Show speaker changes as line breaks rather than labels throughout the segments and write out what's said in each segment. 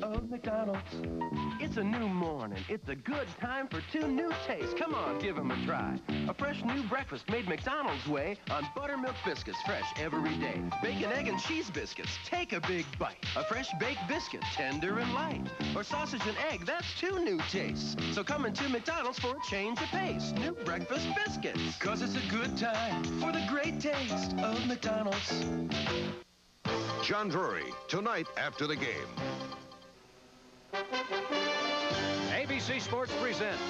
of McDonald's. It's a new morning. It's a good time for two new tastes. Come on, give them a try. A fresh new breakfast made McDonald's way on buttermilk biscuits, fresh every day. Bacon, egg, and cheese biscuits. Take a big bite. A fresh baked biscuit, tender and light. Or sausage and egg, that's two new tastes. So come into McDonald's for a change of pace. New breakfast biscuits. 'Cause it's a good time for the great taste of McDonald's.
John Drury, tonight after the game.
ABC Sports presents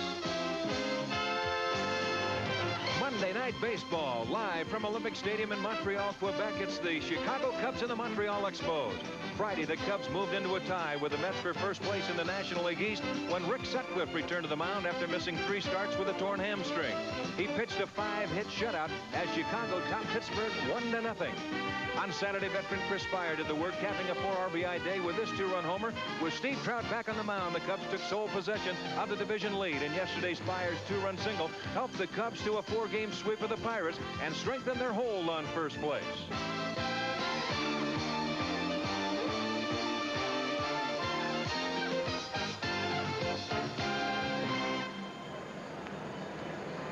Monday Night Baseball, live from Olympic Stadium in Montreal, Quebec. It's the Chicago Cubs and the Montreal Expos. Friday, the Cubs moved into a tie with the Mets for first place in the National League East when Rick Sutcliffe returned to the mound after missing 3 starts with a torn hamstring. He pitched a 5-hit shutout as Chicago topped Pittsburgh 1-0. On Saturday, veteran Chris Spire did the work, capping a 4 RBI day with this 2-run homer. With Steve Trout back on the mound, the Cubs took sole possession of the division lead, and yesterday Spire's 2-run single helped the Cubs to a 4-game sweep of the Pirates and strengthen their hold on first place.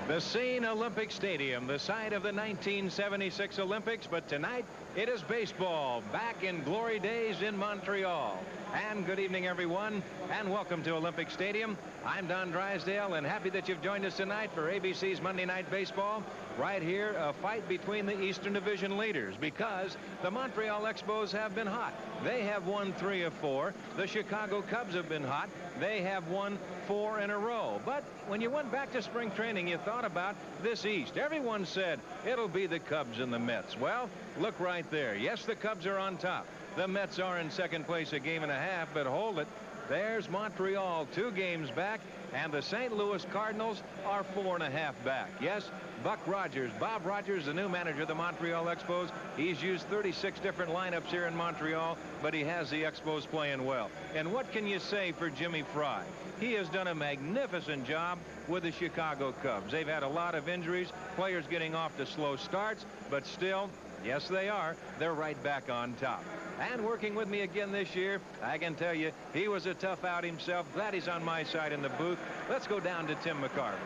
The scene, Olympic Stadium, the site of the 1976 Olympics, but tonight it is baseball, back in glory days in Montreal. And good evening, everyone, and welcome to Olympic Stadium. I'm Don Drysdale, and happy that you've joined us tonight for ABC's Monday Night Baseball. Right here, a fight between the Eastern Division leaders, because the Montreal Expos have been hot. They have won 3 of 4. The Chicago Cubs have been hot. They have won 4 in a row. But when you went back to spring training, you thought about this East. Everyone said it'll be the Cubs and the Mets. Well, look right there. Yes, the Cubs are on top. The Mets are in second place, a game and a half, but hold it. There's Montreal 2 games back, and the St. Louis Cardinals are 4.5 back. Yes, Buck Rogers, Bob Rogers, the new manager of the Montreal Expos. He's used 36 different lineups here in Montreal, but he has the Expos playing well. And what can you say for Jimmy Fry? He has done a magnificent job with the Chicago Cubs. They've had a lot of injuries, players getting off to slow starts, but still, yes, they are. They're right back on top. And working with me again this year, I can tell you, he was a tough out himself. Glad he's on my side in the booth. Let's go down to Tim McCarver.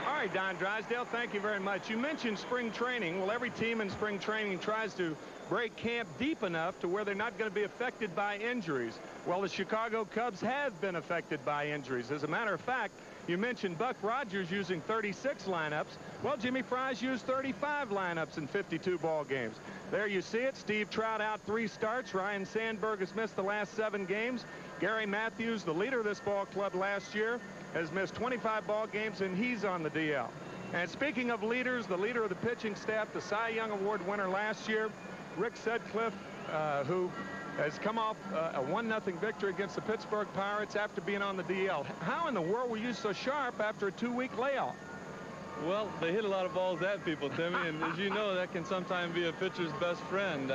All right, Don Drysdale, thank you very much. You mentioned spring training. Well, every team in spring training tries to break camp deep enough to where they're not going to be affected by injuries. Well, the Chicago Cubs have been affected by injuries. As a matter of fact, you mentioned Buck Rogers using 36 lineups. Well, Jimmy Fry's used 35 lineups in 52 ball games. There you see it. Steve Trout out 3 starts. Ryan Sandberg has missed the last 7 games. Gary Matthews, the leader of this ball club last year, has missed 25 ball games, and he's on the DL. And speaking of leaders, the leader of the pitching staff, the Cy Young Award winner last year, Rick Sutcliffe, who has come off a 1-0 victory against the Pittsburgh Pirates after being on the DL. How in the world were you so sharp after a 2-week layoff?
Well, they hit a lot of balls at people, Timmy, and as you know, that can sometimes be a pitcher's best friend.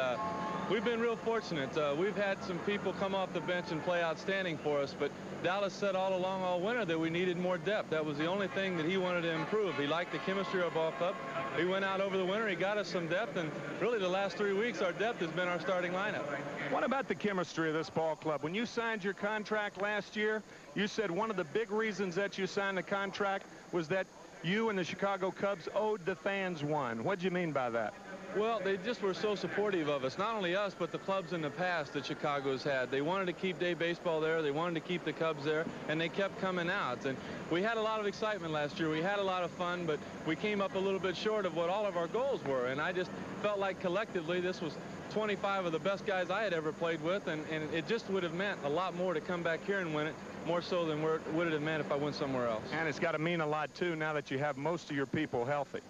We've been real fortunate. We've had some people come off the bench and play outstanding for us, but Dallas said all along all winter that we needed more depth. That was the only thing that he wanted to improve. He liked the chemistry of our ball club. He went out over the winter, he got us some depth, and really the last 3 weeks our depth has been our starting lineup.
What about the chemistry of this ball club? When you signed your contract last year, you said one of the big reasons that you signed the contract was that you and the Chicago Cubs owed the fans one. What do you mean by that?
Well, they just were so supportive of us. Not only us, but the clubs in the past that Chicago's had. They wanted to keep day baseball there. They wanted to keep the Cubs there, and they kept coming out. And we had a lot of excitement last year. We had a lot of fun, but we came up a little bit short of what all of our goals were. And I just felt like collectively this was 25 of the best guys I had ever played with, and it just would have meant a lot more to come back here and win it, more so than would it have meant if I went somewhere else.
And it's got to mean a lot, too, now that you have most of your people healthy.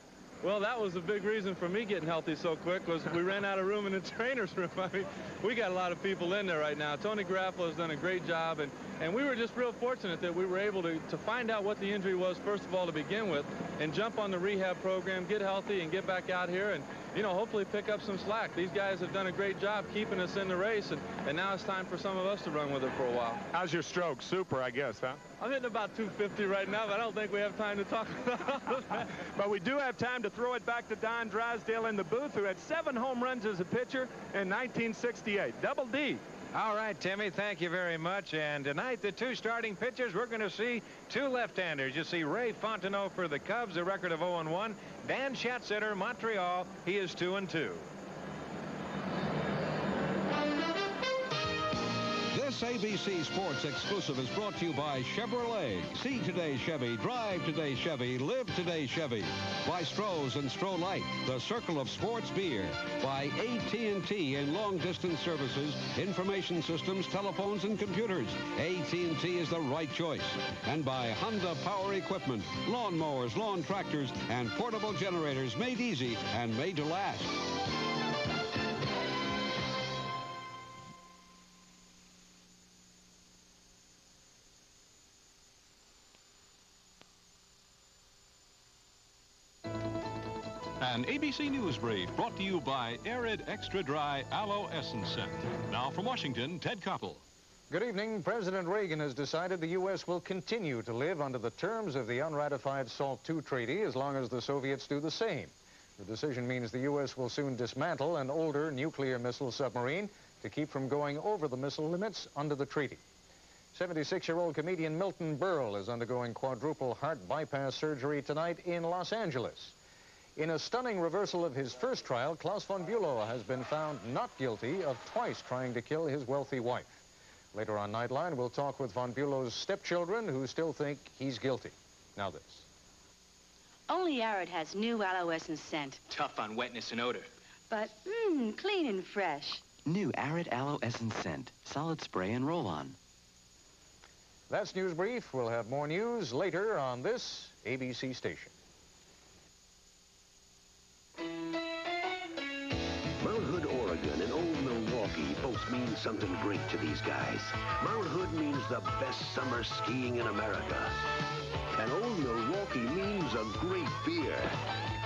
Well, that was a big reason for me getting healthy so quick, was we ran out of room in the trainer's room. I mean, we got a lot of people in there right now. Tony Garofalo has done a great job, and we were just real fortunate that we were able to find out what the injury was, first of all, to begin with, and jump on the rehab program, get healthy, and get back out here and, you know, hopefully pick up some slack. These guys have done a great job keeping us in the race, and now it's time for some of us to run with it for a while.
How's your stroke? Super, I guess, huh?
I'm hitting about 250 right now, but I don't think we have time to talk about that.
But we do have time to throw it back to Don Drysdale in the booth, who had 7 home runs as a pitcher in 1968. Double D.
All right, Timmy, thank you very much. And tonight, the two starting pitchers, we're going to see two left-handers. You see Ray Fontenot for the Cubs, a record of 0-1. Dan Schatzeder, Montreal, he is 2-2.
This ABC Sports exclusive is brought to you by Chevrolet. See today Chevy, drive today Chevy, live today Chevy. By Stroh's and Stroh Light, the circle of sports beer. By AT&T in long-distance services, information systems, telephones, and computers. AT&T is the right choice. And by Honda Power Equipment, lawn mowers, lawn tractors, and portable generators made easy and made to last.
An ABC News Brief brought to you by Arid Extra Dry Aloe Essence Scent. Now from Washington, Ted Koppel.
Good evening. President Reagan has decided the U.S. will continue to live under the terms of the unratified SALT II treaty as long as the Soviets do the same. The decision means the U.S. will soon dismantle an older nuclear missile submarine to keep from going over the missile limits under the treaty. 76-year-old comedian Milton Berle is undergoing quadruple heart bypass surgery tonight in Los Angeles. In a stunning reversal of his first trial, Klaus von Bülow has been found not guilty of twice trying to kill his wealthy wife. Later on Nightline, we'll talk with von Bülow's stepchildren who still think he's guilty. Now this.
Only Arid has new aloe essence scent.
Tough on wetness and odor.
But, clean and fresh.
New Arid Aloe Essence Scent. Solid spray and roll-on.
That's News Brief. We'll have more news later on this ABC station.
Mount Hood, Oregon, and Old Milwaukee both mean something great to these guys. Mount Hood means the best summer skiing in America. And Old Milwaukee means a great beer.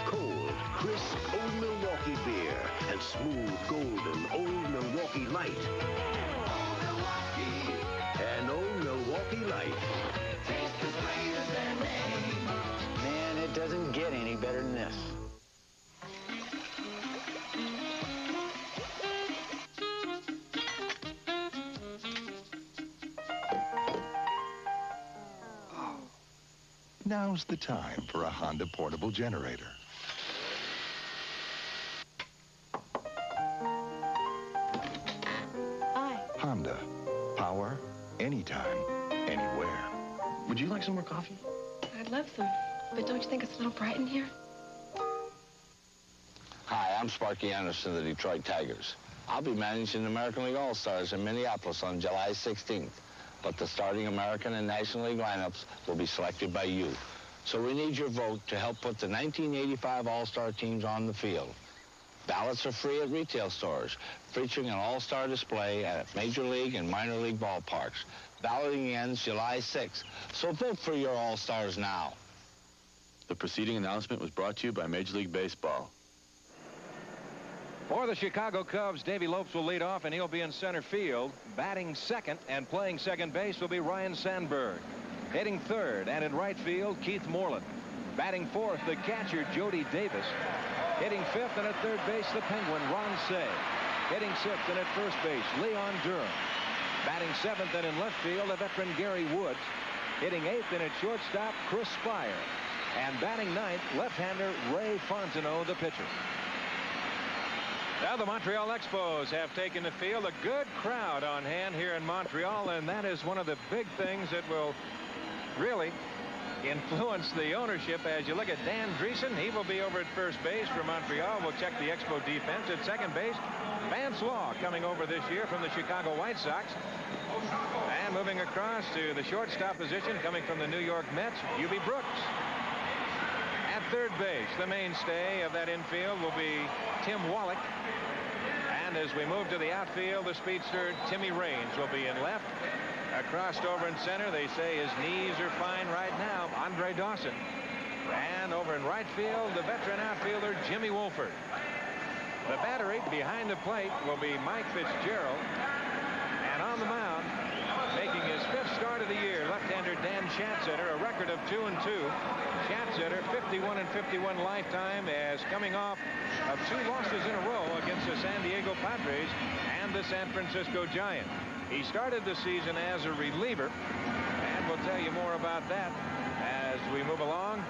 Cold, crisp Old Milwaukee beer and smooth, golden Old Milwaukee Light. Old Milwaukee. And Old Milwaukee Light. Taste as great as their name.
Man, it doesn't get any better than this.
Now's the time for a Honda portable generator.
Hi.
Honda. Power, anytime, anywhere. Would you like some more coffee?
I'd love some, but don't you think it's a little bright in here?
Hi, I'm Sparky Anderson of the Detroit Tigers. I'll be managing the American League All-Stars in Minneapolis on July 16th. But the starting American and National League lineups will be selected by you. So we need your vote to help put the 1985 All-Star teams on the field. Ballots are free at retail stores, featuring an all-star display at Major League and minor league ballparks. Balloting ends July 6th, so vote for your All-Stars now.
The preceding announcement was brought to you by Major League Baseball.
For the Chicago Cubs, Davey Lopes will lead off, and he'll be in center field. Batting second and playing second base will be Ryan Sandberg. Hitting third and in right field, Keith Moreland. Batting fourth, the catcher, Jody Davis. Hitting fifth and at third base, the Penguin, Ron Cey. Hitting sixth and at first base, Leon Durham. Batting seventh and in left field, the veteran Gary Woods. Hitting eighth and at shortstop, Chris Spire. And batting ninth, left-hander Ray Fontenot, the pitcher. Now the Montreal Expos have taken the field. A good crowd on hand here in Montreal, and that is one of the big things that will really influence the ownership. As you look at Dan Dreesen, he will be over at first base for Montreal. We'll check the Expo defense. At second base, Vance Law coming over this year from the Chicago White Sox. And moving across to the shortstop position, coming from the New York Mets, Hubie Brooks. At third base, the mainstay of that infield will be Tim Wallach. And as we move to the outfield, the speedster Timmy Raines will be in left. Crossed over in center, they say his knees are fine right now, Andre Dawson. And over in right field, the veteran outfielder Jimmy Wolford. The battery behind the plate will be Mike Fitzgerald. And on the mound, making his fifth start of the year, left-hander Dan Schatzeder, a record of 2-2. Schatzeder, 51-51 lifetime, as coming off of 2 losses in a row against the San Diego Padres and the San Francisco Giants. He started the season as a reliever, and we'll tell you more about that as we move along.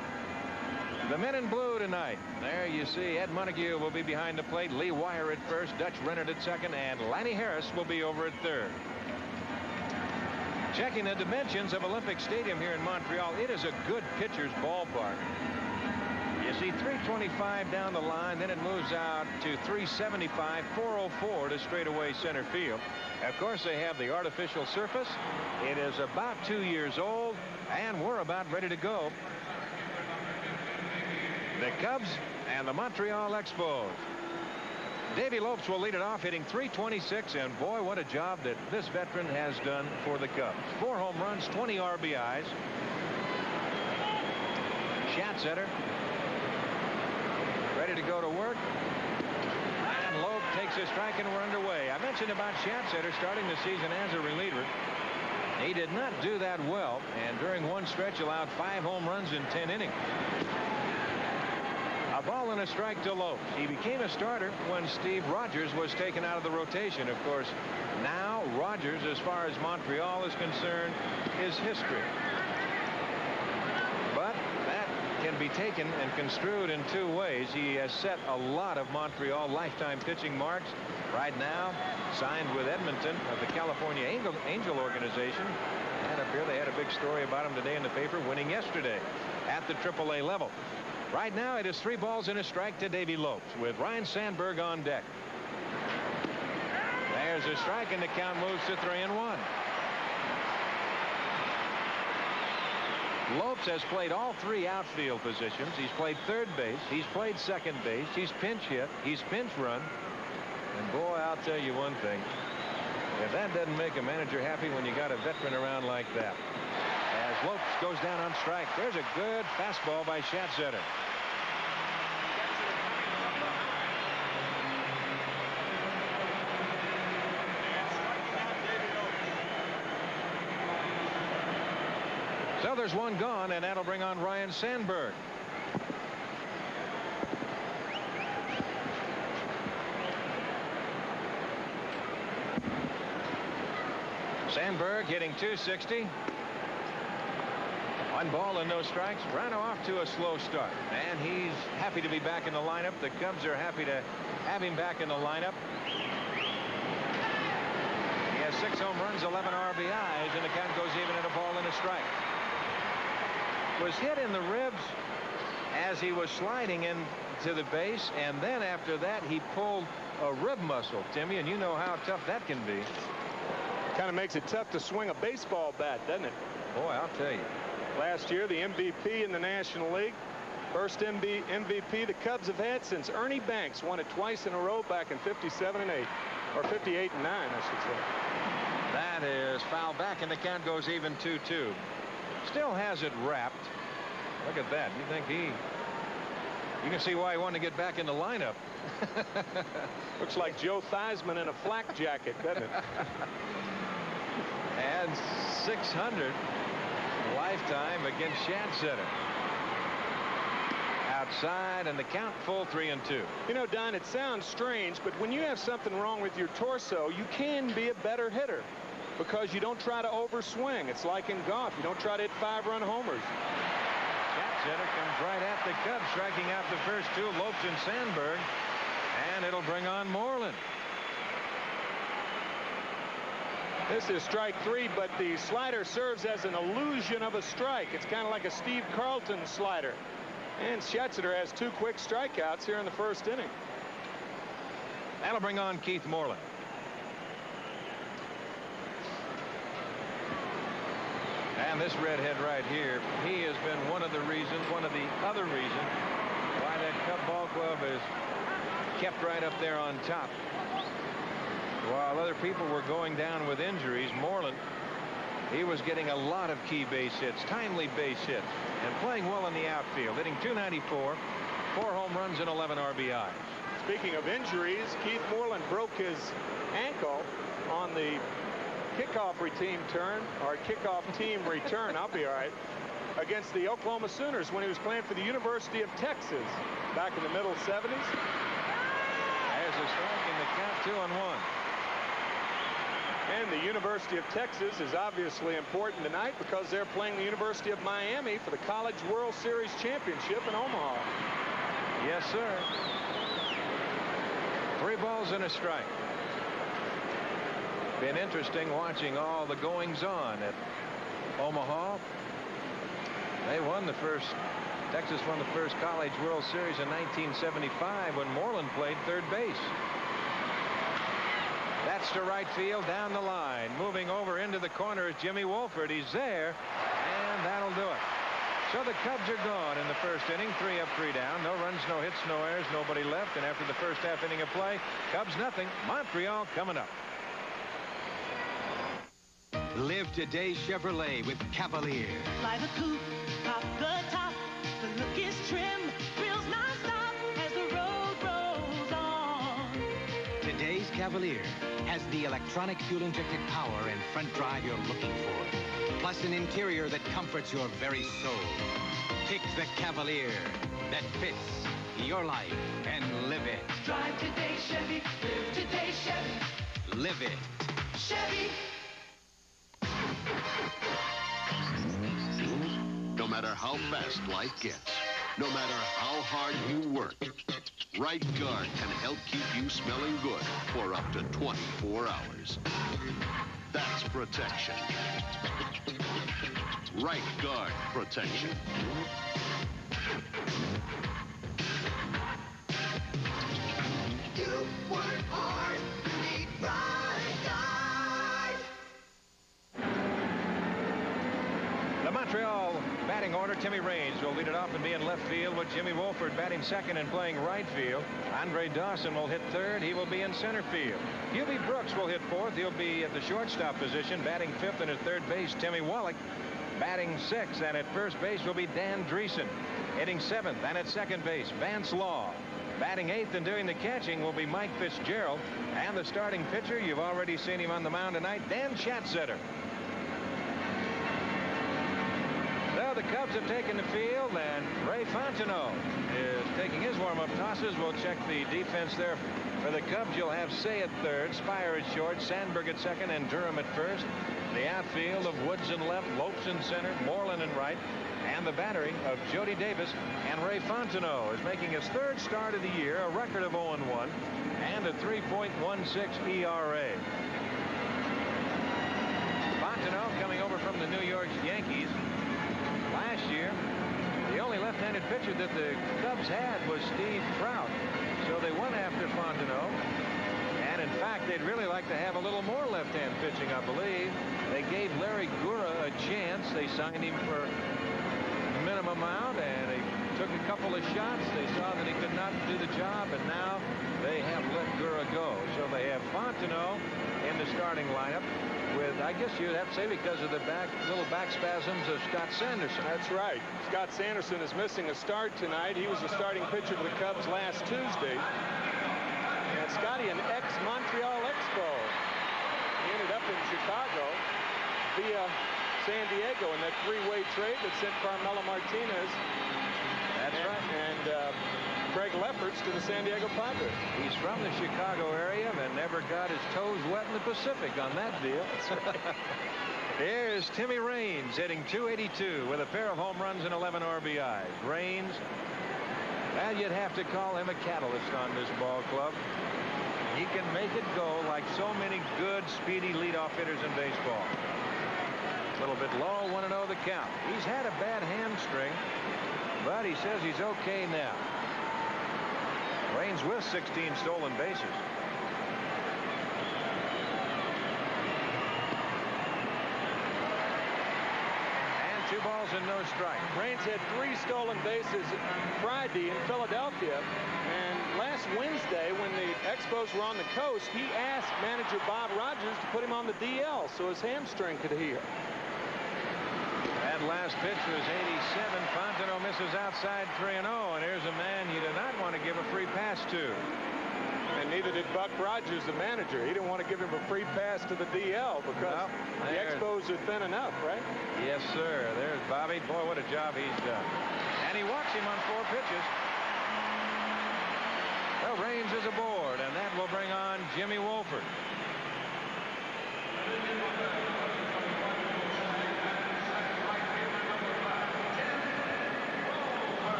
The men in blue tonight. There you see Ed Montague will be behind the plate. Lee Wire at first. Dutch Rennert at second. And Lanny Harris will be over at third. Checking the dimensions of Olympic Stadium here in Montreal. It is a good pitcher's ballpark. You see 325 down the line. Then it moves out to 375. 404 to straightaway center field. Of course, they have the artificial surface. It is about 2 years old. And we're about ready to go. The Cubs and the Montreal Expos. Davey Lopes will lead it off, hitting .326, and boy, what a job that this veteran has done for the Cubs. 4 home runs, 20 RBIs. Schatzeder ready to go to work. And Lope takes a strike, and we're underway. I mentioned about Schatzeder starting the season as a reliever. He did not do that well, and during one stretch allowed 5 home runs in 10 innings. A ball and a strike to Lopes. He became a starter when Steve Rogers was taken out of the rotation. Of course, now Rogers, as far as Montreal is concerned, is history. But that can be taken and construed in 2 ways. He has set a lot of Montreal lifetime pitching marks. Right now, signed with Edmonton of the California Angel organization. And up here they had a big story about him today in the paper, winning yesterday at the AAA level. Right now, it is 3 balls and a strike to Davey Lopes with Ryne Sandberg on deck. There's a strike, and the count moves to 3-1. Lopes has played all 3 outfield positions. He's played third base. He's played second base. He's pinch hit. He's pinch run. And boy, I'll tell you one thing. If that doesn't make a manager happy when you got a veteran around like that. As Lopes goes down on strike. There's a good fastball by Schatzeder. So there's 1 gone, and that'll bring on Ryne Sandberg. Sandberg hitting .260. 1 ball and no strikes. Brano off to a slow start, and he's happy to be back in the lineup. The Cubs are happy to have him back in the lineup. He has 6 home runs, 11 RBIs, and the count goes even at a ball and a strike. Was hit in the ribs as he was sliding into the base, and then after that he pulled a rib muscle, Timmy, and you know how tough that can be.
Kind of makes it tough to swing a baseball bat, doesn't it?
Boy, I'll tell you.
Last year, the MVP in the National League. First MVP the Cubs have had since Ernie Banks won it twice in a row back in '57 and '8, or '58 and '9, I should say.
That is foul back, and the count goes even 2-2. Still has it wrapped. Look at that. You think you can see why he wanted to get back in the lineup.
Looks like Joe Theismann in a flak jacket, doesn't it?
And 600 lifetime against Schatzeder. Outside, and the count full 3-2.
You know, Don, it sounds strange, but when you have something wrong with your torso, you can be a better hitter because you don't try to overswing. It's like in golf. You don't try to hit 5-run homers.
Schatzeder comes right at the Cubs, striking out the first 2, Lopes and Sandberg, and it'll bring on Moreland.
This is strike 3, but the slider serves as an illusion of a strike. It's kind of like a Steve Carlton slider. And Schatzeder has 2 quick strikeouts here in the first inning.
That'll bring on Keith Moreland. And this redhead right here, he has been one of the other reasons why that Cub ball club is kept right up there on top. While other people were going down with injuries, Moreland, he was getting a lot of key base hits, timely base hits, and playing well in the outfield, hitting .294, 4 home runs and 11 RBIs.
Speaking of injuries, Keith Moreland broke his ankle on the kickoff team return. I'll be all right. Against the Oklahoma Sooners when he was playing for the University of Texas back in the middle 70s.
There's a strike in the count, 2-1.
And the University of Texas is obviously important tonight because they're playing the University of Miami for the College World Series Championship in Omaha.
Yes, sir. 3 balls and a strike. Been interesting watching all the goings-on at Omaha. Texas won the first College World Series in 1975 when Moreland played third base. That's to right field down the line. Moving over into the corner is Jimmy Wolford. He's there, and that'll do it. So the Cubs are gone in the first inning. 3 up, 3 down. No runs, no hits, no errors, nobody left. And after the first half inning of play, Cubs nothing. Montreal coming up.
Live today Chevrolet with Cavalier.
Fly the coupe, pop the top. The look is trim, feels non-stop as the road rolls on.
Today's Cavalier has the electronic fuel-injected power and front drive you're looking for, plus an interior that comforts your very soul. Pick the Cavalier that fits your life and live it.
Drive today Chevy, live today Chevy.
Live it.
Chevy.
No matter how fast life gets, no matter how hard you work, Right Guard can help keep you smelling good for up to 24 hours. That's protection. Right Guard protection.
You work hard, you need Right Guard.
The Montreal batting order, Timmy Raines will lead it off and be in left field with Jimmy Wolford batting second and playing right field. Andre Dawson will hit third. He will be in center field. Hubie Brooks will hit fourth. He'll be at the shortstop position. Batting fifth and at third base, Timmy Wallach. Batting sixth and at first base will be Dan Dreesen. Hitting seventh and at second base, Vance Law. Batting eighth and doing the catching will be Mike Fitzgerald. And the starting pitcher, you've already seen him on the mound tonight, Dan Schatzeder. The Cubs have taken the field, and Ray Fontenot is taking his warm-up tosses. We'll check the defense there. For the Cubs, you'll have Say at third, Spire at short, Sandberg at second, and Durham at first. The outfield of Woods in left, Lopes in center, Moreland in right, and the battery of Jody Davis. And Ray Fontenot is making his third start of the year, a record of 0-1, and a 3.16 ERA. Fontenot coming over from the New York Yankees. Last year, the only left-handed pitcher that the Cubs had was Steve Trout. So they went after Fontenot. And in fact, they'd really like to have a little more left-hand pitching, I believe. They gave Larry Gura a chance. They signed him for a minimum amount, and he took a couple of shots. They saw that he could not do the job, and now they have let Gura go. So they have Fontenot in the starting lineup with, I guess you'd have to say, because of the little back spasms of Scott Sanderson.
That's right. Scott Sanderson is missing a start tonight. He was the starting pitcher for the Cubs last Tuesday. And Scotty, an ex-Montreal Expo. He ended up in Chicago via San Diego in that three-way trade that sent Carmelo Martinez.
That's right.
And Craig Lefferts to the San Diego Padres.
He's from the Chicago area and never got his toes wet in the Pacific on that deal. Here's Timmy Raines hitting .282 with a pair of home runs and 11 RBIs. Raines, well, you'd have to call him a catalyst on this ball club. He can make it go like so many good, speedy leadoff hitters in baseball. A little bit low, 1-0 the count. He's had a bad hamstring, but he says he's okay now. Raines with 16 stolen bases. And 2 balls and no strike.
Raines had 3 stolen bases Friday in Philadelphia. And last Wednesday, when the Expos were on the coast, he asked manager Bob Rogers to put him on the DL so his hamstring could heal.
That last pitch was 87. Fontenot misses outside 3-0. And here's a man you do not want to give a free pass to.
And neither did Buck Rogers, the manager. He didn't want to give him a free pass to the DL because the Expos are thin enough, right?
Yes, sir. There's Bobby. Boy, what a job he's done. And he walks him on 4 pitches. Well, Raines is aboard, and that will bring on Jimmy Wolford.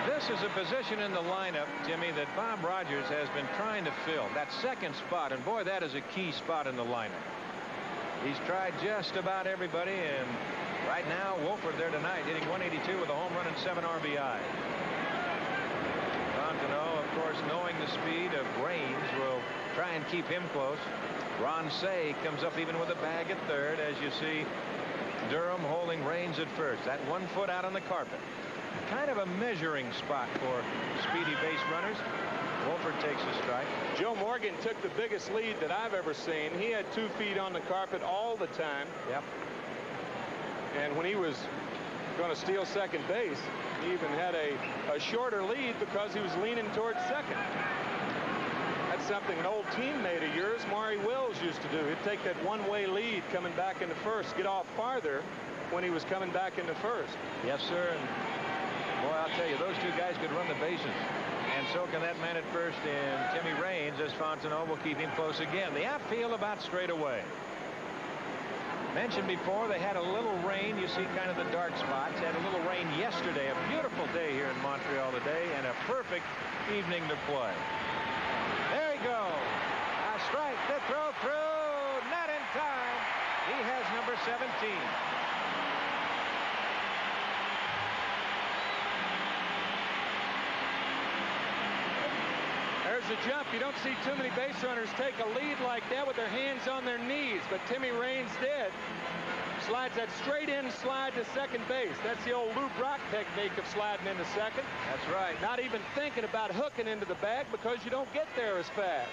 This is a position in the lineup, Jimmy, that Bob Rogers has been trying to fill. That second spot, and boy, that is a key spot in the lineup. He's tried just about everybody, and right now, Wolford there tonight, hitting 182 with a home run and 7 RBI. Fontenot, of course, knowing the speed of Raines, will try and keep him close. Ron Say comes up even with a bag at third, as you see Durham holding Raines at first. That 1 foot out on the carpet. Kind of a measuring spot for speedy base runners. Wolford takes a strike.
Joe Morgan took the biggest lead that I've ever seen. He had 2 feet on the carpet all the time.
Yep.
And when he was going to steal second base, he even had a shorter lead because he was leaning towards second. That's something an old teammate of yours, Maury Wills, used to do. He'd take that one-way lead coming back into first, get off farther when he was coming back into first.
Yes, sir. And boy, I'll tell you, those 2 guys could run the bases. And so can that man at first in Timmy Raines, as Fontenot will keep him close again. The outfield about straight away. Mentioned before, they had a little rain. You see kind of the dark spots. Had a little rain yesterday. A beautiful day here in Montreal today, and a perfect evening to play. There he goes. A strike to throw through. Not in time. He has number 17.
There's a jump. You don't see too many base runners take a lead like that with their hands on their knees, but Timmy Raines did. Slides that straight in slide to second base. That's the old Lou Brock technique of sliding into second.
That's right.
Not even thinking about hooking into the bag because you don't get there as fast.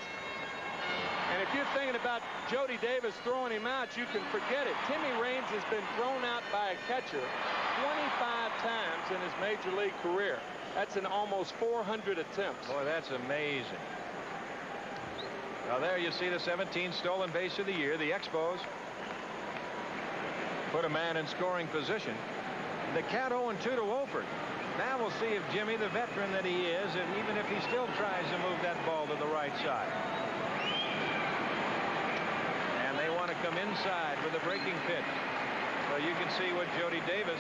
And if you're thinking about Jody Davis throwing him out, you can forget it. Timmy Raines has been thrown out by a catcher 25 times in his major league career. That's in almost 400 attempts.
Boy, that's amazing. Now there you see the 17th stolen base of the year. The Expos put a man in scoring position. The count 0-2 to Wolford. Now we'll see if Jimmy, the veteran that he is, and even if he still tries to move that ball to the right side. And they want to come inside with a breaking pitch. So you can see what Jody Davis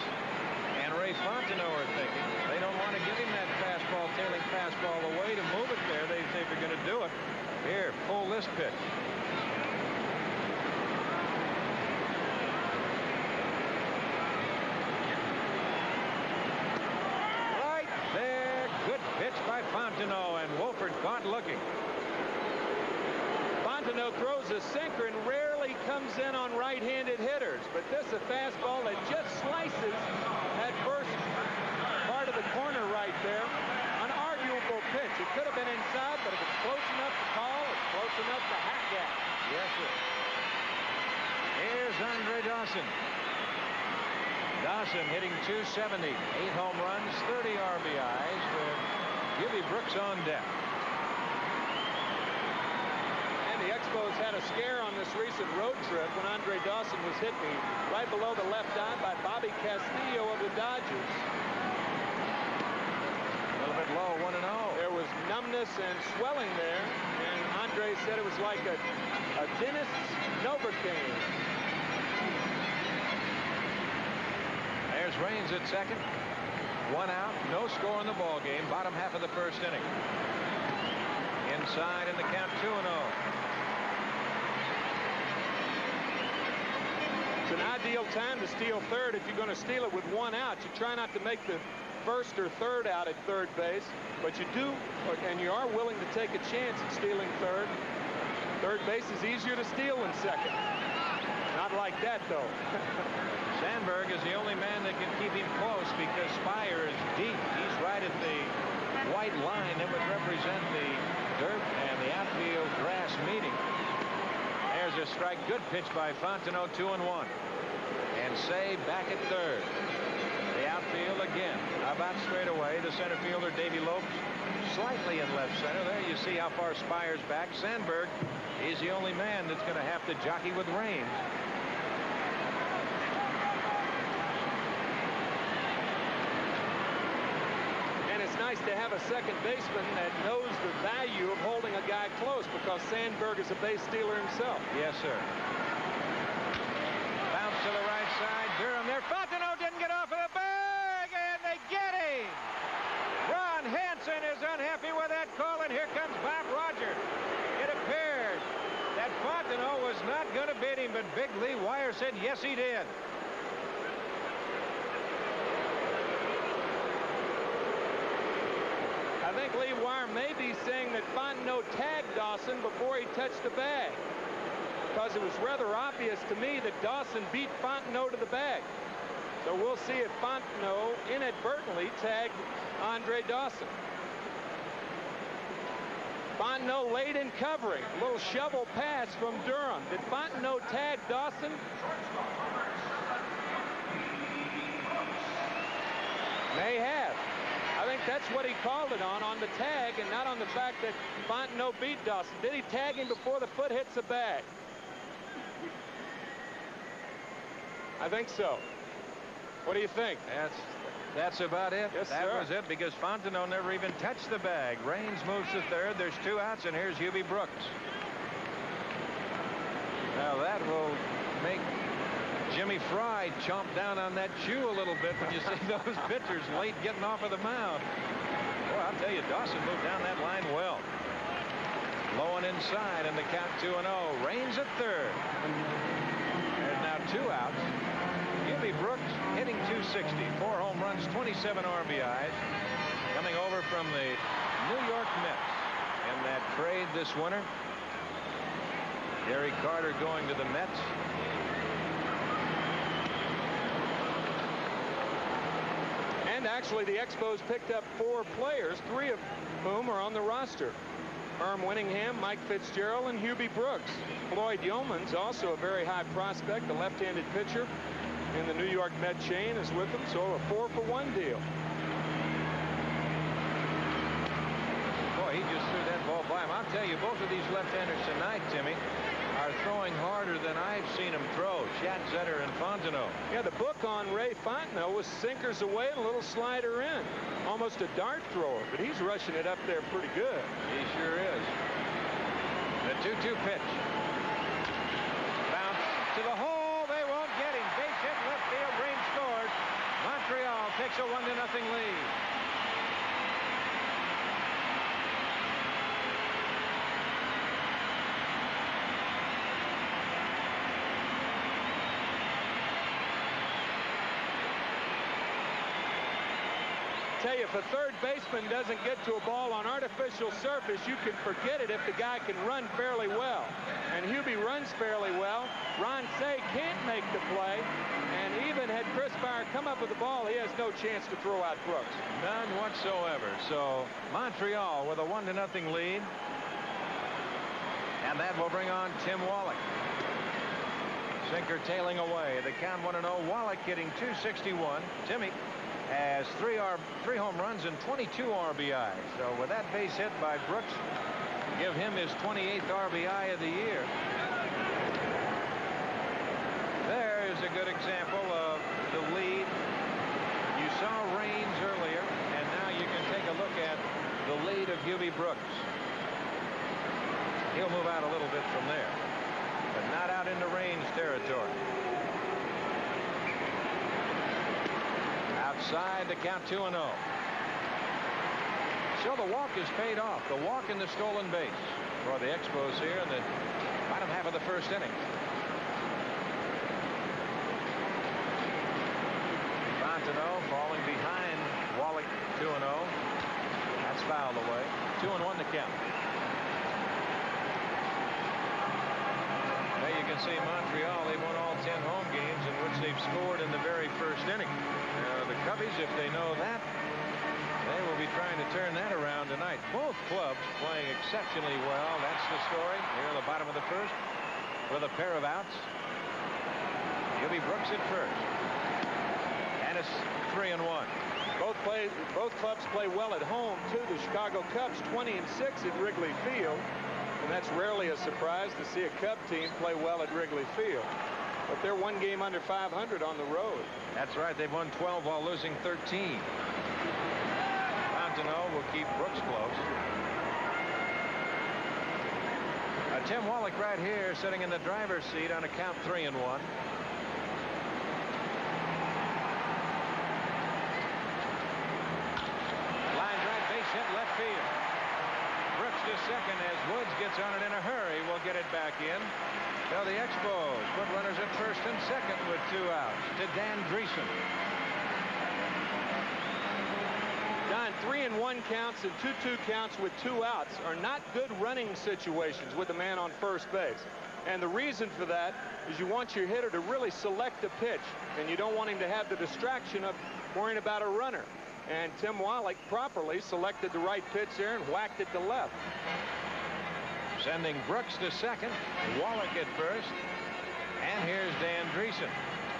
and Ray Fontenot are thinking. They don't want to give him that fastball, tailing fastball away to move it there. They say they're going to do it. Here, pull this pitch. Right there. Good pitch by Fontenot, and Wolford caught looking.
Fontenot throws a sinker and rarely comes in on right-handed hitters, but this is a fastball that just slices that first part of the corner right there. An arguable pitch. It could have been inside, but if it's close enough to call, it's close enough to hack at.
Yes, sir. Here's Andre Dawson. Dawson hitting .270, 8 home runs, 30 RBIs with Gibby Brooks on deck.
The Expos had a scare on this recent road trip when Andre Dawson was hit right below the left eye by Bobby Castillo of the Dodgers.
A little bit low, 1-0.
There was numbness and swelling there, and Andre said it was like a dentist's Novocaine.
There's Raines at second. 1 out, no score in the ball game. Bottom half of the first inning. Inside in the count, 2-0.
It's an ideal time to steal third if you're going to steal it with 1 out. You try not to make the first or third out at third base, but you do, and you are willing to take a chance at stealing third. Third base is easier to steal than second. Not like that, though.
Sandberg is the only man that can keep him close because Spire is deep. He's right at the white line that would represent the dirt and the outfield grass meeting. There's a strike. Good pitch by Fontenot, 2-1. And Say back at third. The outfield again. About straight away, the center fielder, Davy Lopes, slightly in left center. There you see how far Spire's back. Sandberg, he's the only man that's going to have to jockey with Raines.
And it's nice to have a second baseman that knows the value of holding a guy close, because Sandberg is a base stealer himself.
Yes, sir. Bounce to the right side. Durham there. Fontenot didn't get off of the bag, and they get him. Ron Hansen is unhappy with that call, and here comes Bob Roger. It appeared that Fontenot was not going to beat him, but Big Lee Wire said yes, he did.
I think Lee Wire may be saying that Fontenot tagged Dawson before he touched the bag, because it was rather obvious to me that Dawson beat Fontenot to the bag. So we'll see if Fontenot inadvertently tagged Andre Dawson. Fontenot late in covering. A little shovel pass from Durham. Did Fontenot tag Dawson? May have. I think that's what he called it on the tag, and not on the fact that Fontenot beat Dawson. Did he tag him before the foot hits the bag? I think so. What do you think?
That's about it.
Yes,
that
sir.
was it, because Fontenot never even touched the bag. Raines moves to third. There's 2 outs, and here's Hubie Brooks. Now that will make Jimmy Fry chomp down on that shoe a little bit when you see those pitchers late getting off of the mound. Boy, I'll tell you, Dawson moved down that line well. Low and inside, and the count 2-0. Raines at third. There's now 2 outs. Hubie Brooks hitting .260, 4 home runs, 27 RBIs, coming over from the New York Mets in that trade this winter. Gary Carter going to the Mets.
And actually, the Expos picked up 4 players, 3 of whom are on the roster. Herm Winningham, Mike Fitzgerald, and Hubie Brooks. Floyd Yeomans, also a very high prospect, a left-handed pitcher in the New York Met chain, is with them, so a 4-for-1 deal.
Boy, he just threw that ball by him. I'll tell you, both of these left-handers tonight, Timmy, are throwing harder than I've seen them throw. Schatzeder and Fontenot.
Yeah, the book on Ray Fontenot was sinkers away and a little slider in. Almost a dart thrower, but he's rushing it up there pretty good.
He sure is. The 2-2 pitch. Bounce to the hole. They won't get him. Base hit, left field. Raines scores. Montreal takes a 1-0 lead.
Tell you, if a third baseman doesn't get to a ball on artificial surface, you can forget it if the guy can run fairly well. And Hubie runs fairly well. Ron Say can't make the play. And even had Chris Bauer come up with the ball, he has no chance to throw out Brooks.
None whatsoever. So Montreal with a 1-0 lead. And that will bring on Tim Wallach. Sinker tailing away. The count 1-0. Wallach hitting .261. Timmy has 3 home runs and 22 RBIs. So with that base hit by Brooks, give him his 28th RBI of the year. There is a good example of the lead. You saw Raines earlier, and now you can take a look at the lead of Hubie Brooks. He'll move out a little bit from there, but not out into Raines territory. Outside, the count 2-0. So the walk is paid off. The walk and the stolen base for the Expos here in the bottom half of the first inning. Fontenot falling behind Wallach 2-0. That's fouled away. 2-1 to count. There you can see Montreal, they've won all 10 home games in which they've scored in the very first inning. The Cubbies, if they know that, they will be trying to turn that around tonight. Both clubs playing exceptionally well. That's the story here at the bottom of the first with a pair of outs. Hubie Brooks at first. And a U.S. 3-1.
Both clubs play well at home, too. The Chicago Cubs 20-6 at Wrigley Field. And that's rarely a surprise to see a Cub team play well at Wrigley Field. But they're one game under 500 on the road.
That's right. They've won 12 while losing 13. Fontenot will keep Brooks close. Tim Wallach right here sitting in the driver's seat on a count 3-1. Line drive, base hit, left field. Brooks to second as Woods gets on it in a hurry. We'll get it back in. So the Expos put runners at first and second with 2 outs to Dan Dreesen.
Don, 3-1 counts and 2-2 counts with 2 outs are not good running situations with a man on first base. And the reason for that is you want your hitter to really select the pitch, and you don't want him to have the distraction of worrying about a runner. And Tim Wallach properly selected the right pitch there and whacked it to left.
Sending Brooks to second, Wallach at first, and here's Dan Dreesen.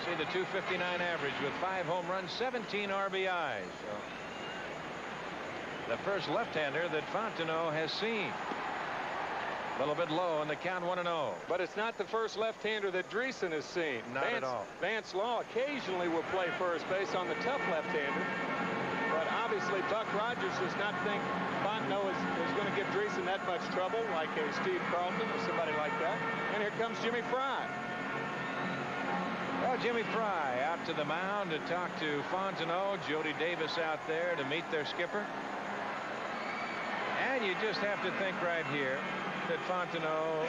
See the .259 average with 5 home runs, 17 RBIs. So the first left-hander that Fontenot has seen. A little bit low on the count, 1-0.
But it's not the first left-hander that Dreesen has seen.
Not at all.
Vance Law occasionally will play first base on the tough left-hander. But obviously Buck Rogers does not think Fontenot is going to give Dreesen that much trouble, like a Steve Carlton or somebody like that. And here comes Jimmy Fry.
Well, Jimmy Fry out to the mound to talk to Fontenot. Jody Davis out there to meet their skipper. And you just have to think right here that Fontenot,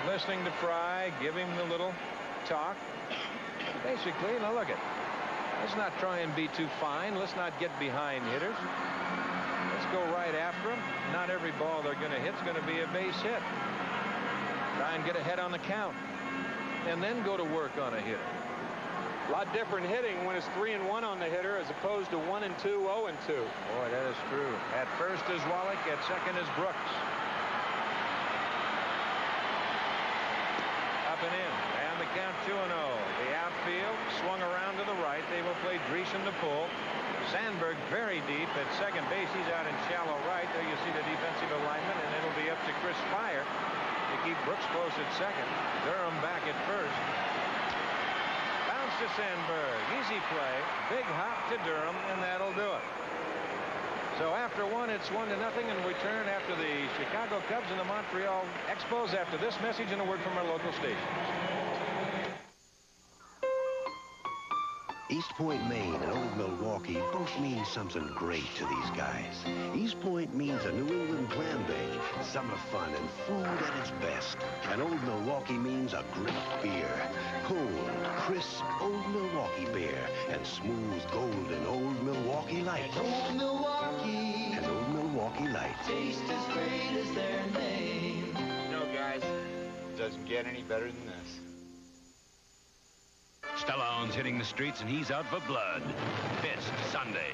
listening to Fry, give him the little talk. Basically, now look at. Let's not try and be too fine. Let's not get behind hitters. Let's go right after them. Not every ball they're going to hit is going to be a base hit. Try and get ahead on the count. And then go to work on a hitter.
A lot different hitting when it's 3-1 on the hitter as opposed to 1-2, 0-2.
Boy, that is true. At first is Wallach. At second is Brooks. Up and in. And the count 2-0. The outfield swung around to the right. They will play Dreesen to pull. Sandberg very deep at second base. He's out in shallow right. There you see the defensive alignment, and it'll be up to Chris Fire to keep Brooks close at second. Durham back at first. Bounce to Sandberg. Easy play. Big hop to Durham, and that'll do it. So after one, it's 1-0, and we turn after the Chicago Cubs and the Montreal Expos after this message and a word from our local stations.
East Point, Maine and Old Milwaukee both mean something great to these guys. East Point means a New England clam bake, summer fun, and food at its best. And Old Milwaukee means a great beer. Cold, crisp Old Milwaukee beer and smooth, golden Old Milwaukee Light.
Old Milwaukee.
And Old Milwaukee Light.
Taste as great as their name.
No, guys, it doesn't get any better than this.
Stallone's hitting the streets, and he's out for blood. Fist Sunday.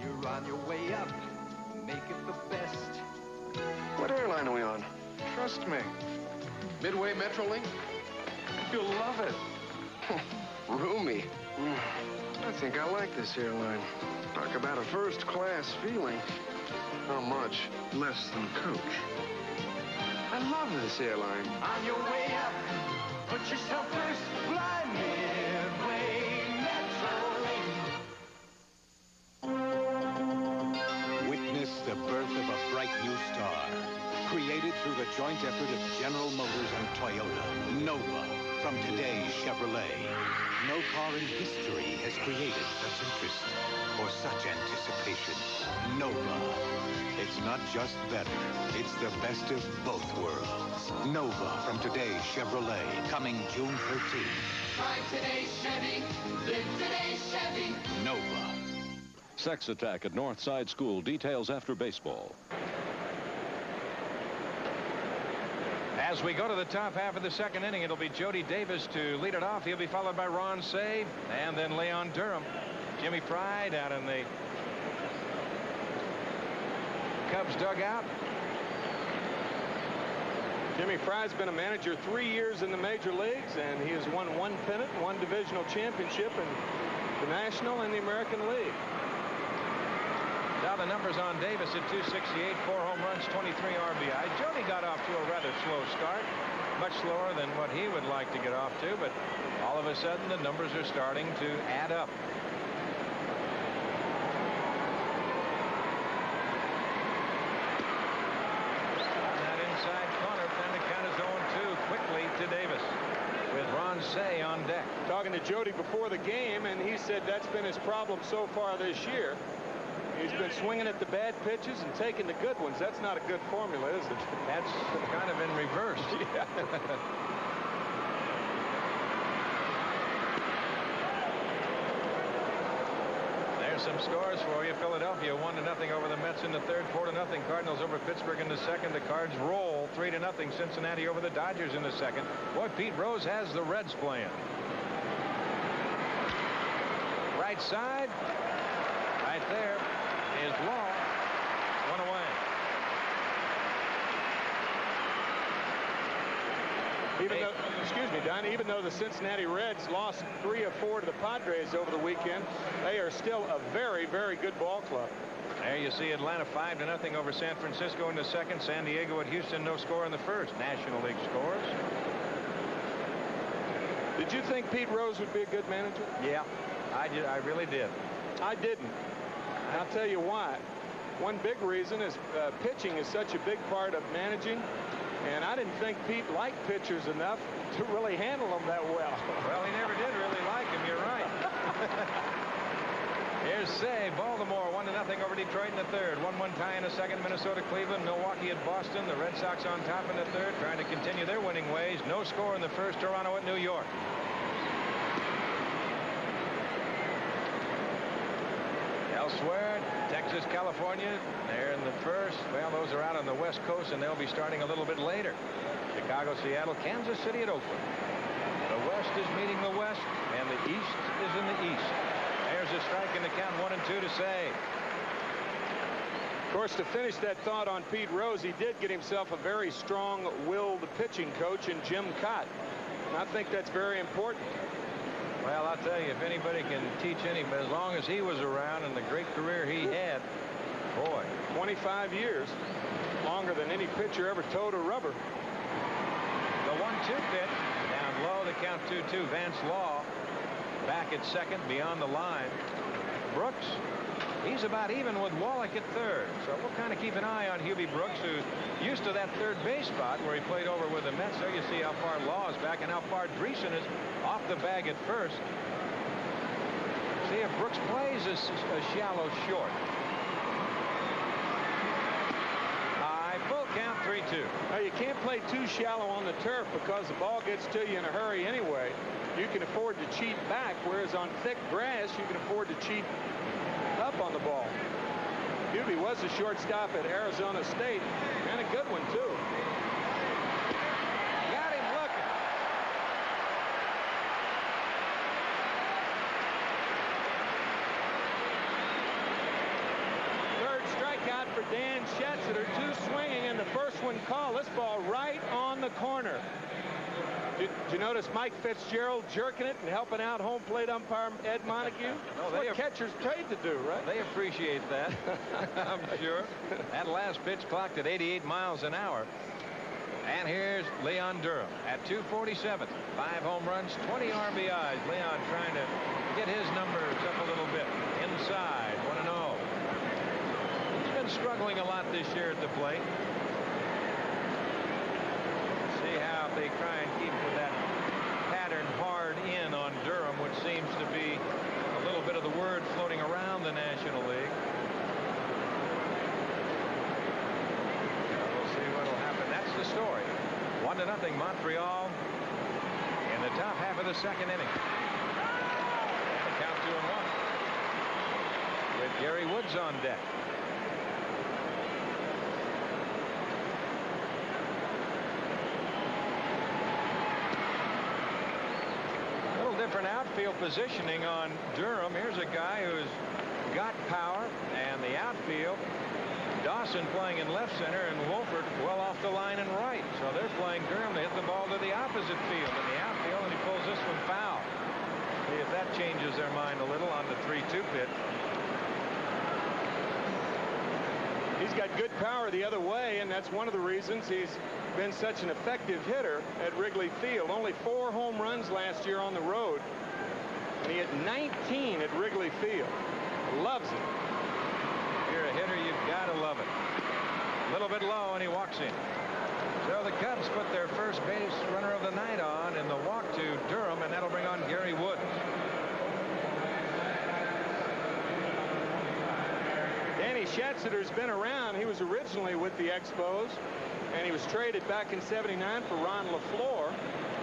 You're on your way up. Make it the best.
What airline are we on? Trust me. Midway Metrolink? You'll love it. Roomy. I think I like this airline. Talk about a first-class feeling. How much less than coach? I love this airline.
On your way up, put yourself first. Fly Midway Metrolink.
Witness the birth of a bright new star. Created through the joint effort of General Motors and Toyota. Nova from today's Chevrolet. No car in history has created such interest or such anticipation. Nova. It's not just better. It's the best of both worlds. Nova from today's Chevrolet. Coming June 13th.
Drive today's Chevy. Live today's Chevy.
Nova.
Sex attack at Northside School. Details after baseball.
As we go to the top half of the second inning, it'll be Jody Davis to lead it off. He'll be followed by Ron Say and then Leon Durham. Jimmy Fry down in the Cubs dugout.
Jimmy Fry's been a manager 3 years in the major leagues, and he has won 1 pennant, 1 divisional championship in the National and the American League.
Now the numbers on Davis at 268, 4 home runs, 23 RBI. Jody got off to a rather slow start, much slower than what he would like to get off to, but all of a sudden the numbers are starting to add up. On that inside corner, and the count is 0-2 quickly to Davis, with Ron Say on deck.
Talking to Jody before the game, and he said that's been his problem so far this year. He's been swinging at the bad pitches and taking the good ones. That's not a good formula, is it?
That's kind of in reverse.
Yeah.
There's some scores for you. Philadelphia 1-0 over the Mets in the third, 4-0 Cardinals over Pittsburgh in the second. The Cards roll 3-0 Cincinnati over the Dodgers in the second. Boy, Pete Rose has the Reds playing. Right side. Right there is Law. 1 away.
Even though, excuse me, Don, even though the Cincinnati Reds lost 3 of 4 to the Padres over the weekend, they are still a very, very good ball club.
There you see Atlanta 5-0 over San Francisco in the second. San Diego at Houston, no score in the first. National League scores.
Did you think Pete Rose would be a good manager?
Yeah, I really did.
I didn't. And I'll tell you why. One big reason is pitching is such a big part of managing. And I didn't think Pete liked pitchers enough to really handle them that well.
Well, he never did really like him. You're right. Here's Say. Baltimore 1-0 over Detroit in the third. 1-1 tie in the second. Minnesota, Cleveland, Milwaukee at Boston. The Red Sox on top in the third, trying to continue their winning ways. No score in the first. Toronto at New York. Elsewhere, Texas, California, they're in the first. Well, those are out on the West Coast, and they'll be starting a little bit later. Chicago, Seattle, Kansas City at Oakland. The West is meeting the West, and the East is in the East. There's a strike in the count, 1-2 to Say.
Of course, to finish that thought on Pete Rose, he did get himself a very strong-willed pitching coach in Jim Cott. And I think that's very important.
Well, I'll tell you, if anybody can teach anybody, as long as he was around and the great career he had, boy.
25 years, longer than any pitcher ever towed a rubber.
The 1-2 pitch, down low, the count 2-2. Vance Law back at second, beyond the line. Brooks, he's about even with Wallach at third. So we'll kind of keep an eye on Hubie Brooks, who's used to that third base spot where he played over with the Mets. There you see how far Law is back and how far Dreesen is off the bag at first. See if Brooks plays a shallow short. High, full count, 3-2.
Now, you can't play too shallow on the turf because the ball gets to you in a hurry anyway. You can afford to cheat back, whereas on thick grass, you can afford to cheat up on the ball. Hubie was a shortstop at Arizona State, and a good one, too.
Got him looking.
Third strikeout for Dan Schetzer. 2 swinging, and the first one called. This ball right on the corner. Did you notice Mike Fitzgerald jerking it and helping out home plate umpire Ed Montague?
No,
That's what catchers paid to do, right?
They appreciate that, I'm sure. That last pitch clocked at 88 miles an hour. And here's Leon Durham at 247. 5 home runs, 20 RBIs. Leon trying to get his numbers up a little bit. Inside, 1-0. He's been struggling a lot this year at the plate. See how they try and keep with that pattern hard in on Durham, which seems to be a little bit of the word floating around the National League. We'll see what'll happen. That's the story. 1-0 Montreal in the top half of the second inning. The count 2-1 with Gary Woods on deck. Different outfield positioning on Durham. Here's a guy who's got power, and the outfield Dawson playing in left center and Wolford well off the line and right. So they're playing Durham to hit the ball to the opposite field in the outfield, and he pulls this one foul. See if that changes their mind a little on the 3-2 pitch.
He's got good power the other way, and that's one of the reasons he's been such an effective hitter at Wrigley Field. Only 4 home runs last year on the road, and he had 19 at Wrigley Field. Loves it.
If you're a hitter, you've got to love it. A little bit low, and he walks in. So the Cubs put their first base runner of the night on in the walk to Durham, and that'll bring on Gary Woods.
Danny Schatzeder's been around. He was originally with the Expos, and he was traded back in '79 for Ron LaFleur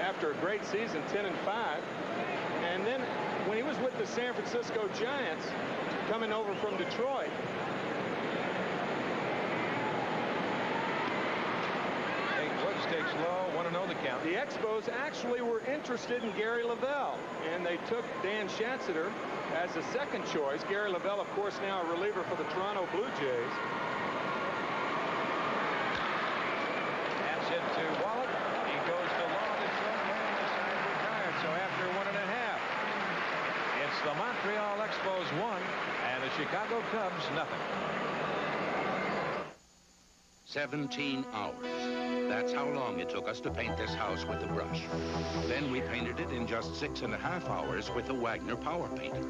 after a great season, 10-5. And then when he was with the San Francisco Giants, coming over from Detroit,
Woods takes low, 1-0 the count.
The Expos actually were interested in Gary Lavelle, and they took Dan Schatzeder as a second choice. Gary Lavelle, of course, now a reliever for the Toronto Blue Jays.
That's hit to Wallach. He goes to long and short, and the side retired. So after 1.5, it's the Montreal Expos 1 and the Chicago Cubs nothing.
17 hours. That's how long it took us to paint this house with the brush. Then we painted it in just 6.5 hours with the Wagner Power Painter.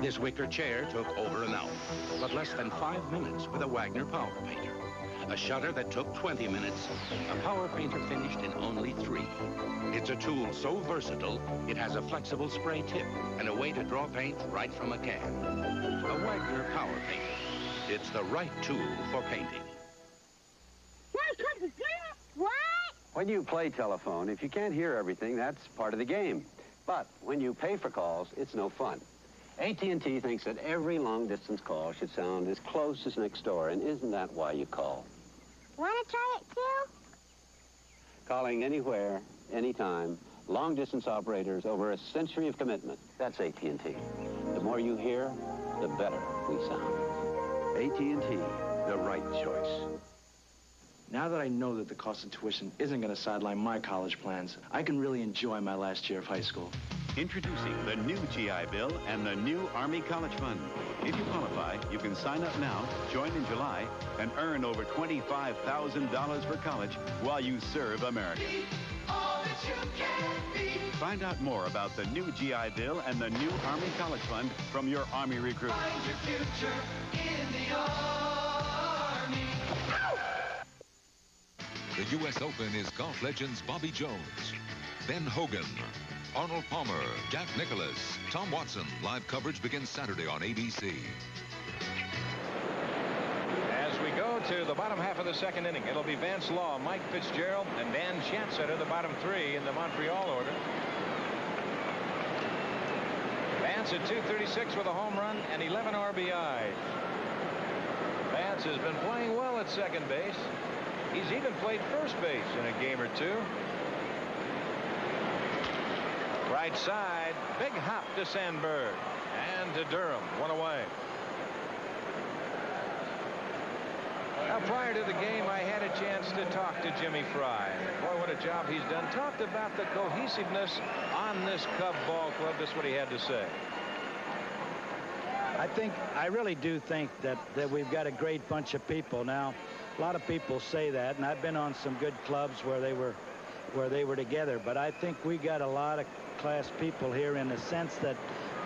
This wicker chair took over an hour, but less than 5 minutes with a Wagner Power Painter. A shutter that took 20 minutes, a Power Painter finished in only 3. It's a tool so versatile, it has a flexible spray tip and a way to draw paint right from a can. A Wagner Power Painter. It's the right tool for painting.
What? When you play telephone, if you can't hear everything, that's part of the game. But when you pay for calls, it's no fun. AT&T thinks that every long-distance call should sound as close as next door, and isn't that why you call?
Want to try it, too?
Calling anywhere, anytime, long-distance operators over a century of commitment. That's AT&T. The more you hear, the better we sound. AT&T, the right choice.
Now that I know that the cost of tuition isn't going to sideline my college plans, I can really enjoy my last year of high school.
Introducing the new GI Bill and the new Army College Fund. If you qualify, you can sign up now, join in July, and earn over $25,000 for college while you serve America.
All that you can be.
Find out more about the new GI Bill and the new Army College Fund from your Army recruit.
Find your future in the Army.
The U.S. Open is golf legends Bobby Jones, Ben Hogan, Arnold Palmer, Jack Nicklaus, Tom Watson. Live coverage begins Saturday on ABC.
As we go to the bottom half of the second inning, it'll be Vance Law, Mike Fitzgerald, and Dan Schatzeder, the bottom 3 in the Montreal order. Vance at .236 with a home run and 11 RBIs. Vance has been playing well at second base. He's even played first base in a game or 2. Right side, big hop to Sandberg and to Durham, 1 away. Now, prior to the game, I had a chance to talk to Jimmy Fry. Boy, what a job he's done. Talked about the cohesiveness on this Cub ball club. This is what he had to say.
I really do think that we've got a great bunch of people. Now, a lot of people say that, and I've been on some good clubs where they were together, but I think we got a lot of class people here in the sense that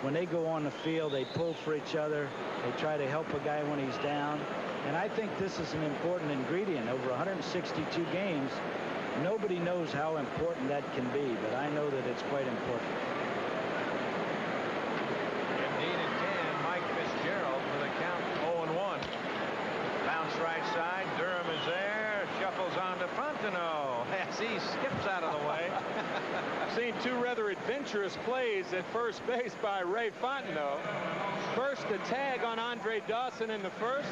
when they go on the field, they pull for each other. They try to help a guy when he's down. And I think this is an important ingredient. Over 162 games, nobody knows how important that can be, but I know that it's quite important.
Indeed it can. Mike Fitzgerald for the count 0-1. Bounce right side. Durham is there. Shuffles on to Fontenot as he skips out of the way.
I've seen 2 rather adventurous plays at first base by Ray Fontenot. First, a tag on Andre Dawson in the first.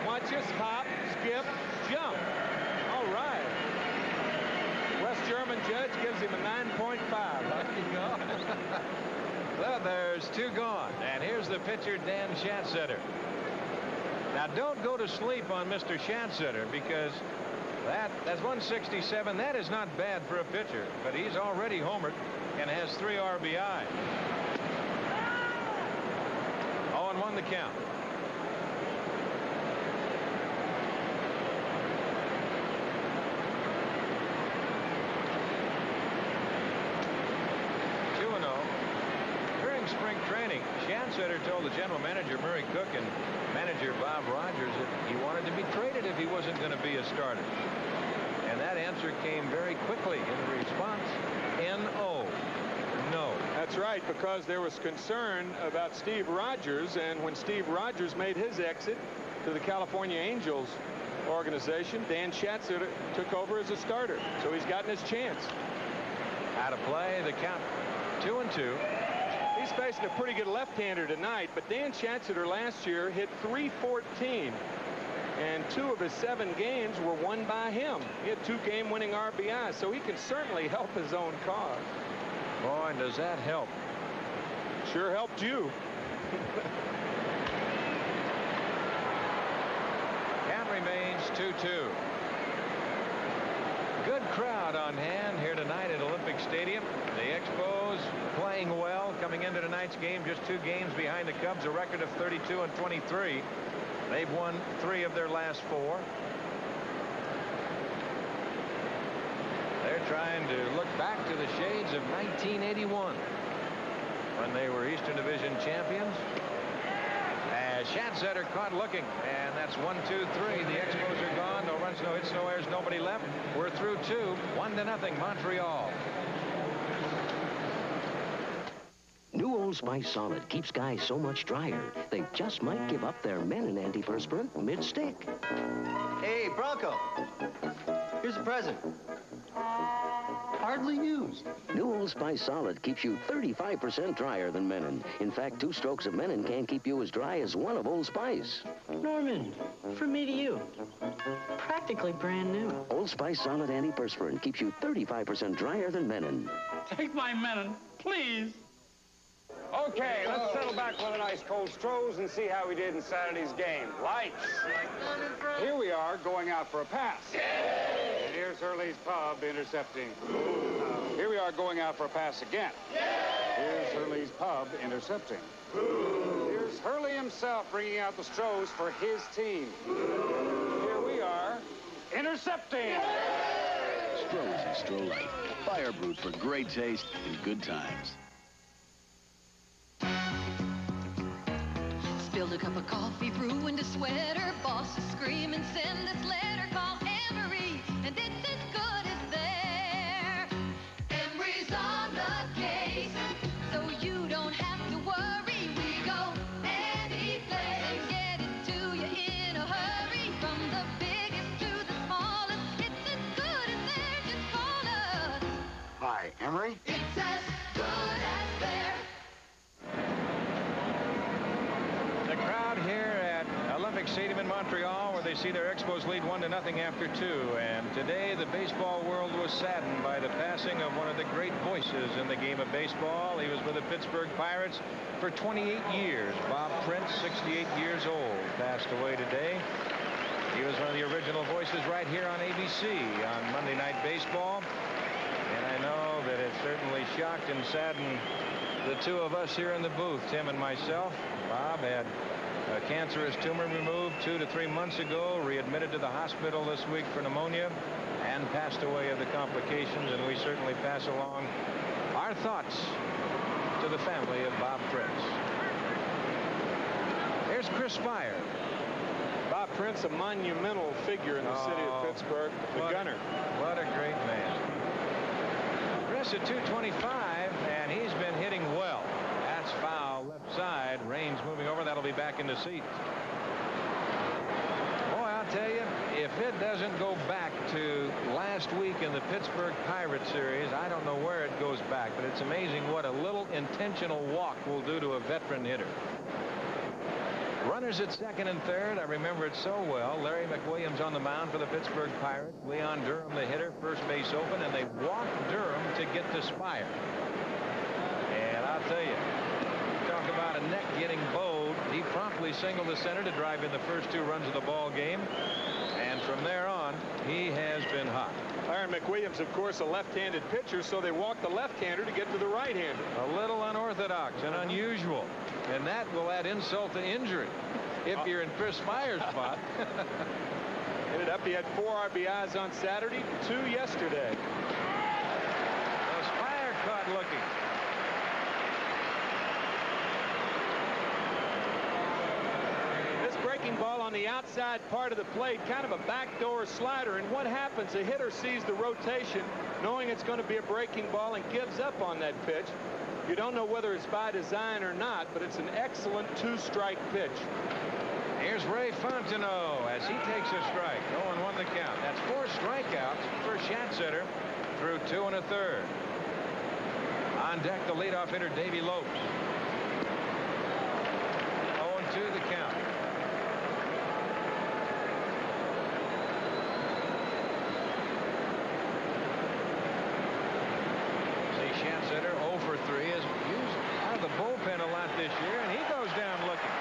Watch us hop, skip, jump. All right. West German judge gives him a 9.5.
Well, there's 2 gone. And here's the pitcher, Dan Schatzeder. Now, don't go to sleep on Mr. Schatzeder, because that's 167. That is not bad for a pitcher, but he's already homered and has 3 RBI. 0-1 the count. Spring training, Schatzeder told the general manager, Murray Cook, and manager Bob Rogers that he wanted to be traded if he wasn't going to be a starter. And that answer came very quickly in the response. N-O. No.
That's right, because there was concern about Steve Rogers, and when Steve Rogers made his exit to the California Angels organization, Dan Schatzeder took over as a starter. So he's gotten his chance.
Out of play, the count 2-2.
He's facing a pretty good left-hander tonight, but Dan Schatzeder last year hit .314, and 2 of his 7 games were won by him. He had 2 game-winning RBIs, so he can certainly help his own cause.
Boy, does that help.
Sure helped you.
Count remains 2-2. Good crowd on hand here tonight at Olympic Stadium. The Expos playing well, coming into tonight's game just 2 games behind the Cubs, a record of 32-23. They've won 3 of their last 4. They're trying to look back to the shades of 1981 when they were Eastern Division champions. As Schatzeder caught looking, and that's 1-2-3. The Expos are gone. No runs, no hits, no errors, nobody left. We're through 2, 1-0 Montreal.
New Old Spice Solid keeps guys so much drier, they just might give up their Menon antiperspirant mid-stick.
Hey, Bronco. Here's a present. Hardly used.
New Old Spice Solid keeps you 35% drier than Menon. In fact, 2 strokes of Menon can't keep you as dry as 1 of Old Spice.
Norman, from me to you. Practically brand new.
Old Spice Solid antiperspirant keeps you 35% drier than Menon.
Take my Menon, please.
Okay, let's settle back with an ice cold Strohs and see how we did in Saturday's game. Lights. Here we are going out for a pass. And here's Hurley's Pub intercepting. Here we are going out for a pass again. Here's Hurley's Pub intercepting. Here's Hurley himself bringing out the Strohs for his team. Here we are intercepting.
Strohs and Stroh Light. Fire brewed for great taste and good times.
Spilled a cup of coffee, ruined a sweater. Boss is screaming, send this letter. Call Emery, and it's as good as there. Emery's on the case, so you don't have to worry. We go any place and get it to you in a hurry. From the biggest to the smallest, it's as good as there. Just call us.
Hi, Emery?
It's as good as there.
The crowd here at Olympic Stadium in Montreal, where they see their Expos lead 1-0 after 2. And today the baseball world was saddened by the passing of one of the great voices in the game of baseball. He was with the Pittsburgh Pirates for 28 years. Bob Prince, 68 years old, passed away today. He was one of the original voices right here on ABC on Monday Night Baseball. And I know that it certainly shocked and saddened the 2 of us here in the booth, Tim and myself. Bob had a cancerous tumor removed 2 to 3 months ago, readmitted to the hospital this week for pneumonia, and passed away of the complications. And we certainly pass along our thoughts to the family of Bob Prince. Here's Chris Spire.
Bob Prince, a monumental figure in the city of Pittsburgh, the gunner.
What a great man. Chris at 225, and he's been hitting well. That's foul left side. Rain's moving over. That'll be back in the seats. Boy, I'll tell you, if it doesn't go back to last week in the Pittsburgh Pirates series, I don't know where it goes back, but it's amazing what a little intentional walk will do to a veteran hitter. Runners at second and third. I remember it so well. Larry McWilliams on the mound for the Pittsburgh Pirates. Leon Durham, the hitter, first base open, and they walked Durham to get to Spire. And I'll tell you, talk about a neck getting bowed. He promptly singled the center to drive in the first 2 runs of the ball game. And from there on, he has been hot.
Aaron McWilliams, of course, a left-handed pitcher, so they walk the left-hander to get to the right-hander.
A little unorthodox and unusual. And that will add insult to injury if you're in Chris Meyer's spot.
Ended up, he had 4 RBIs on Saturday, 2 yesterday.
The Spire caught looking.
This breaking ball on the outside part of the plate, kind of a backdoor slider. And what happens? The hitter sees the rotation, knowing it's going to be a breaking ball, and gives up on that pitch. You don't know whether it's by design or not, but it's an excellent 2-strike pitch.
Here's Ray Fontenot as he takes a strike. 0-1 the count. That's 4 strikeouts for Schatzeder through 2 1/3. On deck, the leadoff hitter, Davey Lopes. 0-2 the count. See, Schatzeder 0 for 3 is used out of the bullpen a lot this year, and he goes down looking.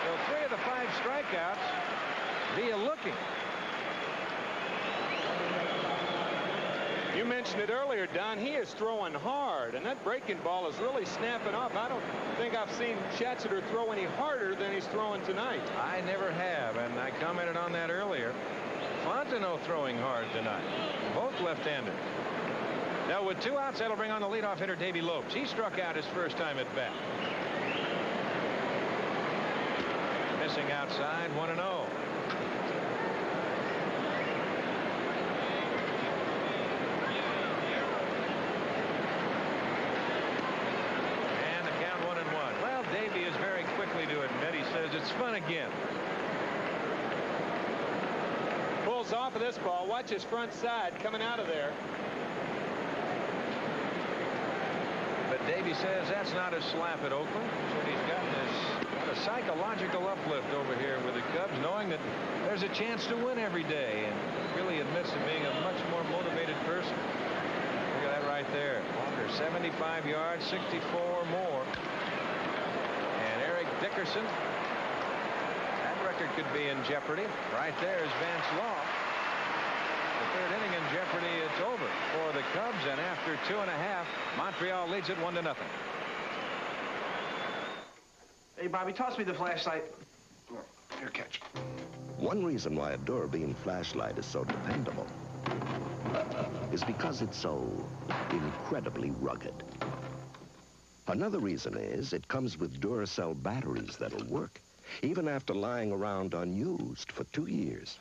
So 3 of the 5 strikeouts via looking.
You mentioned it earlier, Don. He is throwing hard, and that breaking ball is really snapping off. I don't think I've seen Schatzeder throw any harder than he's throwing tonight.
I never have, and I commented on that earlier. Fontenot throwing hard tonight. Both left-handed. Now, with 2 outs, that'll bring on the leadoff hitter, Davey Lopes. He struck out his first time at bat. Missing outside, 1-0. And the count 1-1. Well, Davey is very quickly to admit. He says it's fun again.
Pulls off of this ball. Watch his front side coming out of there.
But Davey says that's not a slap at Oakland. So he's got a psychological uplift over here with the Cubs, knowing that there's a chance to win every day, and really admits to being a much more motivated person. Look at that right there. Walker, 75 yards, 64 or more. And Eric Dickerson, that record could be in jeopardy. Right there is Vance Law. The 3rd inning in jeopardy, it's over for the Cubs, and after 2.5, Montreal leads it 1-0.
Hey, Bobby, toss me the flashlight.
Here, catch. One reason why a Durabine flashlight is so dependable is because it's so incredibly rugged. Another reason is it comes with Duracell batteries that'll work, even after lying around unused for 2 years.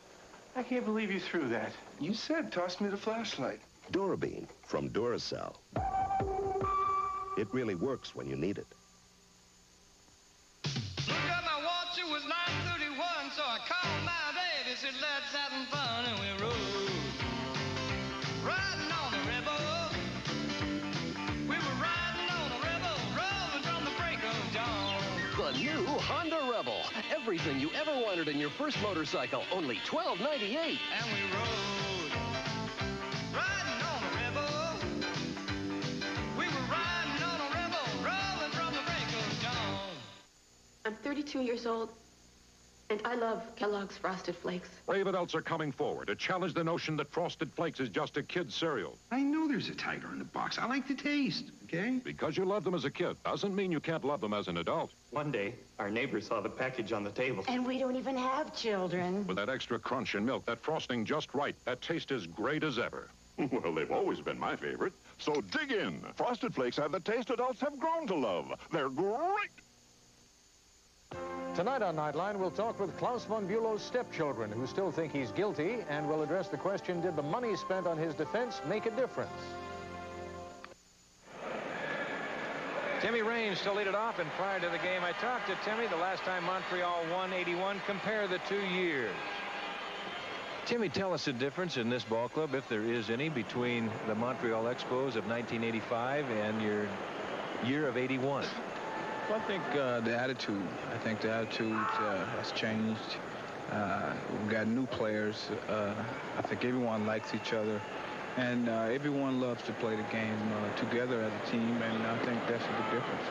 I can't believe you threw that. You said toss me the flashlight.
Durabine from Duracell. It really works when you need it.
Look at my watch, it was 9:31, so I called my baby, said let's have some fun, and we rode. Riding on the rebel. We were riding on the rebel, rolling from the break of dawn.
The new Honda Rebel. Everything you ever wanted in your first motorcycle, only $12.98.
And we rode. Riding on the rebel. We were riding on a rebel, rolling from the break of dawn.
I'm 32 years old, and I love Kellogg's Frosted Flakes.
Brave adults are coming forward to challenge the notion that Frosted Flakes is just a kid's cereal.
I know there's a tiger in the box. I like the taste, okay?
Because you love them as a kid doesn't mean you can't love them as an adult.
One day, our neighbor saw the package on the table.
And we don't even have children.
With that extra crunch and milk, that frosting just right, that taste is great as ever.
Well, they've always been my favorite. So dig in. Frosted Flakes have the taste adults have grown to love. They're great.
Tonight on Nightline, we'll talk with Klaus von Bülow's stepchildren, who still think he's guilty, and we'll address the question, did the money spent on his defense make a difference?
Timmy Raines to lead it off, and prior to the game, I talked to Timmy the last time Montreal won 81. Compare the 2 years. Timmy, tell us the difference in this ball club, if there is any, between the Montreal Expos of 1985 and your year of 81.
Well, I think the attitude. I think the attitude has changed. We've got new players. I think everyone likes each other. And everyone loves to play the game together as a team, and I think that's a big difference.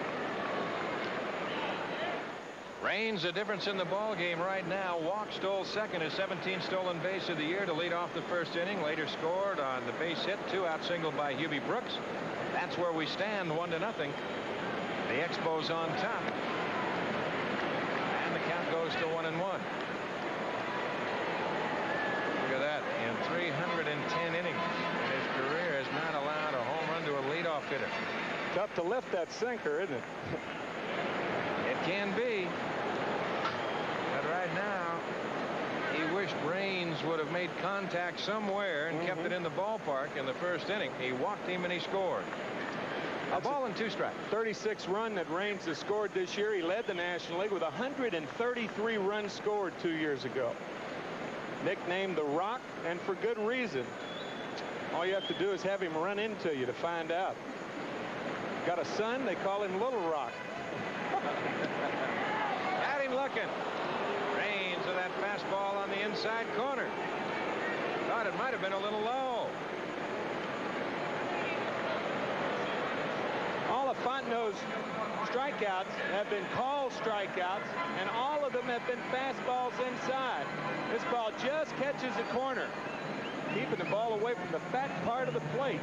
Raines, a difference in the ball game right now. Walk stole second, his 17th stolen base of the year to lead off the first inning. Later scored on the base hit, 2-out single by Hubie Brooks. That's where we stand, 1-0. The Expos on top. And the count goes to 1-1. Look at that. In 310 innings in his career, has not allowed a home run to a leadoff hitter.
Tough to lift that sinker, isn't it?
It can be. But right now, he wished Raines would have made contact somewhere and kept it in the ballpark in the first inning. He walked him and he scored. A ball and 2 strikes.
36 run that Raines has scored this year. He led the National League with 133 runs scored 2 years ago. Nicknamed the Rock, and for good reason. All you have to do is have him run into you to find out. Got a son, they call him Little Rock.
At him looking. Raines with that fastball on the inside corner. Thought it might have been a little low.
All of Fontenot's strikeouts have been called strikeouts, and all of them have been fastballs inside. This ball just catches the corner, keeping the ball away from the fat part of the plate.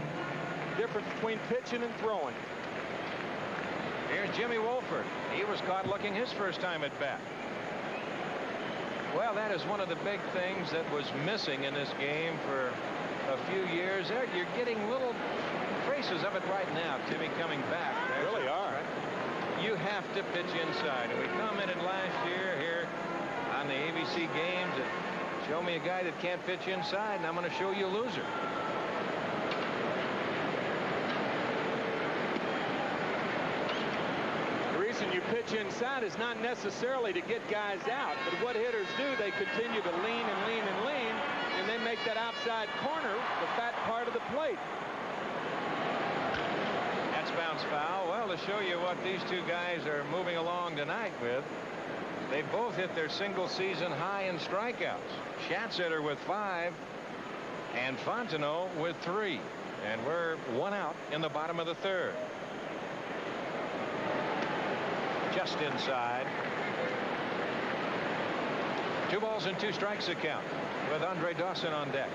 Difference between pitching and throwing.
Here's Jimmy Wolford. He was caught looking his first time at bat. Well, that is one of the big things that was missing in this game for a few years. You're getting little traces of it right now, Timmy, coming back.
They really are.
Right? You have to pitch inside. And we commented last year here on the ABC games that show me a guy that can't pitch inside, and I'm going to show you a loser.
You pitch inside is not necessarily to get guys out, but what hitters do, they continue to lean and lean and lean, and they make that outside corner the fat part of the plate.
That's bounce foul. Well, to show you what these two guys are moving along tonight with, they both hit their single season high in strikeouts. Schatzeder with 5 and Fontenot with 3, and we're 1 out in the bottom of the 3rd. Just inside. 2 balls and 2 strikes to count with Andre Dawson on deck.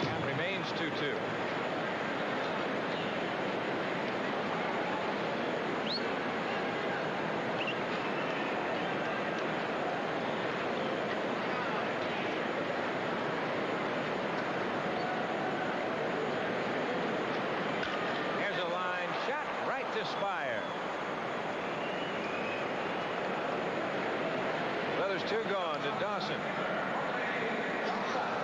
Count remains 2-2. Spire. Well, there's 2 gone to Dawson.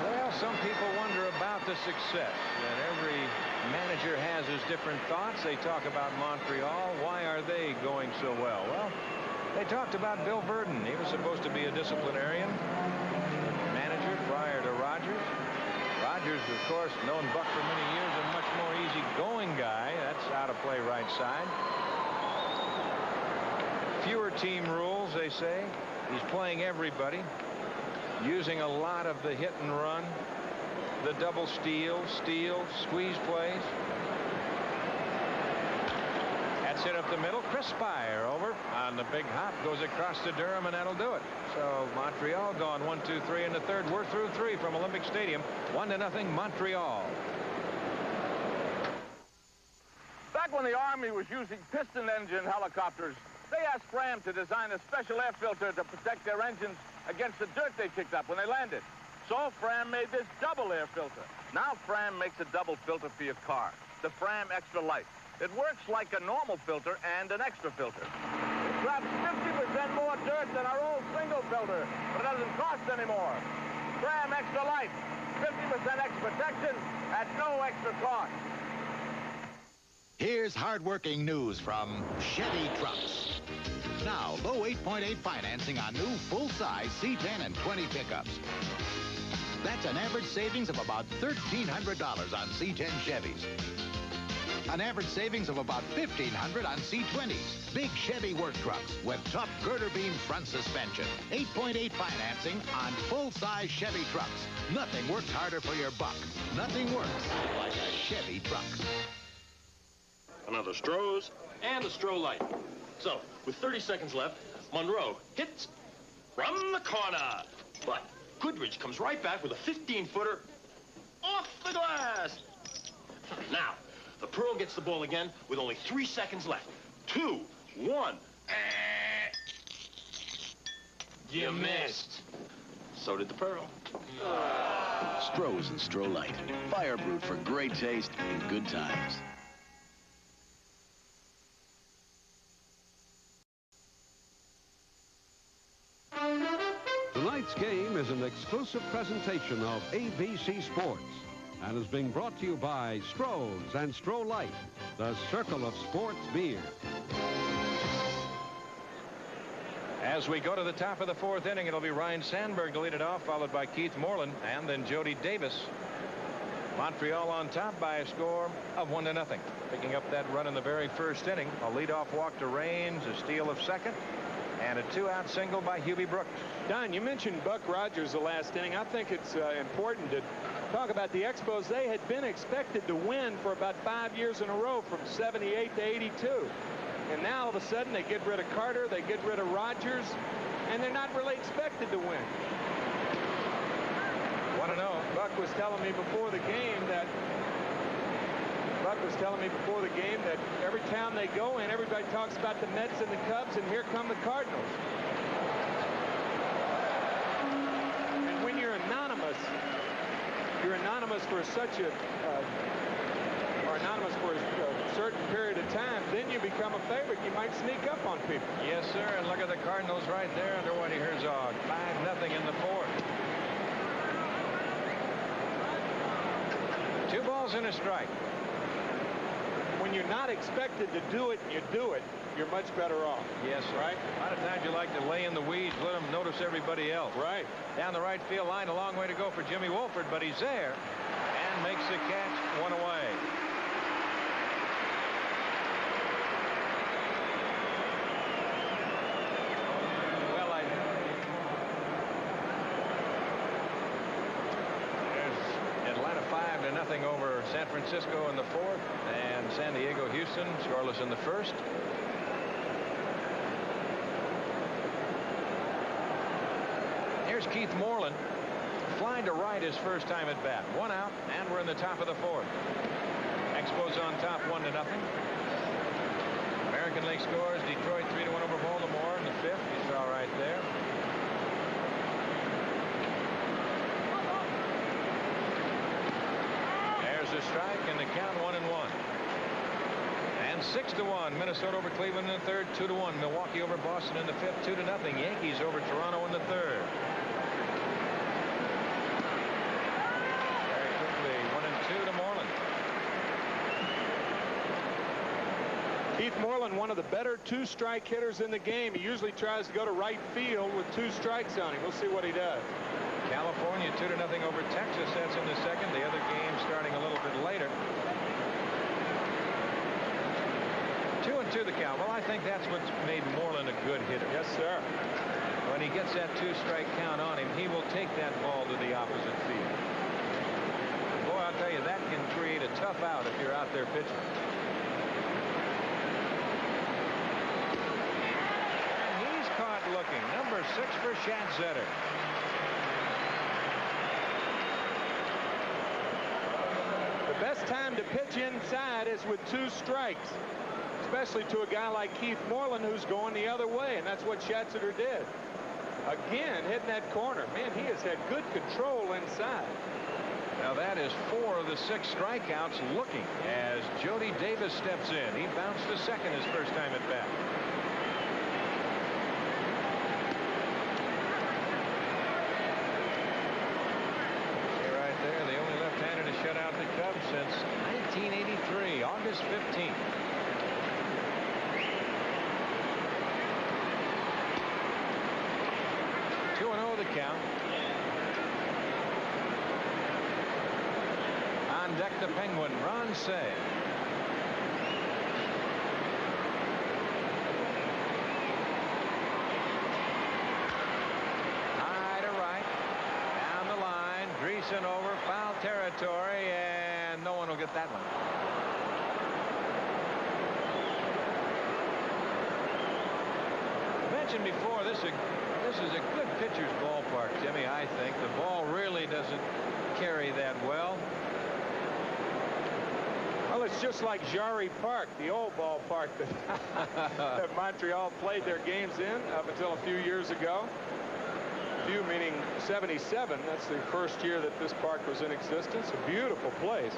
Well, some people wonder about the success, and every manager has his different thoughts. They talk about Montreal. Why are they going so well? Well, they talked about Bill Verdon. He was supposed to be a disciplinarian manager prior to Rogers. Rogers, of course, known Buck for many years, a much more easygoing guy. That's how to play right side. Fewer team rules, they say. He's playing everybody, using a lot of the hit and run, the double steal, squeeze plays. That's hit up the middle. Chris Spire over on the big hop, goes across to Durham, and that'll do it. So Montreal gone 1, 2, 3 in the 3rd. We're through 3 from Olympic Stadium. 1-0 Montreal.
Back when the Army was using piston engine helicopters, they asked Fram to design a special air filter to protect their engines against the dirt they kicked up when they landed. So Fram made this double air filter. Now Fram makes a double filter for your car, the Fram Extra Light. It works like a normal filter and an extra filter. It traps 50% more dirt than our old single filter, but it doesn't cost any more. Fram Extra Light, 50% extra protection at no extra cost.
Here's hard-working news from Chevy Trucks. Now, low 8.8 financing on new full-size C10 and 20 pickups. That's an average savings of about $1,300 on C10 Chevys. An average savings of about $1,500 on C20s. Big Chevy work trucks with tough girder beam front suspension. 8.8 financing on full-size Chevy trucks. Nothing works harder for your buck. Nothing works like a Chevy truck.
another Stroh's, and a Stroh Light. So, with 30 seconds left, Monroe hits from the corner. But Goodrich comes right back with a 15-footer off the glass. Now, the Pearl gets the ball again with only 3 seconds left. 2, 1. You missed. So did the Pearl.
Stroh's and Stroh Light. Fire brewed for great taste and good times.
Tonight's game is an exclusive presentation of ABC Sports and is being brought to you by Stroh's and Stroh Light, the circle of sports beer.
As we go to the top of the 4th inning, it'll be Ryan Sandberg to lead it off, followed by Keith Moreland and then Jody Davis. Montreal on top by a score of 1-0. Picking up that run in the very first inning. A leadoff walk to Raines, a steal of second, and a 2-out single by Hubie Brooks.
Don, you mentioned Buck Rogers the last inning. I think it's important to talk about the Expos. They had been expected to win for about 5 years in a row, from 78 to 82. And now all of a sudden they get rid of Carter, they get rid of Rogers, and they're not really expected to win.
1-0.
Buck was telling me before the game that every town they go in, everybody talks about the Mets and the Cubs, and here come the Cardinals. And when you're anonymous for such a anonymous for a certain period of time, then you become a favorite. You might sneak up on people.
Yes, sir. And look at the Cardinals right there under Whitey Herzog. 5-0 in the 4th. 2 balls and a strike.
When you're not expected to do it and you do it, you're much better off.
Yes, sir.
Right?
A lot of times you like to lay in the weeds, let them notice everybody else.
Right.
Down the right field line, a long way to go for Jimmy Wolford, but he's there and makes the catch, 1 away. Nothing over San Francisco in the 4th, and San Diego Houston scoreless in the 1st. Here's Keith Moreland, flying to right his first time at bat. 1 out, and we're in the top of the 4th. Expos on top, 1-0. American League scores. Detroit 3-1 over Baltimore in the 5th. You saw right there. A strike and the count 1-1. And 6-1 Minnesota over Cleveland in the 3rd. 2-1 Milwaukee over Boston in the 5th. 2-0 Yankees over Toronto in the 3rd. Very quickly 1-2 to Moreland.
Keith Moreland, one of the better 2-strike hitters in the game. He usually tries to go to right field with 2 strikes on him. We'll see what he does.
California 2-0 over Texas. That's in the 2nd. The other game starting a little bit later. 2-2 the count. Well, I think that's what's made Moreland a good hitter.
Yes, sir.
When he gets that 2-strike count on him, he will take that ball to the opposite field. Boy, I'll tell you, that can create a tough out if you're out there pitching. And he's caught looking. Number 6 for Schatzetter.
The best time to pitch inside is with 2 strikes, especially to a guy like Keith Moreland who's going the other way, and that's what Schatzetter did. Again, hitting that corner. Man, he has had good control inside.
Now that is 4 of the 6 strikeouts looking as Jody Davis steps in. He bounced to second his first time at bat. Shut out the Cubs since 1983, August 15th. The count. On deck, the Penguin, Ron Say. High to right. Down the line. Greasing over foul territory, and no one will get that one. mentioned before, this is a good pitcher's ballpark, Jimmy, I think. The ball really doesn't carry that well.
Well, it's just like Jarry Park, the old ballpark that Montreal played their games in up until a few years ago. Few meaning 77. That's the first year that this park was in existence. A beautiful place.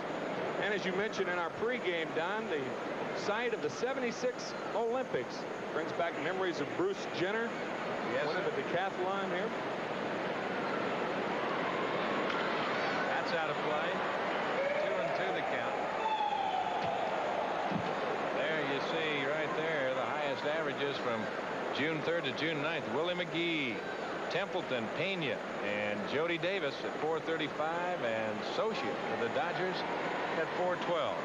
And as you mentioned in our pregame, Don, the site of the 76 Olympics brings back memories of Bruce Jenner.
Yes,
winning the decathlon here.
That's out of play. 2-2 the count. There you see right there the highest averages from June 3rd to June 9th. Willie McGee, Templeton, Pena, and Jody Davis at 435, and Socia for the Dodgers at 412.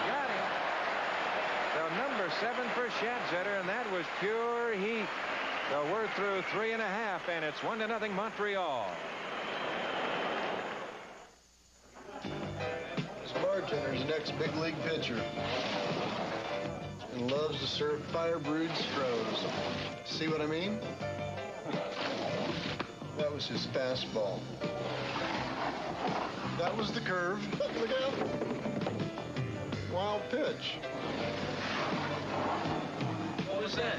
Got him. So number 7 for Schatzeder, and that was pure heat. So we're through 3 1/2, and it's 1-0 Montreal.
This bartender's next big league pitcher. And loves to serve fire-brewed Strohs. See what I mean? That was his fastball. That was the curve. Look out. Wild pitch.
What was that?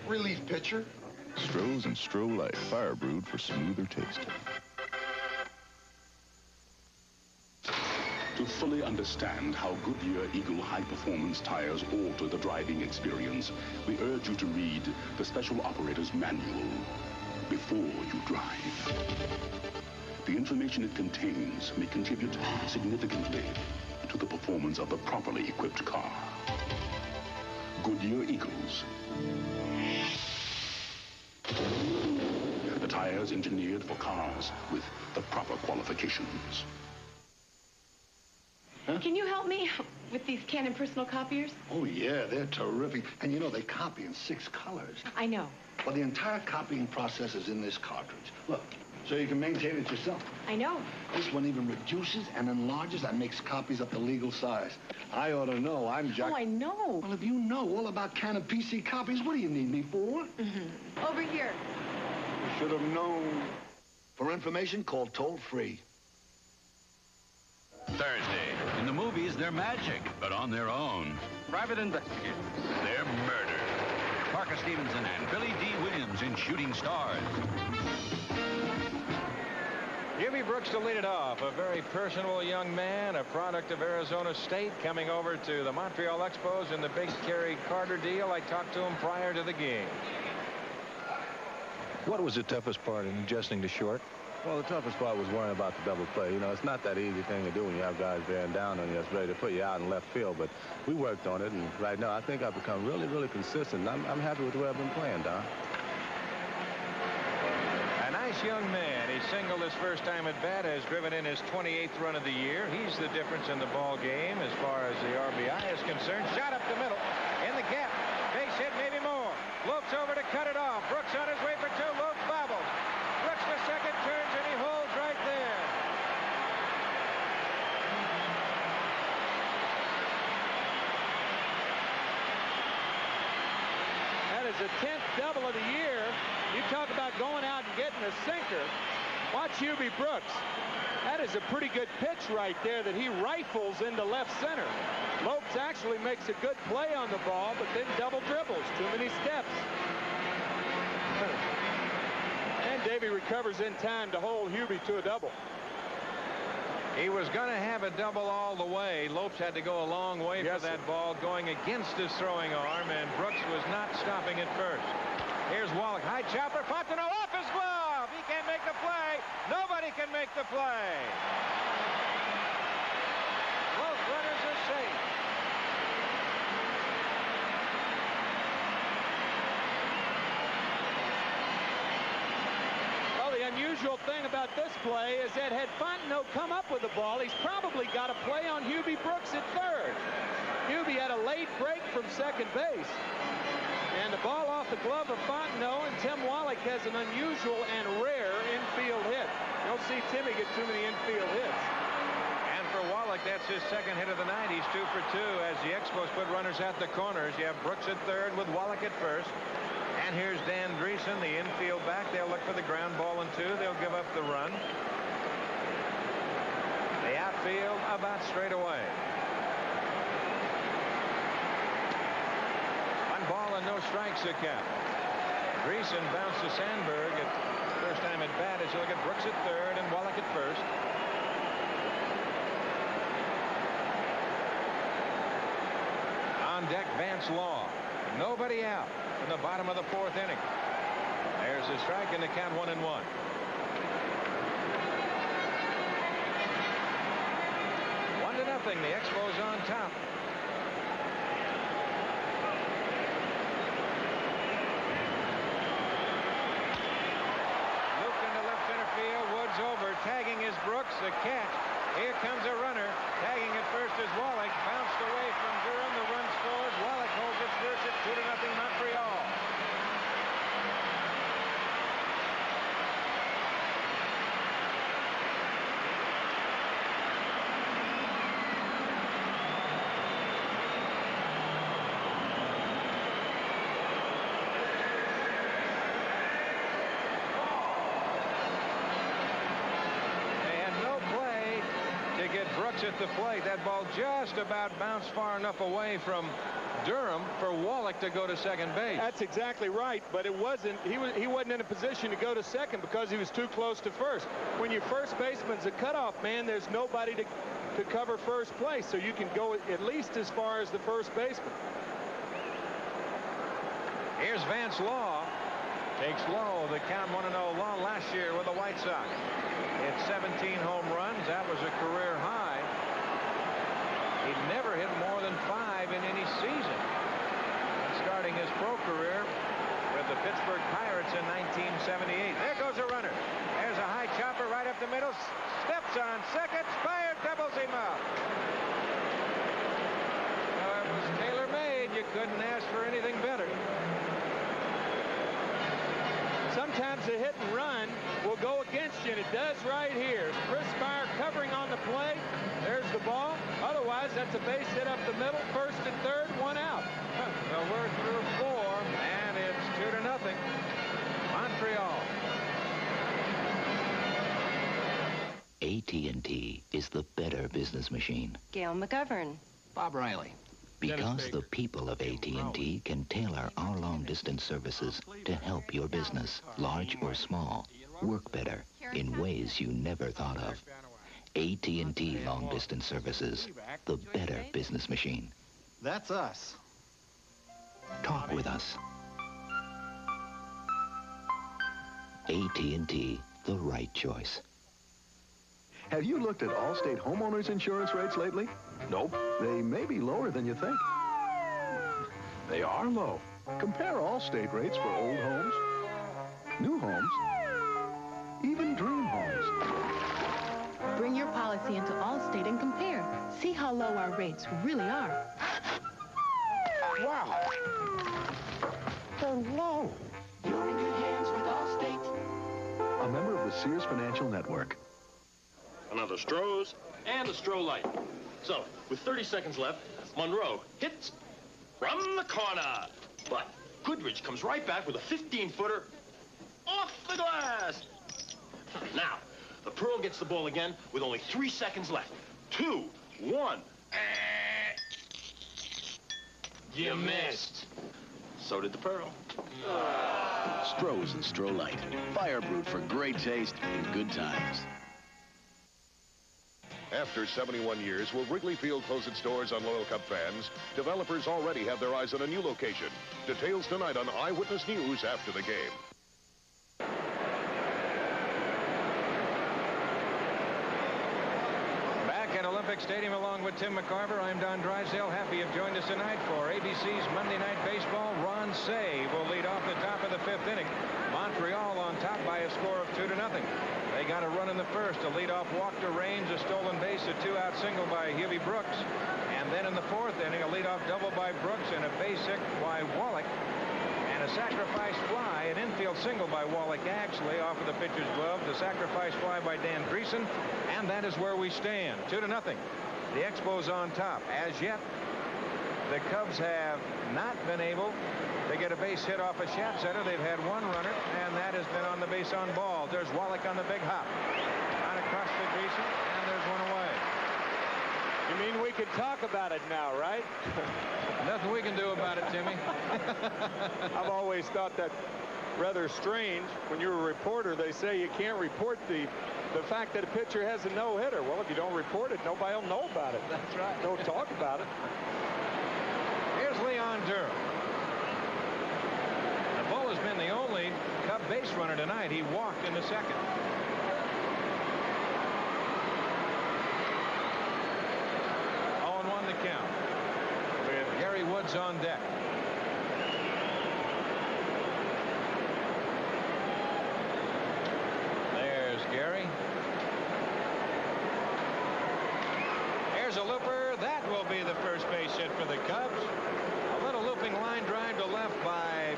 Relief pitcher.
Strohs and Stroh Light, fire brewed for smoother taste.
To fully understand how Goodyear Eagle high-performance tires alter the driving experience, we urge you to read the Special Operator's Manual before you drive. The information it contains may contribute significantly to the performance of the properly equipped car. Goodyear Eagles. The tires engineered for cars with the proper qualifications.
Huh? Can you help me with these Canon personal copiers?
Oh, yeah, they're terrific. And you know, they copy in 6 colors.
I know.
Well, the entire copying process is in this cartridge. Look, so you can maintain it yourself.
I know.
This one even reduces and enlarges and makes copies up to legal size. I ought to know. I'm Jack.
Oh, I know.
Well, if you know all about Canon PC copies, what do you need me for?
Over here.
You should have known. For information, call toll-free.
Thursday. In the movies, they're magic, but on their own. Private investigators. They're murder. Parker Stevenson and Billy D. Williams in Shooting Stars.
Hubie Brooks to lead it off. A very personable young man, a product of Arizona State, coming over to the Montreal Expos in the big Kerry Carter deal. I talked to him prior to the game.
What was the toughest part in adjusting to short?
Well, the toughest part was worrying about the double play. You know, it's not that easy thing to do when you have guys bearing down on you that's ready to put you out in left field. But we worked on it, and right now I think I've become really, really consistent. I'm happy with the way I've been playing, Don.
A nice young man. He singled his first time at bat, has driven in his 28th run of the year. He's the difference in the ball game as far as the RBI is concerned. Shot up the middle, in the gap. Base hit, maybe more. Lopes over to cut it off. Brooks on his way for 2. Lopes bobbles. Brooks to second, turns, and he holds right there.
That is the 10th double of the year. You talk about going out and getting a sinker. Watch Hubie Brooks. That is a pretty good pitch right there that he rifles into left center. Lopes actually makes a good play on the ball, but then double dribbles. Too many steps. And Davey recovers in time to hold Hubie to a double.
He was going to have a double all the way. Lopes had to go a long way for that ball, going against his throwing arm, and Brooks was not stopping it first. Here's Wallach. High chopper. Fontenot off his glove. He can't make the play. Nobody can make the play. Both runners are safe.
The unusual thing about this play is that had Fontenot come up with the ball, he's probably got a play on Hubie Brooks at third. Hubie had a late break from second base. And the ball off the glove of Fontenot, and Tim Wallach has an unusual and rare infield hit. You don't see Timmy get too many infield hits.
And for Wallach, Wallach. That's his second hit of the night. He's 2 for 2 as the Expos put runners at the corners. You have Brooks at third with Wallach at first. And here's Dan Dreesen, the infield back. They'll look for the ground ball in 2. They'll give up the run. The outfield about straight away. 1 ball and no strikes the count. Dreesen bounced to Sandberg at first time at bat as you look at Brooks at third and Wallach at first. On deck, Vance Law. Nobody out in the bottom of the 4th inning. There's a strike and the count 1-1. 1-0. The Expos on top. Luke into left center field. Woods over. Tagging is Brooks. The catch. Here comes a runner. Tagging at first is Wallach. Bounced away from Durham. The run scores. Wallach holds it first at 2-0 Montreal. Brooks at the plate. That ball just about bounced far enough away from Durham for Wallach to go to second base.
That's exactly right, but it wasn't. He wasn't in a position to go to second because he was too close to first. When your first baseman's a cutoff man, there's nobody to cover first place, so you can go at least as far as the first baseman.
Here's Vance Law. Takes low. The count 1-0. Law last year with the White Sox. Hit 17 home runs. That was a career high. He'd never hit more than 5 in any season. Starting his pro career with the Pittsburgh Pirates in 1978. There goes a runner. There's a high chopper right up the middle. Steps on second. Fired. Doubles him up. It was tailor-made. You couldn't ask for anything better.
Sometimes a hit and run will go against you, and it does right here. Chris Meyer covering on the play. There's the ball. Otherwise, that's a base hit up the middle. First and third, 1 out.
Well, we're through 4, and it's 2-0. Montreal.
AT&T is the better business machine.
Gail McGovern.
Bob Riley. Because the people of AT&T can tailor our long-distance services to help your business, large or small, work better in ways you never thought of. AT&T long-distance services, the better business machine.
That's us.
Talk with us. AT&T, the right choice.
Have you looked at Allstate homeowners insurance rates lately? Nope. They may be lower than you think. They are low. Compare Allstate rates for old homes, new homes, even dream homes.
Bring your policy into Allstate and compare. See how low our rates really are.
Wow. They're low.
You're in good hands with Allstate.
A member of the Sears Financial Network.
Another Strohs and a Stroh Light. So, with 30 seconds left, Monroe hits from the corner. But Goodrich comes right back with a 15-footer off the glass. Now, the Pearl gets the ball again with only 3 seconds left. 2, 1. You missed. So did the Pearl.
Strohs and Stroh Light. Fire brewed for great taste and good times.
After 71 years, will Wrigley Field close its doors on Loyal Cup fans? Developers already have their eyes on a new location. Details tonight on Eyewitness News after the game.
Back at Olympic Stadium along with Tim McCarver, I'm Don Drysdale. Happy you've joined us tonight for ABC's Monday Night Baseball. Ron Say will lead off the top of the 5th inning. Montreal on top by a score of 2-0. They got a run in the first. A leadoff walk to Raines, a stolen base, a 2-out single by Hubie Brooks. And then in the 4th inning, a leadoff double by Brooks and a base hit by Wallach. And a sacrifice fly, an infield single by Wallach actually off of the pitcher's glove. The sacrifice fly by Dan Dreesen. And that is where we stand. 2-0. The Expos on top. As yet, the Cubs have not been able to get a base hit off a Schatzeder. They've had one runner, and that has been on the base on ball. There's Wallach on the big hop. On across the Greason, and there's one away.
You mean we can talk about it now, right?
Nothing we can do about it, Timmy.
I've always thought that rather strange. When you're a reporter, they say you can't report the fact that a pitcher has a no-hitter. Well, if you don't report it, nobody will know about it.
That's right.
Don't talk about it.
Here's Leon Durham. The Bull has been the only Cub base runner tonight. He walked in the second. 0-1 the count. With Gary Woods on deck. There's Gary. Here's a looper. That will be the first base hit for the Cubs. A little looping line drive to left by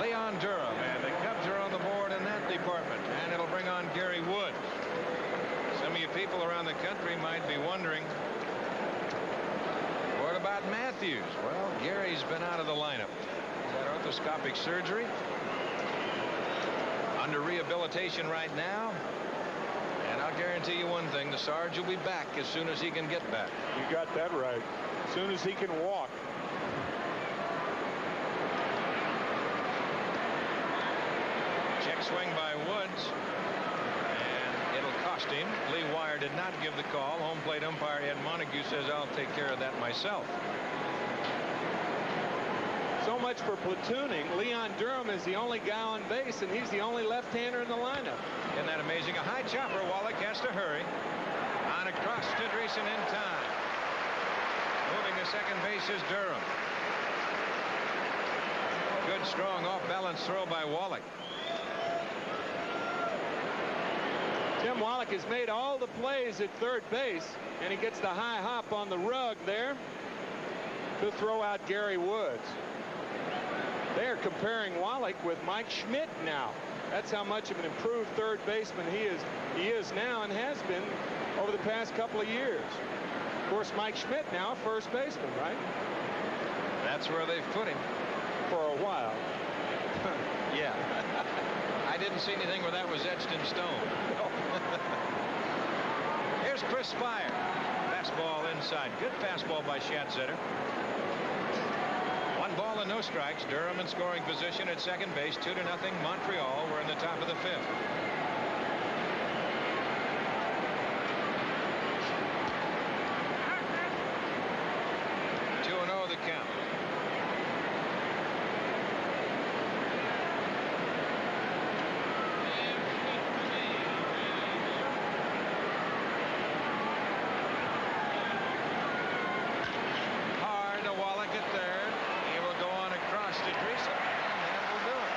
Leon Durham. And the Cubs are on the board in that department. And it'll bring on Gary Woods. Some of you people around the country might be wondering, what about Matthews? Well, Gary's been out of the lineup. He's had arthroscopic surgery. Under rehabilitation right now. And I'll guarantee you one thing, the Sarge will be back as soon as he can get back.
You got that right. As soon as he can walk.
Check swing by Woods. And it'll cost him. Lee Wire did not give the call. Home plate umpire Ed Montague says, I'll take care of that myself.
So much for platooning. Leon Durham is the only guy on base, and he's the only left-hander in the lineup.
Isn't that amazing? A high chopper. Wallach has to hurry. On across to Dreesen in time. Moving to second base is Durham. Good, strong, off-balance throw by Wallach.
Tim Wallach has made all the plays at third base, and he gets the high hop on the rug there to throw out Gary Woods. They're comparing Wallach with Mike Schmidt now. That's how much of an improved third baseman he is now and has been over the past couple of years. Of course, Mike Schmidt now a first baseman, right?
That's where they've put him.
For a while.
Yeah. I didn't see anything where that was etched in stone. Here's Chris Spire. Fastball inside. Good fastball by Schatzeder. 1 ball and no strikes. Durham in scoring position at second base. 2-0 Montreal. We're in the top of the 5th. The count. Hard to Wallach at third. He will go on across to Dreesen, and that will do it.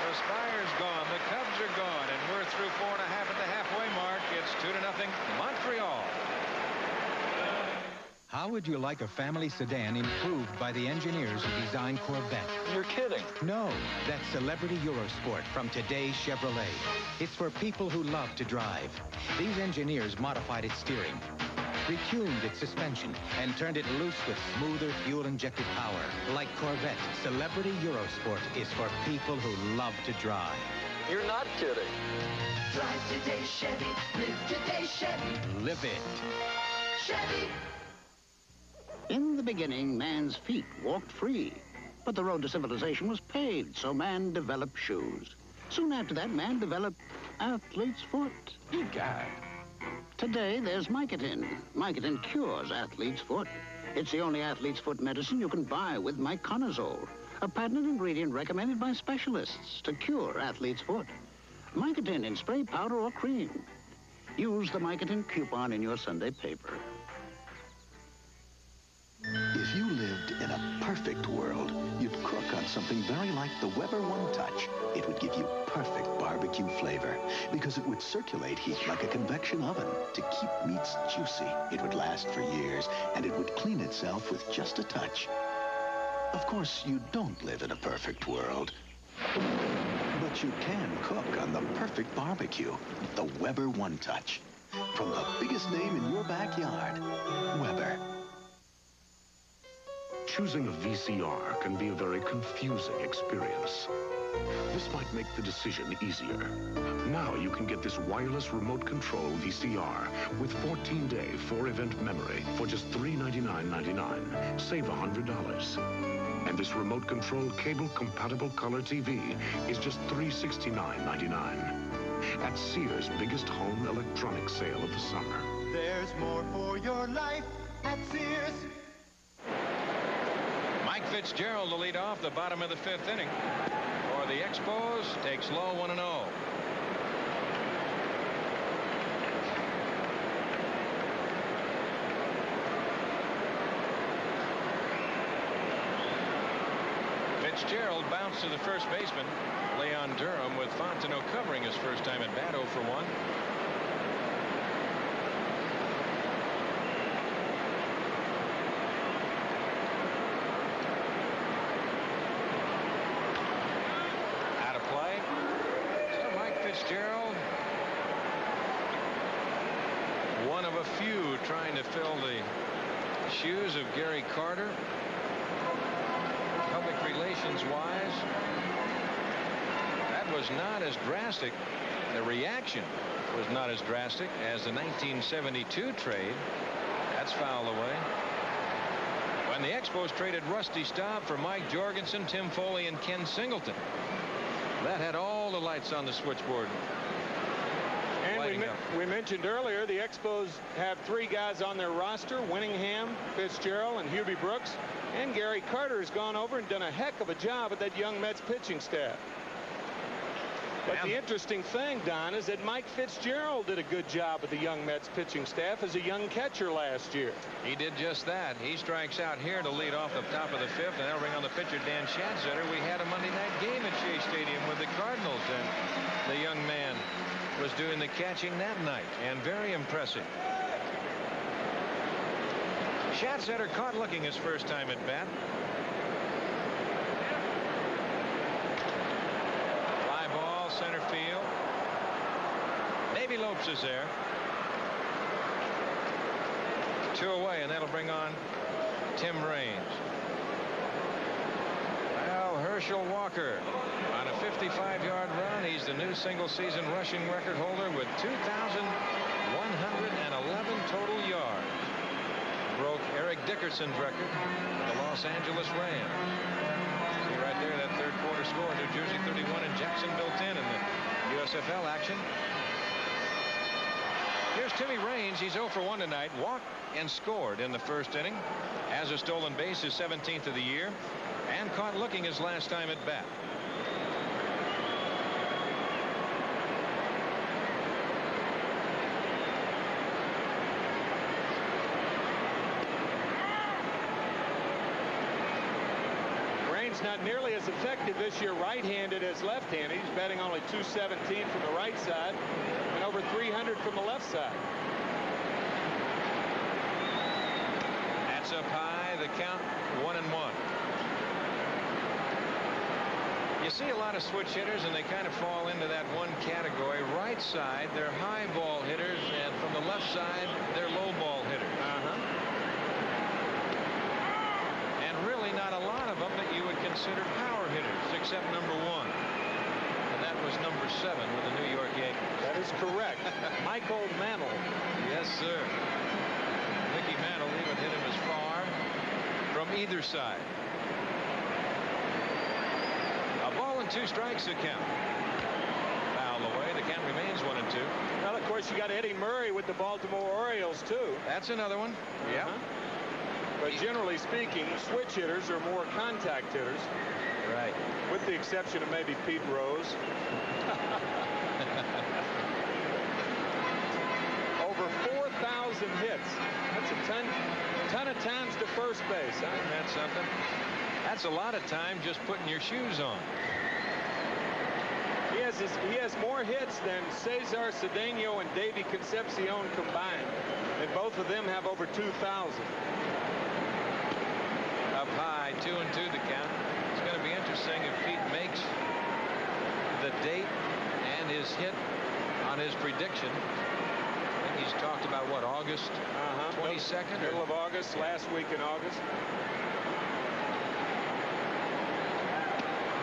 The Spire's gone. The Cubs are gone, and we're through 4.5 at the halfway mark. It's 2-0 Montreal.
How would you like a family sedan improved by the engineers who designed Corvette?
You're kidding.
No, that's Celebrity Eurosport from today's Chevrolet. It's for people who love to drive. These engineers modified its steering, retuned its suspension, and turned it loose with smoother fuel-injected power. Like Corvette, Celebrity Eurosport is for people who love to drive.
You're not kidding.
Drive today, Chevy. Live today, Chevy.
Live it.
Chevy.
In the beginning, man's feet walked free. But the road to civilization was paved, so man developed shoes. Soon after that, man developed athlete's foot.
Egad.
Today, there's Mycotin. Mycotin cures athlete's foot. It's the only athlete's foot medicine you can buy with myconazole, a patented ingredient recommended by specialists to cure athlete's foot. Mycotin in spray, powder, or cream. Use the Mycotin coupon in your Sunday paper.
If you lived in a perfect world, you'd cook on something very like the Weber One Touch. It would give you perfect barbecue flavor because it would circulate heat like a convection oven to keep meats juicy. It would last for years, and it would clean itself with just a touch. Of course, you don't live in a perfect world, but you can cook on the perfect barbecue, the Weber One Touch. From the biggest name in your backyard, Weber.
Choosing a VCR can be a very confusing experience. This might make the decision easier. Now you can get this wireless remote control VCR with 14-day 4-event memory for just $399.99. Save $100. And this remote control cable-compatible color TV is just $369.99. At Sears' biggest home electronics sale of the summer.
There's more for your life at Sears.
Mike Fitzgerald to lead off the bottom of the 5th inning. For the Expos, takes low 1-0. Fitzgerald bounced to the first baseman, Leon Durham, with Fontenot covering his first time at bat, 0 for 1. Out of play. So Mike Fitzgerald, one of a few trying to fill the shoes of Gary Carter. Public relations wise, that was not as drastic. The reaction was not as drastic as the 1972 trade. That's fouled away. When the Expos traded Rusty Staub for Mike Jorgensen, Tim Foley, and Ken Singleton, that had all the lights on the switchboard.
And we mentioned earlier the Expos have 3 guys on their roster: Winningham, Fitzgerald, and Hubie Brooks. And Gary Carter has gone over and done a heck of a job with that young Mets pitching staff. But the interesting thing, Don, is that Mike Fitzgerald did a good job with the young Mets pitching staff as a young catcher last year.
He did just that. He strikes out here to lead off the top of the 5th, and that'll bring on the pitcher, Dan Schatzeder. We had a Monday night game at Shea Stadium with the Cardinals, and the young man was doing the catching that night, and very impressive. Schatzeder caught looking his first time at bat. Fly ball, center field. Davey Lopes is there. 2 away, and that'll bring on Tim Raines. Well, Herschel Walker on a 55-yard run. He's the new single-season rushing record holder with 2,111 total yards. Broke Eric Dickerson's record for the Los Angeles Rams. See right there that third quarter score, New Jersey 31 and Jacksonville 10 in the USFL action. Here's Timmy Raines. He's 0 for 1 tonight. Walked and scored in the first inning. Has a stolen base, his 17th of the year, and caught looking his last time at bat.
Not nearly as effective this year right-handed as left-handed. He's batting only .217 from the right side and over .300 from the left side.
That's up high. The count 1-1. You see a lot of switch hitters, and they kind of fall into that one category. Right side, they're high ball hitters, and from the left side, they're low ball hitters. Really not a lot of them that you would consider power hitters, except number 1. And that was number 7 with the New York Yankees.
That is correct. Michael Mantle.
Yes, sir. Mickey Mantle even hit him as far from either side. A ball and 2 strikes to count. Foul away. The count remains 1-2.
Well, of course, you got Eddie Murray with the Baltimore Orioles, too.
That's another one. Yeah.
But generally speaking, switch hitters are more contact hitters.
Right.
With the exception of maybe Pete Rose. Over 4,000 hits. That's a ton of times to first base. Huh?
Isn't that something? That's a lot of time just putting your shoes on.
He has more hits than Cesar Cedeno and Davey Concepcion combined. And both of them have over 2,000.
Up high, 2-2 the count. It's going to be interesting if Pete makes the date and his hit on his prediction. he's talked about, what, August 22nd?
Middle of August, last week in August.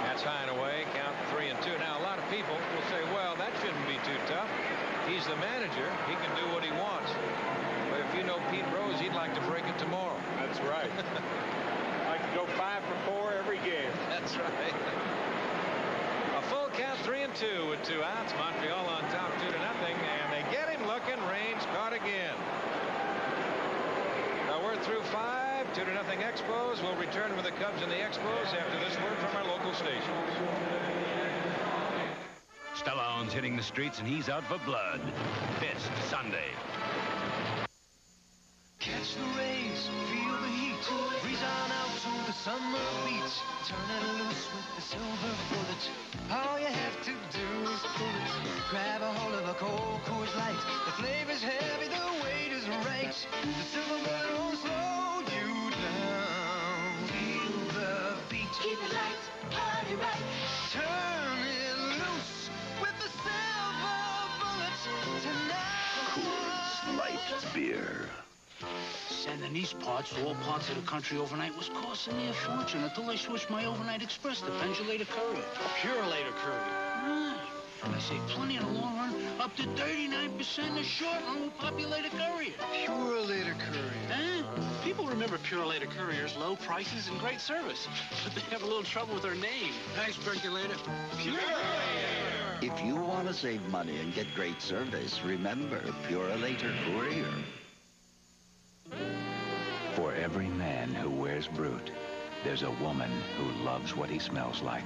That's high and away, count 3-2. Now, a lot of people will say, well, that shouldn't be too tough. He's the manager. He can do what he wants. But if you know Pete Rose, he'd like to break it tomorrow.
That's right. Like to go 5 for 4 every game.
That's right. A full count, 3-2 with 2 outs. Montreal on top 2-0, and they get him looking. Range caught again. Now we're through 5, 2-0 Expos. We'll return with the Cubs and the Expos after this word from our local station.
Stallone's hitting the streets, and he's out for blood. Fist Sunday.
Catch the rays, feel the heat, breeze on out to the summer beach. Turn it loose with the silver bullet. All you have to do is pull it. Grab a hold of a cold Coors Light. The flavor's heavy, the weight is right. The silver bullet won't slow you down. Feel the beat. Keep it light, party right. Turn it loose with the silver bullet tonight.
Coors Light beer.
Sending these parts to all parts of the country overnight was costing me a fortune until I switched my overnight express to Pendulator Courier. Purelator Courier. I save plenty in the long run, up to 39% in the short run with Populator Courier.
Purelator Courier.
Huh? People remember Purelator Courier's low prices and great service, but they have a little trouble with their name. Thanks, Percolator. Purelator!
If you want to save money and get great service, remember Purelator Courier.
For every man who wears Brute, there's a woman who loves what he smells like.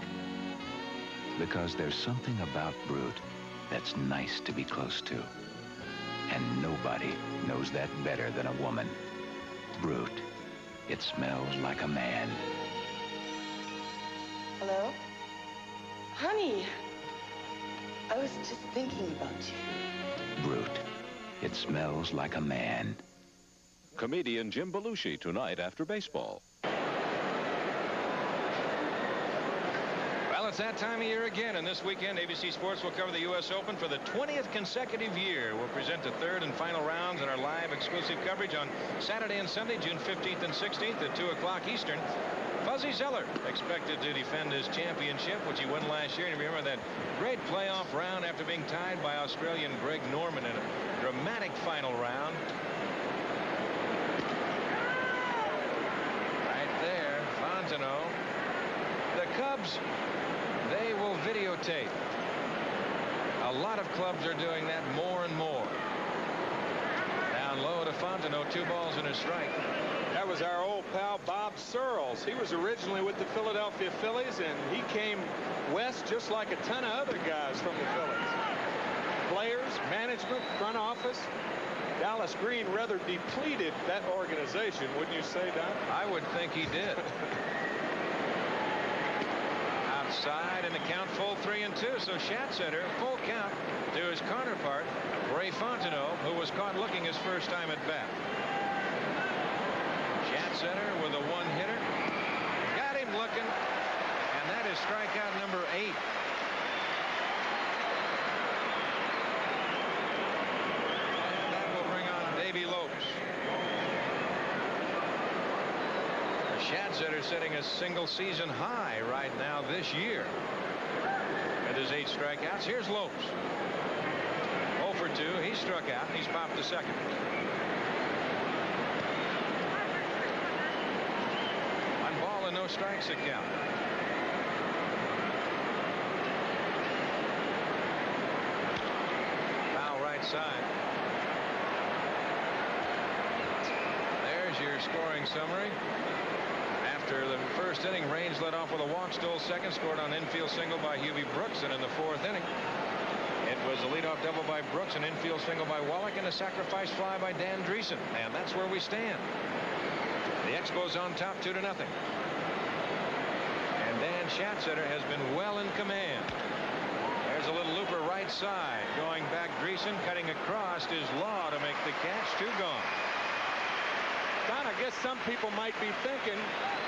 Because there's something about Brute that's nice to be close to. And nobody knows that better than a woman. Brute. It smells like a man.
Hello? Honey, I was just thinking about you.
Brute. It smells like a man.
Comedian Jim Belushi tonight after baseball.
Well, it's that time of year again, and this weekend ABC Sports will cover the U.S. Open for the 20th consecutive year. We'll present the third and final rounds in our live exclusive coverage on Saturday and Sunday, June 15th and 16th at 2 o'clock Eastern. Fuzzy Zeller expected to defend his championship, which he won last year. And remember that great playoff round after being tied by Australian Greg Norman in a dramatic final round. The Cubs, they will videotape. A lot of clubs are doing that more and more. Down low to Fontenot, 2 balls and a strike.
That was our old pal Bob Searles. He was originally with the Philadelphia Phillies, and he came west just like a ton of other guys from the Phillies. Players, management, front office. Dallas Green rather depleted that organization, wouldn't you say, Don?
I would think he did. Outside in the count, full 3-2. So Schatzeder, full count to his counterpart, Ray Fontenot, who was caught looking his first time at bat. Schatzeder with a one-hitter. Got him looking, and that is strikeout number 8. Davey Lopes. Schatzeder setting a single season high right now this year. At his 8 strikeouts. Here's Lopes. 0 for 2. He struck out. He's popped to second. One ball and no strikes to count. Foul right side. Your scoring summary. After the first inning, Raines led off with a walk, stole second, scored on infield single by Hubie Brooks, and in the 4th inning, it was a leadoff double by Brooks, an infield single by Wallach, and a sacrifice fly by Dan Dreesen. And that's where we stand. The Expos on top 2-0. And Dan Schatzeder has been well in command. There's a little looper right side. Going back, Dreesen cutting across is Law to make the catch. 2 gone.
Don, I guess some people might be thinking,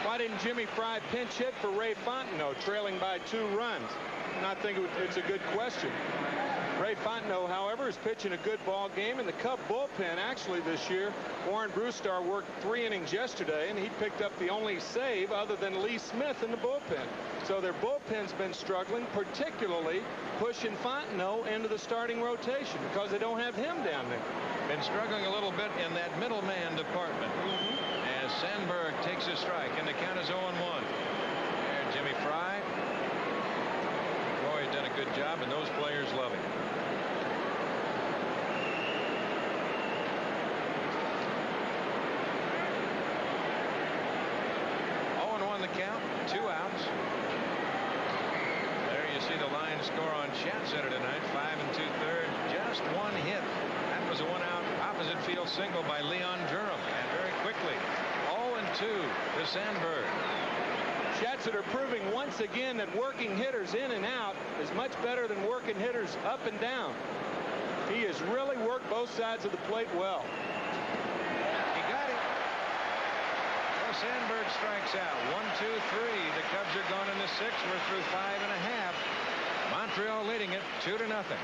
why didn't Jimmy Fry pinch hit for Ray Fontenot, trailing by 2 runs? And I think it's a good question. Ray Fontenot, however, is pitching a good ball game, and the Cub bullpen actually this year, Warren Brewstar worked 3 innings yesterday, and he picked up the only save other than Lee Smith in the bullpen. So their bullpen's been struggling, particularly pushing Fontenot into the starting rotation because they don't have him down there.
Been struggling a little bit in that middleman department. As Sandberg takes a strike, and the count is 0-1. There, Jimmy Fry. Roy's done a good job, and those players love him. 0-1 the count, 2 outs. There you see the line score on Schatzeder tonight, 5 2/3, just 1 hit. That was a 1-out opposite field single by Leon Durham, and very quickly 0-2 to Sandberg.
Schatzeder proving once again that working hitters in and out is much better than working hitters up and down. He has really worked both sides of the plate well.
He got it. Well, Sandberg strikes out. 1, 2, 3. The Cubs are gone in the 6th. We're through 5 1/2. Montreal leading it 2-0.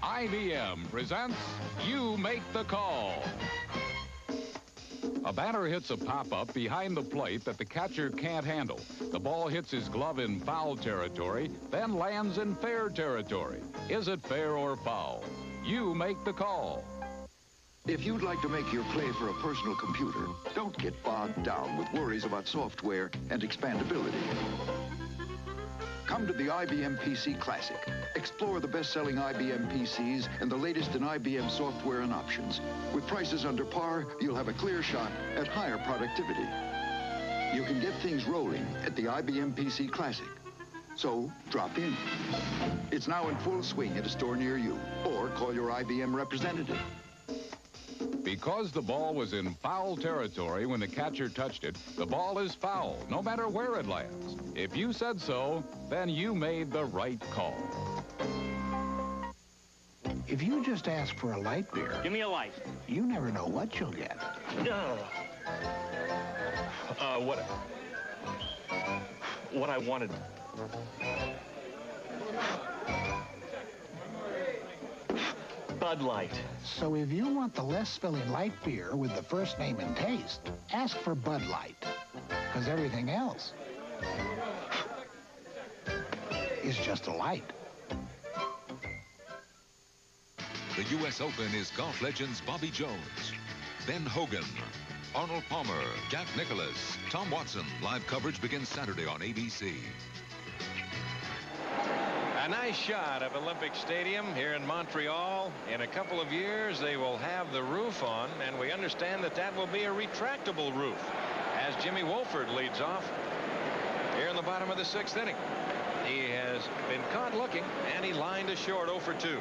IBM presents You Make the Call. A batter hits a pop-up behind the plate that the catcher can't handle. The ball hits his glove in foul territory, then lands in fair territory. Is it fair or foul? You make the call.
If you'd like to make your play for a personal computer, don't get bogged down with worries about software and expandability. Come to the IBM PC Classic. Explore the best-selling IBM PCs and the latest in IBM software and options. With prices under par, you'll have a clear shot at higher productivity. You can get things rolling at the IBM PC Classic. So, drop in. It's now in full swing at a store near you, or call your IBM representative.
Because the ball was in foul territory when the catcher touched it, the ball is foul, no matter where it lands. If you said so, then you made the right call.
If you just ask for a light beer...
Give me a light.
You never know what you'll get.
What I wanted. Bud Light.
So if you want the less filling light beer with the first name and taste, ask for Bud Light. Because everything else is just a light.
The U.S. Open is golf legends Bobby Jones, Ben Hogan, Arnold Palmer, Jack Nicklaus, Tom Watson. Live coverage begins Saturday on ABC.
A nice shot of Olympic Stadium here in Montreal. In a couple of years, they will have the roof on, and we understand that that will be a retractable roof as Jimmy Wolford leads off here in the bottom of the 6th inning. He has been caught looking, and he lined a short 0 for 2.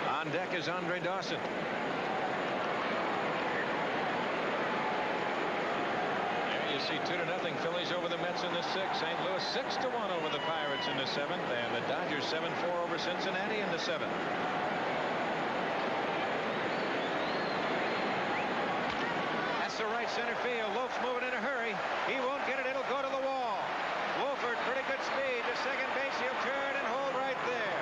On deck is Andre Dawson. You see 2-0 Phillies over the Mets in the 6th. St. Louis 6-1 over the Pirates in the 7th, and the Dodgers 7-4 over Cincinnati in the 7th. That's the right center field. Lopes moving in a hurry. He won't get it. It'll go to the wall. Wolford, pretty good speed to second base. He'll turn and hold right there.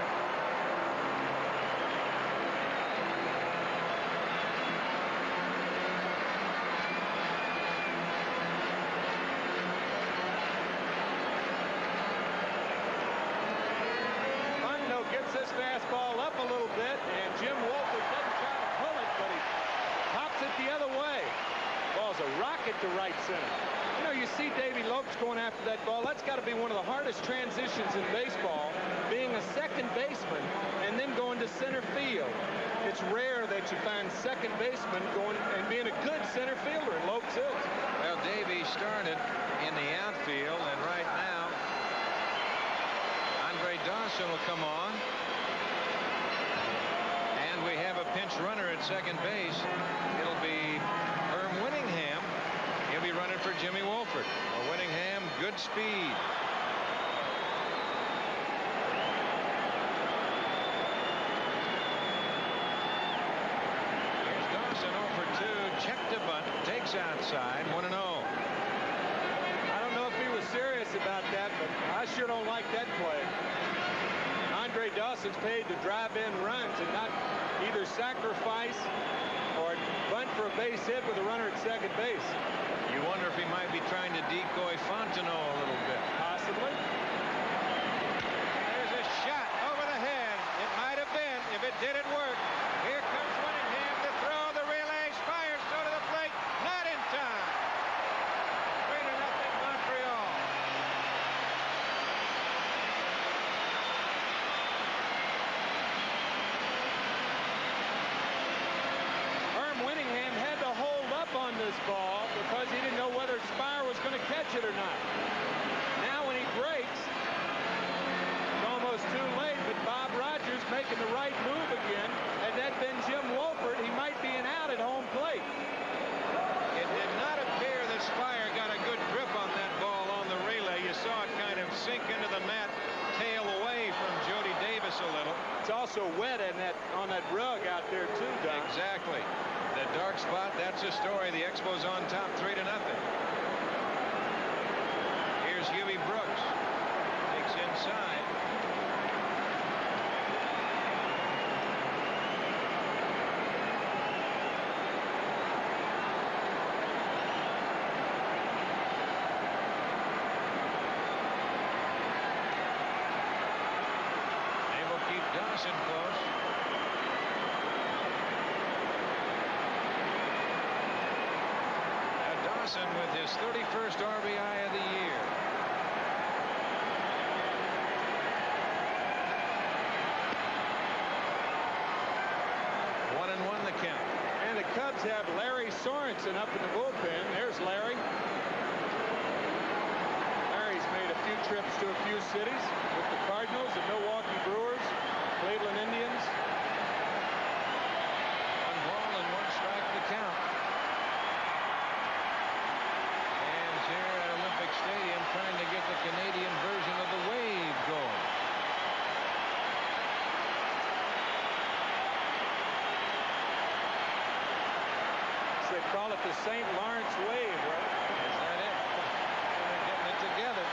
Gets this fastball up a little bit, and Jim Wolford doesn't try to pull it, but he pops it the other way. Ball's a rocket to right center. You know, you see Davey Lopes going after that ball. That's got to be one of the hardest transitions in baseball, being a second baseman and then going to center field. It's rare that you find second baseman going and being a good center fielder, and Lopes is.
Well, Davey started in the outfield, and right now Andre Dawson will come on. And we have a pinch runner at second base. It'll be Herm Winningham. He'll be running for Jimmy Wolford. Well, Winningham, good speed. to bunt, takes outside, 1-0.
I don't know if he was serious about that, but I sure don't like that play. Andre Dawson's paid to drive in runs and not either sacrifice or bunt for a base hit with a runner at second base.
You wonder if he might be trying to decoy Fontenot a little bit.
Possibly.
There's a shot over the head. It might have been if it didn't work. Here comes Winningham to throw. The relay fires to the plate. Not in time. 3-0 Montreal.
Herm Winningham had to hold up on this ball because he didn't know whether Spire was going to catch it or not. Now when he breaks, it's almost too late, but Bob Rogers making the right move again. Had that been Jim Wolford, he might be an out at home plate.
It did not appear that Spire got a good grip on that ball on the relay. You saw it kind of sink into the mat, tail away from Jody Davis a little.
It's also wet in that on that rug out there too, Don.
Exactly. The dark spot, that's the story. The Expos on top, 3-0. Here's Huey Brooks. Takes inside. They will keep Dawson close. Dawson with his 31st RBI of the year. One and one the count.
And the Cubs have Larry Sorensen up in the bullpen. There's Larry. Larry's made a few trips to a few cities with the Cardinals, the Milwaukee Brewers, Cleveland Indians.
1 ball and 1 strike the count. Here at Olympic Stadium trying to get the Canadian version of the wave going.
So they call it the St. Lawrence wave, right?
Is that it? They're getting it together.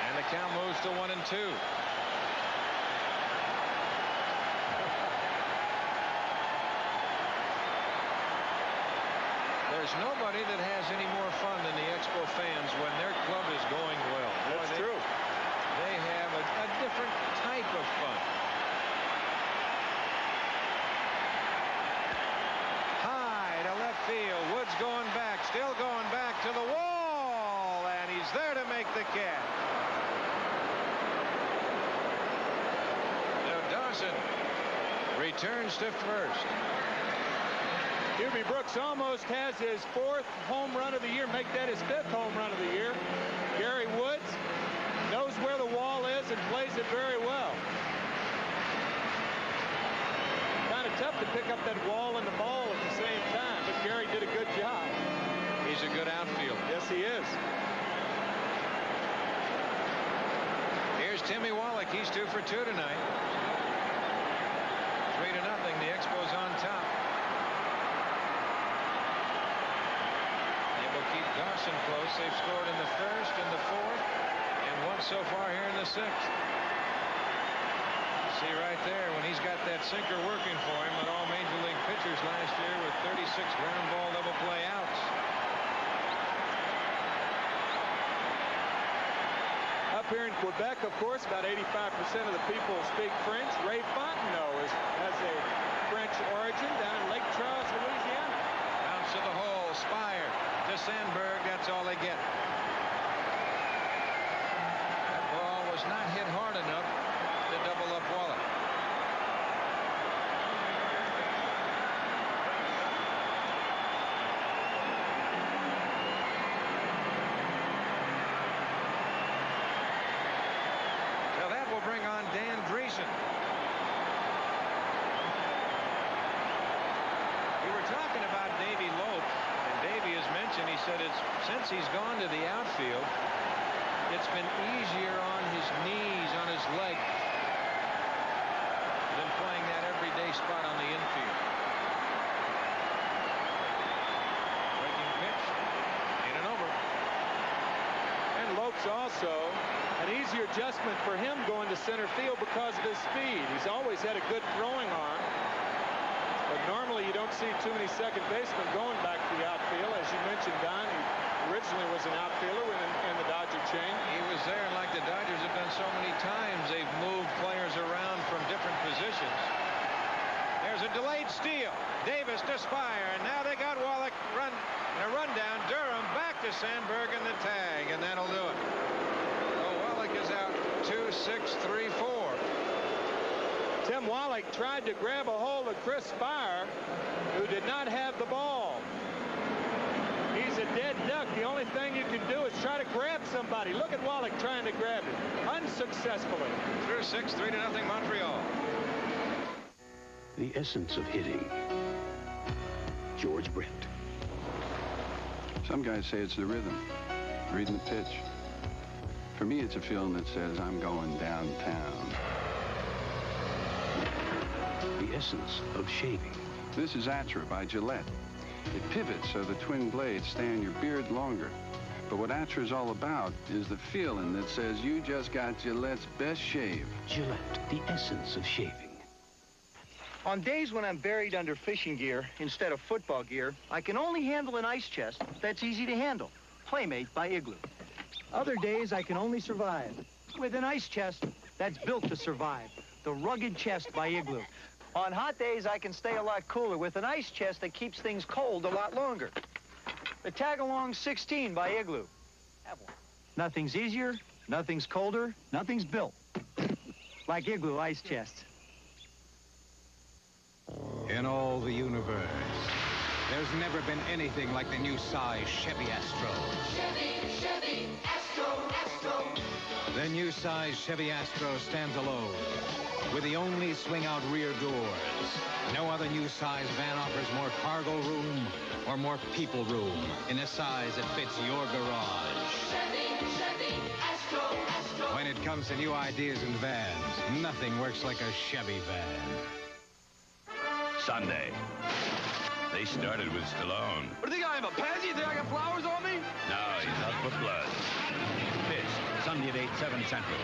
And the count moves to 1-2. There's nobody that has any more fun than the Expo fans when their club is going well.
That's true.
They have a different type of fun. High to left field. Woods going back. Still going back to the wall. And he's there to make the catch. Now Dawson returns to first.
Huey Brooks almost has his 4th home run of the year. Make that his 5th home run of the year. Gary Woods knows where the wall is and plays it very well. Kind of tough to pick up that wall and the ball at the same time, but Gary did a good job.
He's a good outfielder.
Yes, he is.
Here's Timmy Wallach. He's 2 for 2 tonight. 3-0. The Expos on top. Keep Dawson close. They've scored in the 1st and the 4th and once so far here in the 6th. See right there when he's got that sinker working for him that all major league pitchers last year with 36 ground ball double play outs.
Up here in Quebec, of course, about 85% of the people speak French. Ray Fontenot has a French origin down in Lake Charles, Louisiana.
Bounce to the hole. Spire to Sandberg. That's all they get. That ball was not hit hard enough to double up Wallach. So that will bring on Dan Dreesen. We were talking about Davey Lope. Davey has mentioned, he said since he's gone to the outfield, it's been easier on his knees, on his leg, than playing that everyday spot on the infield.
it's also an easier adjustment for him going to center field because of his speed. He's always had a good throwing arm. But normally you don't see too many second basemen going back to the outfield. As you mentioned, Don, he originally was an outfielder in the Dodger chain.
He was there, and like the Dodgers have been so many times, they've moved players around from different positions. There's a delayed steal. Davis to Spire, and now they got Wallach run and a rundown. Durham back to Sandberg in the tag, and that'll do it. So Wallach is out 2-6-3-4.
Tim Wallach tried to grab a hold of Chris Spire, who did not have the ball. He's a dead duck. The only thing you can do is try to grab somebody. Look at Wallach trying to grab him unsuccessfully.
Through 6, 3-0 Montreal.
The essence of hitting. George Brett.
Some guys say it's the rhythm, reading the pitch. For me, it's a feeling that says I'm going downtown.
The essence of shaving.
This is Atra by Gillette. It pivots so the twin blades stay on your beard longer. But what Atra is all about is the feeling that says you just got Gillette's best shave.
Gillette, the essence of shaving.
On days when I'm buried under fishing gear instead of football gear, I can only handle an ice chest that's easy to handle. Playmate by Igloo. Other days I can only survive with an ice chest that's built to survive. The rugged chest by Igloo. On hot days, I can stay a lot cooler with an ice chest that keeps things cold a lot longer. The Tagalong 16 by Igloo. Have one. Nothing's easier, nothing's colder, nothing's built like Igloo ice chests.
In all the universe, there's never been anything like the new size Chevy Astro.
Chevy, Astro.
The new size Chevy Astro stands alone with the only swing-out rear doors. No other new size van offers more cargo room or more people room in a size that fits your garage.
Chevy, Astro.
When it comes to new ideas in vans, nothing works like a Chevy van.
Sunday. They started with Stallone.
What do you think I am, a pansy? You think I got flowers on me?
Now he's out for blood. Fist, Sunday at 8, 7 Central.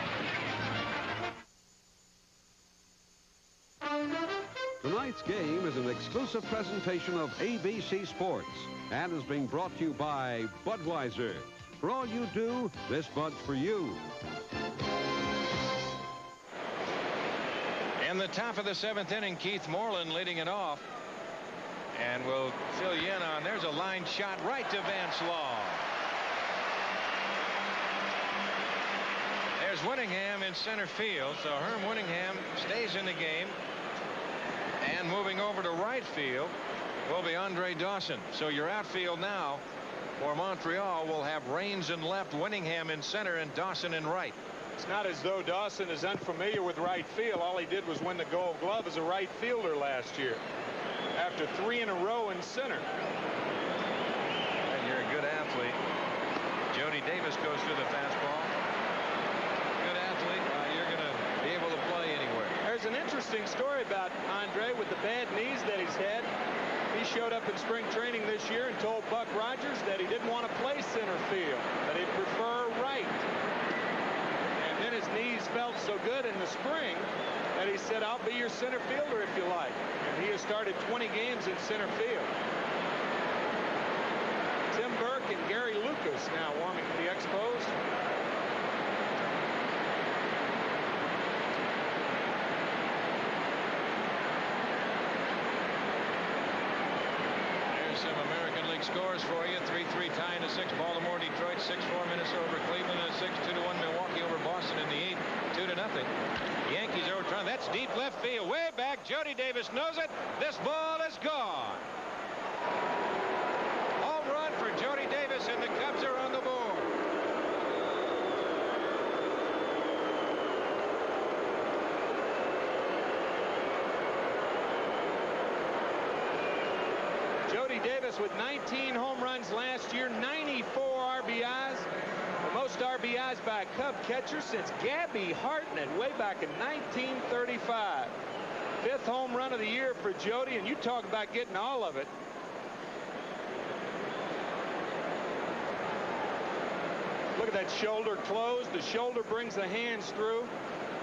Tonight's game is an exclusive presentation of ABC Sports and is being brought to you by Budweiser. For all you do, this Bud's for you.
In the top of the 7th inning, Keith Moreland leading it off. And we'll fill you in on, there's a line shot right to Vance Law. There's Winningham in center field, so Herm Winningham stays in the game. And moving over to right field will be Andre Dawson. So your outfield now for Montreal will have Raines in left, Winningham in center, and Dawson in right.
It's not as though Dawson is unfamiliar with right field. All he did was win the Gold Glove as a right fielder last year after 3 in a row in center.
And you're a good athlete. Jody Davis goes through the fastball. Good athlete. You're going to be able to play anywhere.
There's an interesting story about Andre with the bad knees that he's had. He showed up in spring training this year and told Buck Rogers that he didn't want to play center field, that he'd prefer right. And then his knees felt so good in the spring that he said, I'll be your center fielder if you like. And he has started 20 games in center field. Tim Burke and Gary Lucas now warming to the Expos.
Some American League scores for you. 3-3 tying to 6. Baltimore, Detroit, 6-4 Minnesota over Cleveland, and 6-2-1 Milwaukee over Boston in the 8th, 2-0. Yankees over Toronto. That's deep left field. Way back. Jody Davis knows it. This ball is gone. Home run for Jody Davis, and the Cubs are on the board.
Jody Davis with 19 home runs last year, 94 RBIs, the most RBIs by a Cub catcher since Gabby Hartnett way back in 1935. 5th home run of the year for Jody, and you talk about getting all of it. Look at that shoulder closed. The shoulder brings the hands through.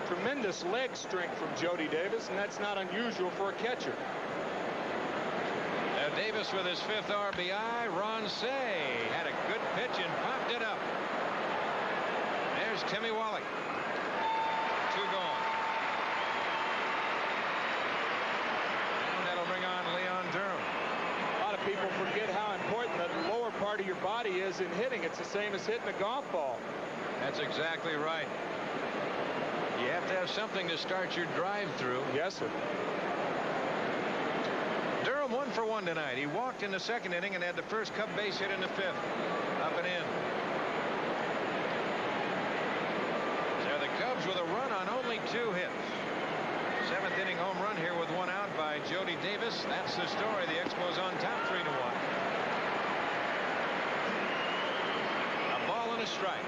Tremendous leg strength from Jody Davis, and that's not unusual for a catcher.
Now Davis with his 5th RBI. Ron Say had a good pitch and popped it up. There's Timmy Wallach. 2 gone. And that'll bring on Leon Durham.
A lot of people forget how important the lower part of your body is in hitting. It's the same as hitting a golf ball.
That's exactly right. You have to have something to start your drive through.
Yes, sir.
Durham 1 for 1 tonight. He walked in the 2nd inning and had the first Cub base hit in the 5th. Up and in. So the Cubs with a run on only 2 hits. 7th inning home run here with 1 out by Jody Davis. That's the story. The Expos on top 3-1. A ball and a strike.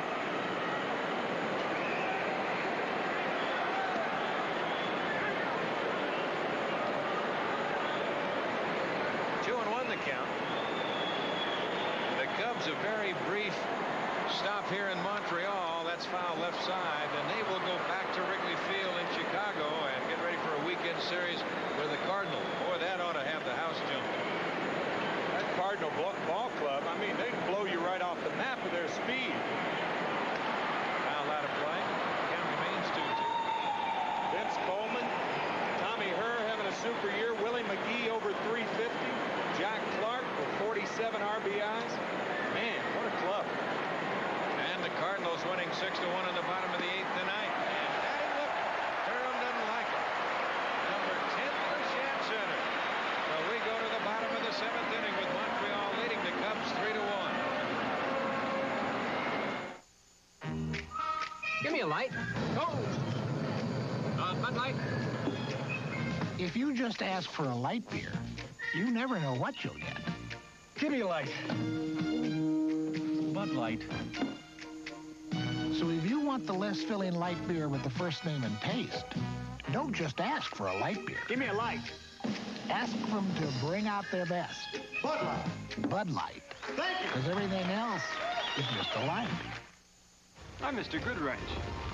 Count. The Cubs a very brief stop here in Montreal. That's foul left side, and they will go back to Wrigley Field in Chicago and get ready for a weekend series with the Cardinals. Boy, that ought to have the house jumping.
That Cardinal ball club, I mean, they blow you right off the map with their speed.
Foul out of play. Count remains 2-2.
Vince Coleman, Tommy Herr having a super year. Willie McGee over 350. Jack Clark with 47 RBIs. Man, what a club.
And the Cardinals winning 6-1 in the bottom of the 8th tonight. And batting look, Durham doesn't like it. Number 10 for Shan Center. So we go to the bottom of the 7th inning with Montreal leading the Cubs 3-1.
Give me a light. Oh! Bud Light.
If you just ask for a light beer, you never know what you'll get.
Give me a light. Bud Light.
So if you want the less filling light beer with the first name and taste, don't just ask for a light beer.
Give me a light.
Ask them to bring out their best.
Bud Light.
Bud Light.
Thank you.
Because everything else is just a light.
I'm Mr. Goodwrench.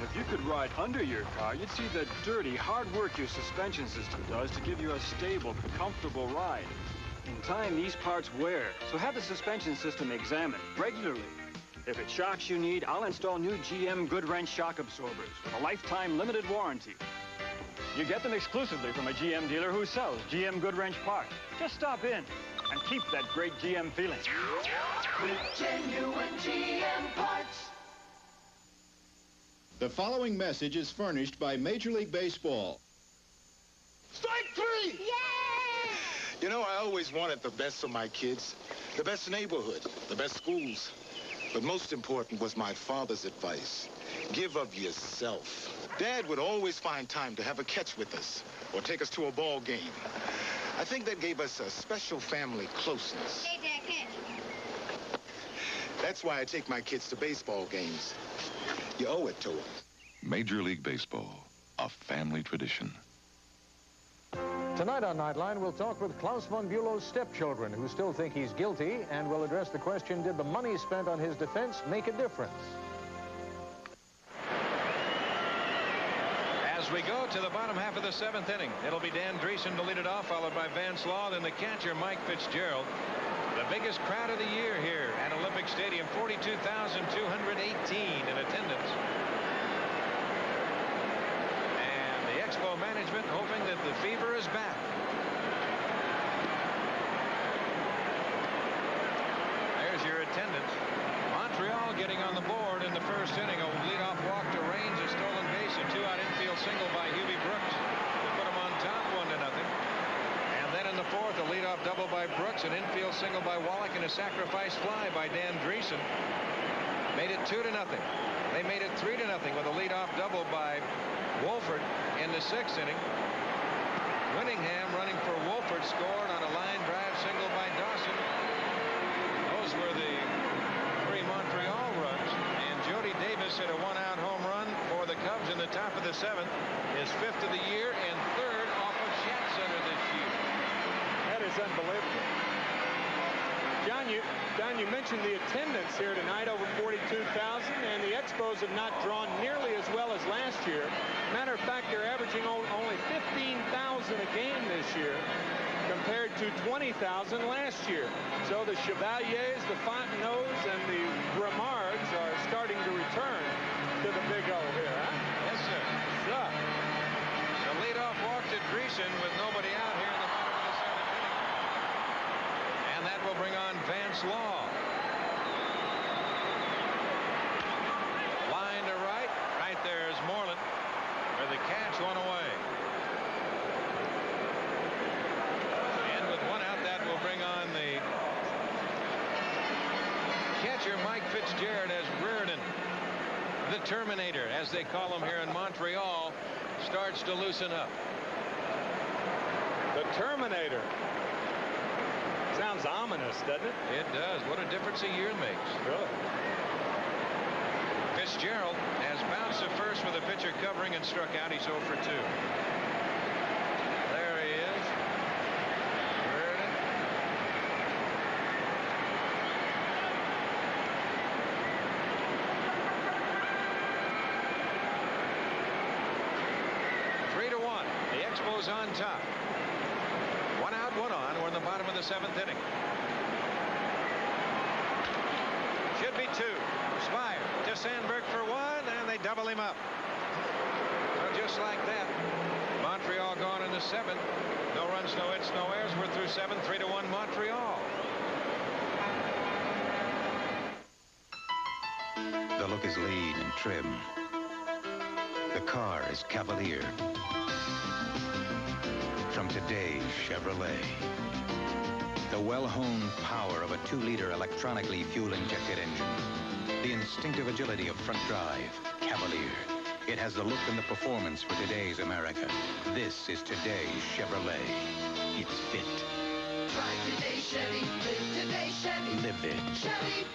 If you could ride under your car, you'd see the dirty, hard work your suspension system does to give you a stable, comfortable ride. In time, these parts wear, so have the suspension system examined regularly. If it's shocks you need, I'll install new GM Goodwrench shock absorbers with a lifetime limited warranty. You get them exclusively from a GM dealer who sells GM Goodwrench parts. Just stop in and keep that great GM feeling.
With genuine GM parts.
The following message is furnished by Major League Baseball.
Strike 3! Yay! You know, I always wanted the best for my kids. The best neighborhood, the best schools. But most important was my father's advice. Give of yourself. Dad would always find time to have a catch with us or take us to a ball game. I think that gave us a special family closeness.
Hey, Dad, catch.
That's why I take my kids to baseball games. You owe it to them.
Major League Baseball, a family tradition.
Tonight on Nightline, we'll talk with Klaus von Bülow's stepchildren who still think he's guilty, and we'll address the question, did the money spent on his defense make a difference? As we go to the bottom half of the 7th inning, it'll be Dan Dreesen to lead it off, followed by Vance Law, then the catcher, Mike Fitzgerald. The biggest crowd of the year here at Olympic Stadium, 42,218 in attendance. And the Expo management hoping that the fever is back. There's your attendance. Montreal getting on the board in the 1st inning. A leadoff walk to Raines, a stolen base, a 2-out infield single by Hubie Brooks to put him on top 1-0. Then in the 4th, a leadoff double by Brooks, an infield single by Wallach, and a sacrifice fly by Dan Dreesen. Made it 2-0. They made it 3-0 with a leadoff double by Wolford in the 6th inning. Winningham running for Wolford scored on a line drive single by Dawson. Those were the 3 Montreal runs. And Jody Davis hit a 1-out home run for the Cubs in the top of the 7th. His 5th of the year and 3rd off of Shan Center this year.
That is unbelievable. John Don, you mentioned the attendance here tonight, over 42,000, and the Expos have not drawn nearly as well as last year. Matter of fact, they're averaging only 15,000 a game this year compared to 20,000 last year. So the Chevaliers, the Fontenot, and the Gramards are starting to return to the Big O here, huh?
Yes, sir.
What's up?
The leadoff walk to Dreesen with nobody out here in the bottom of the 7th inning. And that will bring on Vance Law. Line to right. Right there is Moreland with the catch, one away. And with one out, that will bring on the catcher, Mike Fitzgerald, as Reardon, the Terminator, as they call him here in Montreal, starts to loosen up.
The Terminator. Sounds ominous, doesn't it?
It does. What a difference a year makes.
Really?
Fitzgerald has bounced to first with a pitcher covering and struck out. He's 0 for 2. There he is. Reardon. Three to 1. The Expos on top. 1 out, 1 on. We're in the bottom of the 7th inning. Should be 2. Spire to Sandberg for 1, and they double him up. So just like that, Montreal gone in the 7th. No runs, no hits, no errors. We're through 7, 3-1 Montreal.
The look is lean and trim. The car is Cavalier. From today's Chevrolet. The well-honed power of a 2-liter electronically fuel-injected engine. The instinctive agility of front drive, Cavalier. It has the look and the performance for today's America. This is today's Chevrolet. It's fit.
Drive today, Chevy. Live today, Chevy.
Live it.
Chevy.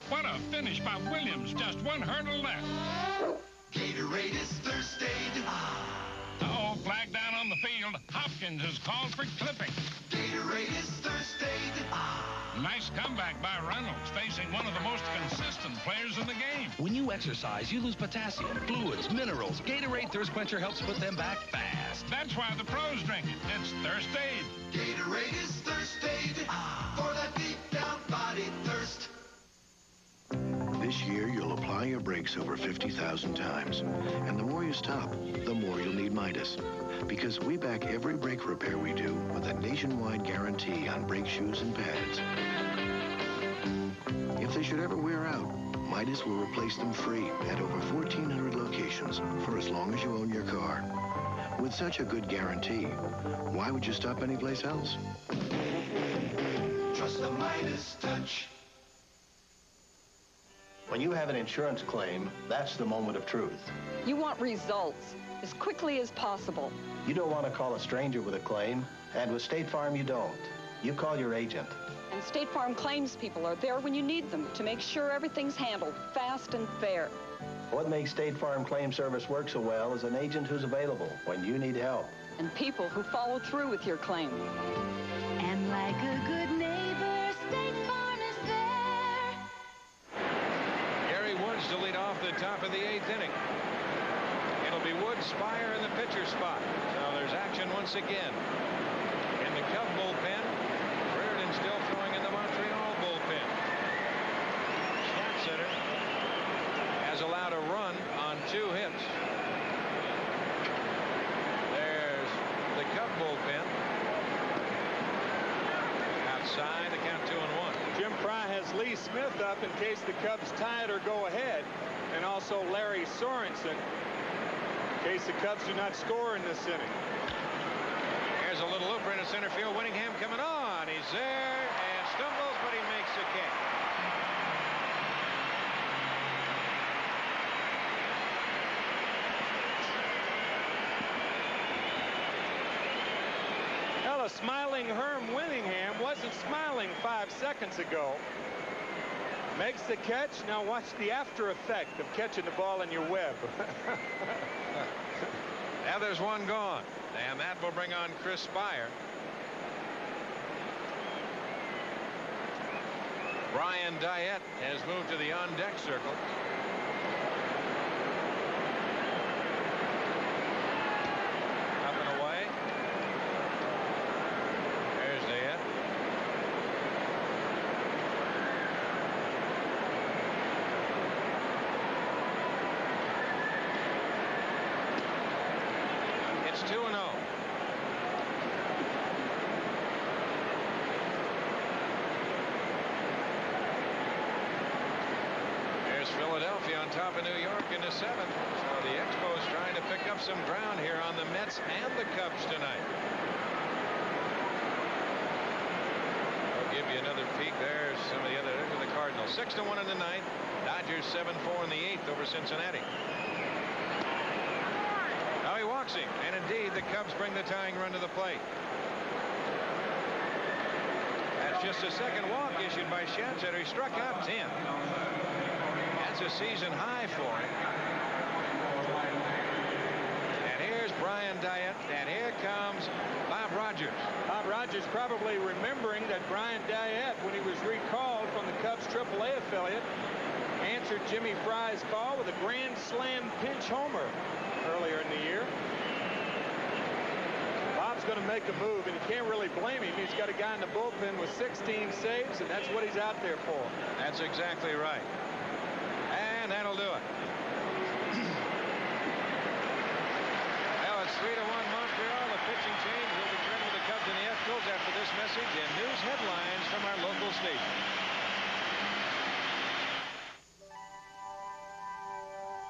What a finish by Williams. Just 1 hurdle left.
Gatorade is Thursday.
Uh-oh, flag down on the field. Hopkins is called for clipping.
Gatorade is Thursday.
Nice comeback by Reynolds, facing one of the most consistent players in the game.
When you exercise, you lose potassium, fluids, minerals. Gatorade Thirst Quencher helps put them back fast.
That's why the pros drink it. It's Thirst Aid.
Gatorade is Thirst Aid. For that deep down body thirst.
This year, you'll apply your brakes over 50,000 times. And the more you stop, the more you'll need Midas. Because we back every brake repair we do with a nationwide guarantee on brake shoes and pads. If they should ever wear out, Midas will replace them free at over 1,400 locations for as long as you own your car. With such a good guarantee, why would you stop anyplace else?
Trust the Midas touch.
When you have an insurance claim, that's the moment of truth.
You want results as quickly as possible.
You don't want to call a stranger with a claim, and with State Farm you don't. You call your agent.
And State Farm claims people are there when you need them to make sure everything's handled fast and fair.
What makes State Farm Claim Service work so well is an agent who's available when you need help.
And people who follow through with your claim.
And like a good neighbor, State Farm is there.
Gary Woods to lead off the top of the 8th inning. It'll be Woods, Spire in the pitcher spot. So there's action once again. In the Cub bullpen, Reardon still throwing in the Montreal bullpen. Snapsetter has allowed a run on 2 hits. There's the Cub bullpen. Outside, the count 2-1.
Jim Fry has Lee Smith up in case the Cubs tie it or go ahead, and also Larry Sorensen in case the Cubs do not score in this inning.
There's a little looper into center field. Winningham coming on. He's there and stumbles, but he makes the catch.
Well, a smiling Herm Winningham wasn't smiling 5 seconds ago. Makes the catch. Now watch the after effect of catching the ball in your web.
Now there's one gone, and that will bring on Chris Spire. Brian Diet has moved to the on-deck circle. Up and away. There's Diet. It's 2-0. Philadelphia on top of New York in the 7th. So the Expos trying to pick up some ground here on the Mets and the Cubs tonight. I'll give you another peek there. Some of the other of the Cardinals. 6-1 in the 9th. Dodgers 7-4 in the 8th over Cincinnati. Now he walks him, and indeed the Cubs bring the tying run to the plate. That's just a second walk issued by Schatzeder. He struck out 10. That's a season high for him. And here's Brian Diet, and here comes Bob Rogers.
Bob Rogers probably remembering that Brian Diet, when he was recalled from the Cubs AAA affiliate, answered Jimmy Fry's call with a grand slam pinch homer earlier in the year. Bob's going to make a move, and you can't really blame him. He's got a guy in the bullpen with 16 saves, and that's what he's out there for.
That's exactly right. And that'll do it. Well, it's 3-1 Montreal. The pitching change will return with the Cubs and the Expos after this message and news headlines from our local station.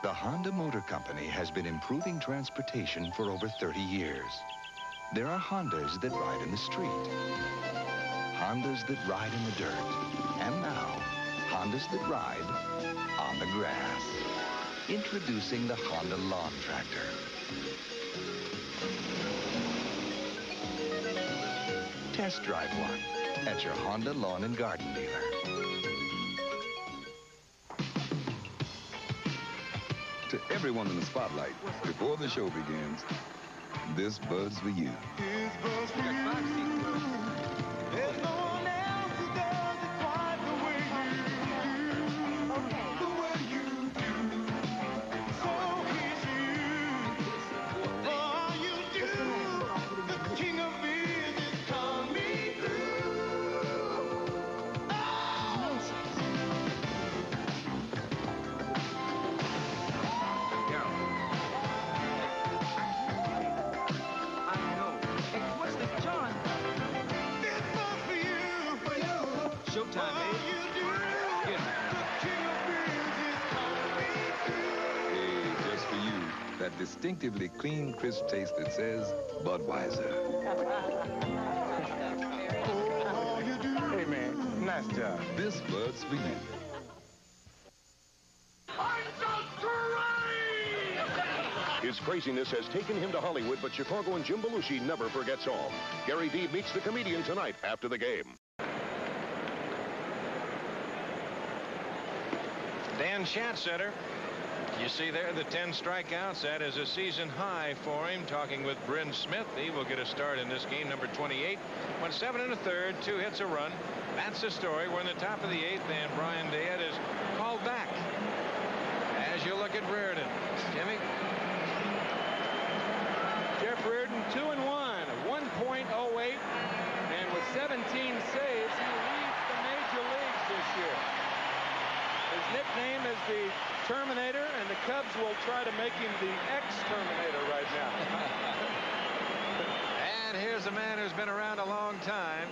The Honda Motor Company has been improving transportation for over 30 years. There are Hondas that ride in the street, Hondas that ride in the dirt, and now, Hondas that ride on the grass. Introducing the Honda Lawn Tractor. Test drive one at your Honda Lawn and Garden dealer.
To everyone in the spotlight, before the show begins, this bud's for you.
This bud's for you. There's no one else who does it quite the way you do. The way you do. So here's you. For all you do, the king of beers is coming through. Oh!
Showtime, baby.
Hey, just for you, that distinctively clean, crisp taste that says Budweiser.
Hey, man, nice job.
This bud's for you.
His craziness has taken him to Hollywood, but Chicago and Jim Belushi never forgets all. Gary Vee meets the comedian tonight after the game.
Dan Schatzeder, you see there the 10 strikeouts. That is a season high for him. Talking with Bryn Smith, he will get a start in this game. Number 28 went 7 1/3, 2 hits, a run. That's the story. We're in the top of the 8th, and Brian Diet is called back. As you look at Reardon, Jimmy.
Jeff Reardon 2-1, 1.08, and with 17 saves, he leads the major leagues this year. His nickname is the Terminator, and the Cubs will try to make him the X-Terminator right now.
And here's a man who's been around a long time.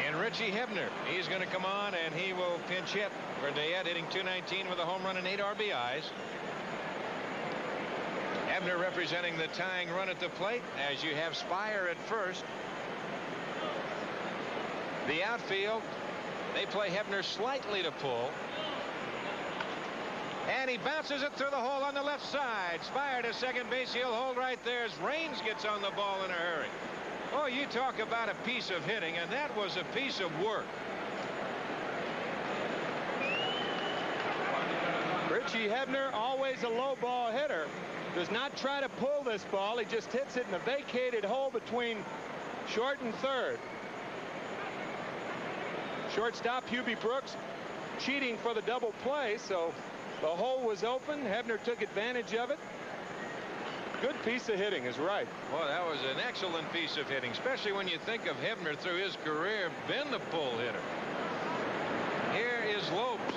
And Richie Hebner. He's going to come on, and he will pinch hit for Diet, hitting .219 with a home run and 8 RBIs. Hebner representing the tying run at the plate, as you have Spire at first. The outfield, they play Hebner slightly to pull. And he bounces it through the hole on the left side. Spire to second base. He'll hold right there as Raines gets on the ball in a hurry. Oh, you talk about a piece of hitting, and that was a piece of work.
Richie Hebner, always a low ball hitter, does not try to pull this ball. He just hits it in the vacated hole between short and third. Shortstop Hubie Brooks cheating for the double play, so the hole was open. Hebner took advantage of it. Good piece of hitting is right.
Well, that was an excellent piece of hitting, especially when you think of Hebner through his career been the pull hitter. Here is Lopes.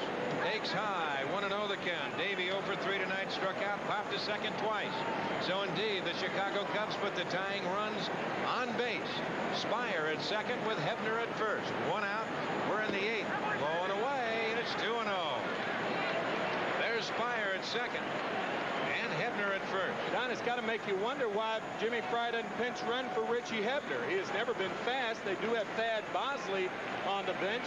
Takes high. 1-0 the count. Davey 0 for 3 tonight. Struck out. Popped to second twice. So indeed, the Chicago Cubs put the tying runs on base. Spire at second with Hebner at first. 1 out. We're in the 8th. Low and away, and it's 2-0. There's Spire at second. And Hebner at first.
Don, it's got to make you wonder why Jimmy Fry doesn't pinch run for Richie Hebner. He has never been fast. They do have Thad Bosley on the bench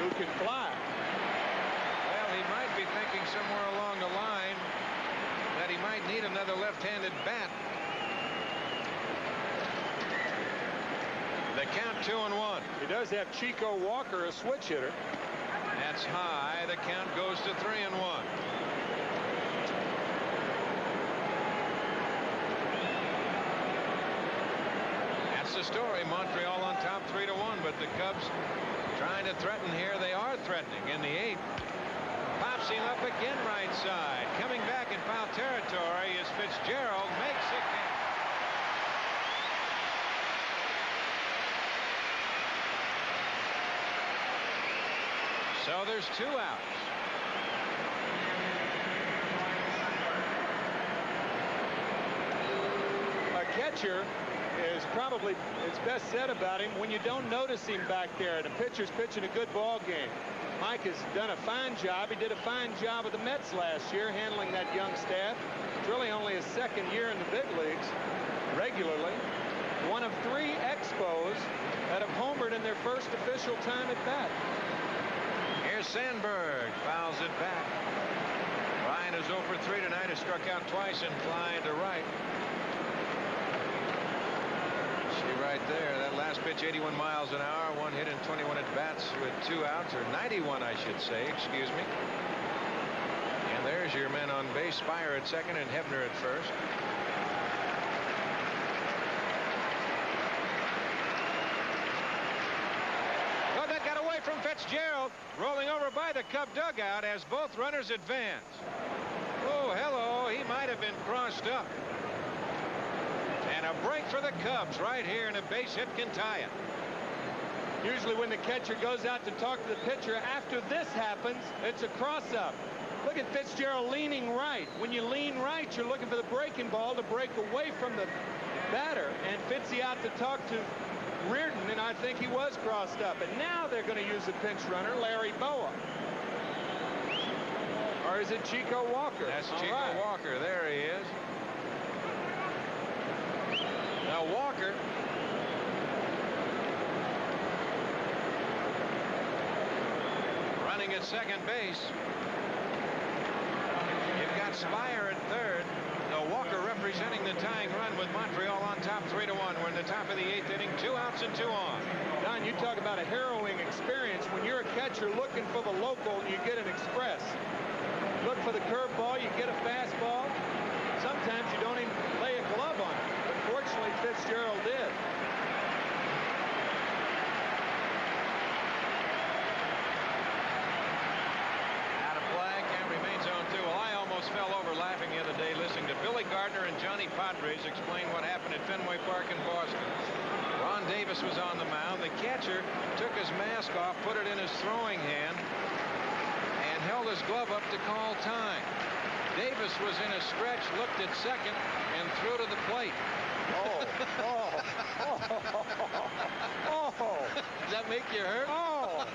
who can fly.
Well, he might be thinking somewhere along the line that he might need another left-handed bat. The count 2-1.
He does have Chico Walker, a switch hitter.
That's high. The count goes to 3-1. The story. Montreal on top 3-1, but the Cubs trying to threaten here. They are threatening in the 8th. Pops him up again right side. Coming back in foul territory is Fitzgerald. Makes it count. So there's 2 outs.
A catcher is probably, it's best said about him when you don't notice him back there and the pitcher's pitching a good ball game. Mike has done a fine job. He did a fine job with the Mets last year handling that young staff. It's really only his second year in the big leagues regularly. One of 3 Expos that have homered in their first official time at bat.
Here's Sandberg. Fouls it back. Ryan is 0 for 3 tonight. Has struck out twice and flying to right. Right there, that last pitch 81 miles an hour, 1 hit and 21 at bats with 2 outs, or 91 I should say, excuse me. And there's your men on base. Spire at second and Hebner at first. Oh, that got away from Fitzgerald. Rolling over by the Cub dugout as both runners advance. Oh, hello, he might have been crossed up. And a break for the Cubs right here, and a base hit can tie it.
Usually when the catcher goes out to talk to the pitcher, after this happens, it's a cross-up. Look at Fitzgerald leaning right. When you lean right, you're looking for the breaking ball to break away from the batter. And Fitzy out to talk to Reardon, and I think he was crossed up. And now they're going to use a pinch runner, Larry Boa. Or is it Chico Walker?
That's Chico Walker. There he is. Now Walker running at second base. You've got Spire at third. Now Walker representing the tying run with Montreal on top 3-1. We're in the top of the 8th inning. 2 outs and 2 on.
Don, you talk about a harrowing experience. When you're a catcher looking for the local, you get an express. Look for the curveball, you get a fastball. Sometimes you don't even lay a glove on it. Fortunately, Fitzgerald did.
Out of play, count remains on 2. Well, I almost fell over laughing the other day listening to Billy Gardner and Johnny Padres explain what happened at Fenway Park in Boston. Ron Davis was on the mound. The catcher took his mask off, put it in his throwing hand, and held his glove up to call time. Davis was in a stretch, looked at second, and threw to the plate. Does that make you hurt?
Oh,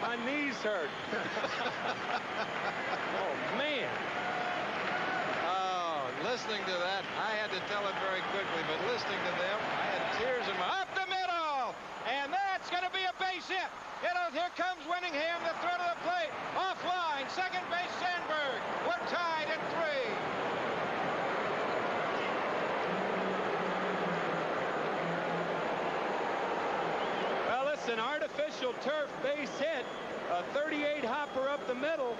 my knees hurt. Oh, man.
Oh, listening to that, I had to tell it very quickly, but listening to them, I had tears in my... Up the middle! And that's going to be a base hit. Here comes Winningham, the throw to the plate. Offline, second base, Sandberg. We're tied at 3.
Well, it's an artificial turf base hit. A 38 hopper up the middle.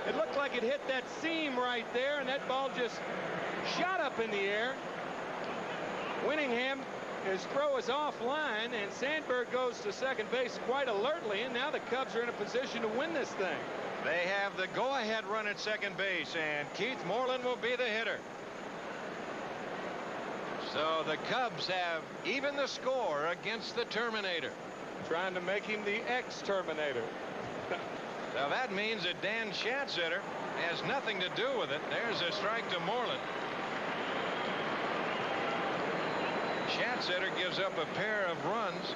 It looked like it hit that seam right there, and that ball just shot up in the air. Winningham His throw is offline, and Sandberg goes to second base quite alertly, and now the Cubs are in a position to win this thing.
They have the go-ahead run at second base, and Keith Moreland will be the hitter. So the Cubs have even the score against the Terminator.
Trying to make him the ex-Terminator.
Now that means that Dan Schatzeder has nothing to do with it. There's a strike to Moreland. Schatzeder gives up a pair of runs.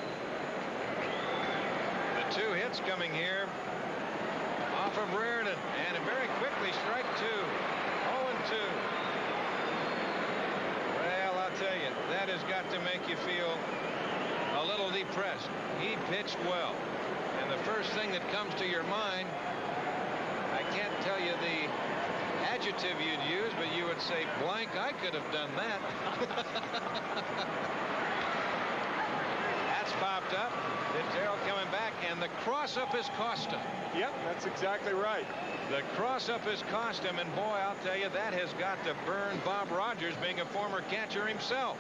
The 2 hits coming here off of Reardon, and very quickly strike 2. 0-2. Well, I'll tell you, that has got to make you feel a little depressed. He pitched well, and the first thing that comes to your mind, I can't tell you the adjective you'd use, but you would say, blank, I could have done that. That's popped up. Fitzgerald coming back, and the cross-up has cost him.
Yep, that's exactly right.
The cross-up has cost him, and boy, I'll tell you, that has got to burn Bob Rogers, being a former catcher himself.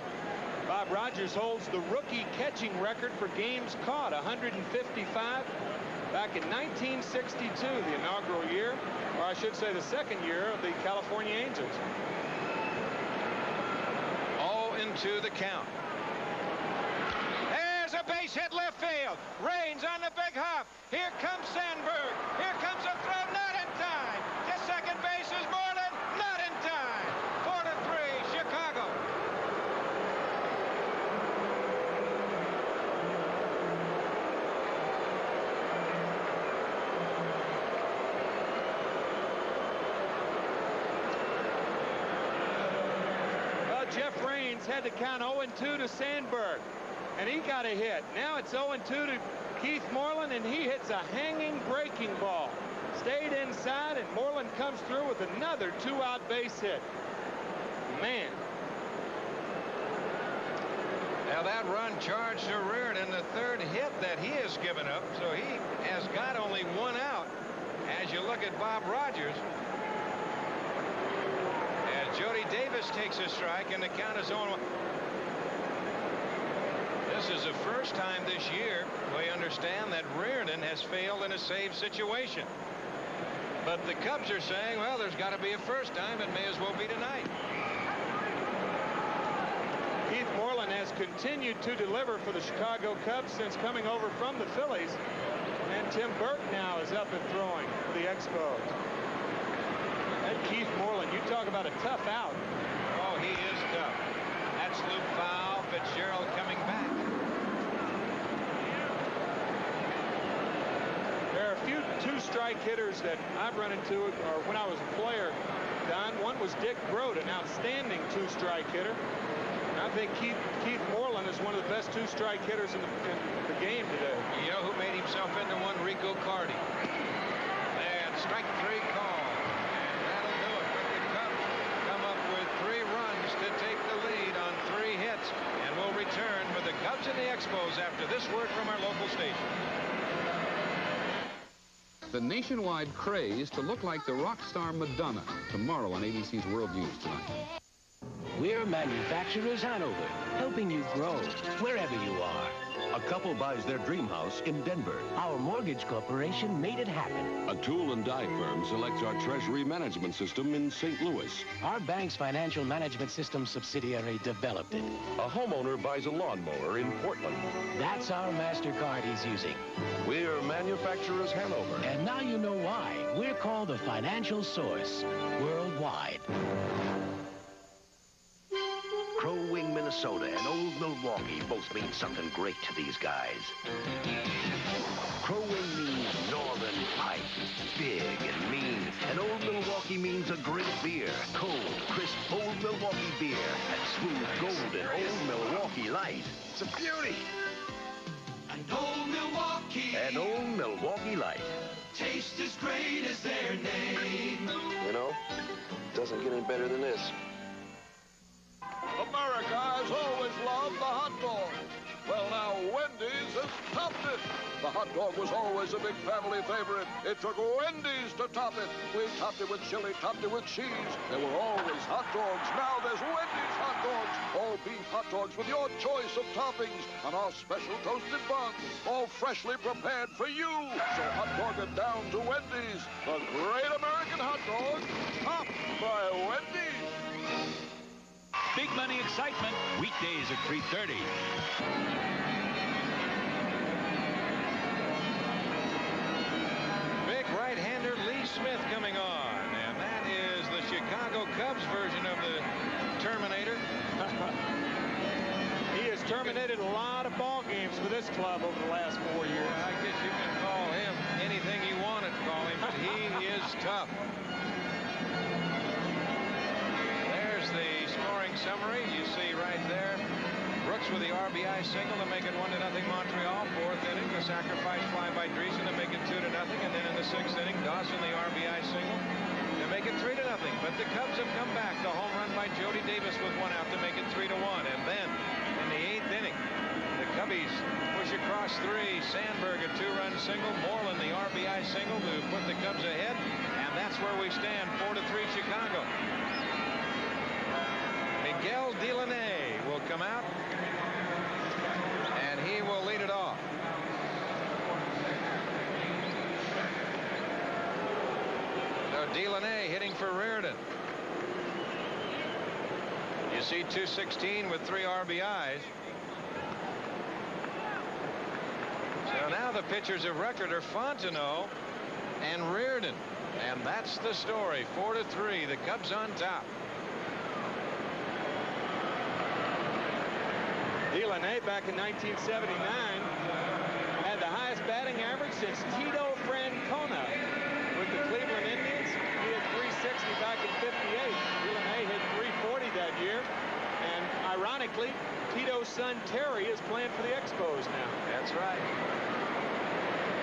Bob Rogers holds the rookie catching record for games caught, 155. Back in 1962, the inaugural year, or I should say the second year of the California Angels.
0-2 the count. There's a base hit left field. Raines on the big hop. Here comes Sandberg. Here comes a throw, not in time. To second base is Moreland, not in time. 4-3, Chicago.
Jeff Raines had to count 0-2 to Sandberg, and he got a hit. Now it's 0-2 to Keith Moreland, and he hits a hanging breaking ball. Stayed inside, and Moreland comes through with another 2-out base hit. Man.
Now that run charged to Reardon, the third hit that he has given up, so he has got only 1 out. As you look at Bob Rogers, Jody Davis takes a strike, and the count is 0-1. This is the first time this year we understand that Reardon has failed in a save situation. But the Cubs are saying, well, there's got to be a first time. It may as well be tonight.
Keith Moreland has continued to deliver for the Chicago Cubs since coming over from the Phillies. And Tim Burke now is up and throwing for the Expos. That Keith Moreland, you talk about a tough out.
Oh, he is tough. That's loop foul. Fitzgerald coming back.
There are a few 2-strike hitters that I've run into, or when I was a player, Don. One was Dick Grote, an outstanding 2-strike hitter. And I think Keith Moreland is one of the best 2-strike hitters in the game today.
You know who made himself into one? Rico Cardi. And strike 3 call. To take the lead on 3 hits, and we'll return with the Cubs and the Expos after this word from our local station.
The nationwide craze to look like the rock star Madonna tomorrow on ABC's World News tonight.
We're Manufacturers Hanover, helping you grow wherever you are.
A couple buys their dream house in Denver.
Our mortgage corporation made it happen.
A tool and die firm selects our treasury management system in St. Louis.
Our bank's financial management system subsidiary developed it.
A homeowner buys a lawnmower in Portland.
That's our MasterCard he's using.
We're Manufacturers Hanover.
And now you know why. We're called the financial source worldwide.
Crow Wing, Minnesota, and Old Milwaukee both mean something great to these guys. Crow Wing means Northern Pipe, big and mean. And Old Milwaukee means a great beer, cold, crisp Old Milwaukee beer, and smooth, golden Old Milwaukee Light. It's a beauty.
And Old Milwaukee.
And Old Milwaukee Light.
Taste as great as their name.
You know, it doesn't get any better than this.
America has always loved the hot dog. Well, now Wendy's has topped it. The hot
hot dog was always a big family favorite. It took Wendy's to top it. We topped it with chili, topped it with cheese. There were always hot dogs. Now there's Wendy's hot dogs. All beef hot dogs with your choice of toppings on our special toasted buns. All freshly prepared for you. So hot dog it down to Wendy's. The great American hot dog, topped by Wendy's.
Big money excitement, weekdays at 3:30.
Big right-hander Lee Smith coming on, and that is the Chicago Cubs version of the Terminator.
He has terminated a lot of ball games for this club over the last 4 years.
I guess you can call him anything you want to call him, but he is tough. There's the scoring summary. You see right there, Brooks with the RBI single to make it 1-0 Montreal. 4th inning, the sacrifice fly by Dreesen to make it 2-0, and then in the 6th inning, Dawson the RBI single to make it 3-0. But the Cubs have come back. The home run by Jody Davis with 1 out to make it 3-1, and then in the 8th inning, the Cubbies push across 3. Sandberg a 2-run single. Moreland the RBI single to put the Cubs ahead, and that's where we stand. 4-3 Chicago. Miguel Delaney will come out, and he will lead it off. So Delaney hitting for Reardon. You see 216 with 3 RBIs. So now the pitchers of record are Fontenot and Reardon, and that's the story. 4-3, the Cubs on top.
Delaney back in 1979 had the highest batting average since Tito Francona with the Cleveland Indians. He had 360 back in 58. Delaney hit 340 that year. And ironically, Tito's son Terry is playing for the Expos now.
That's right.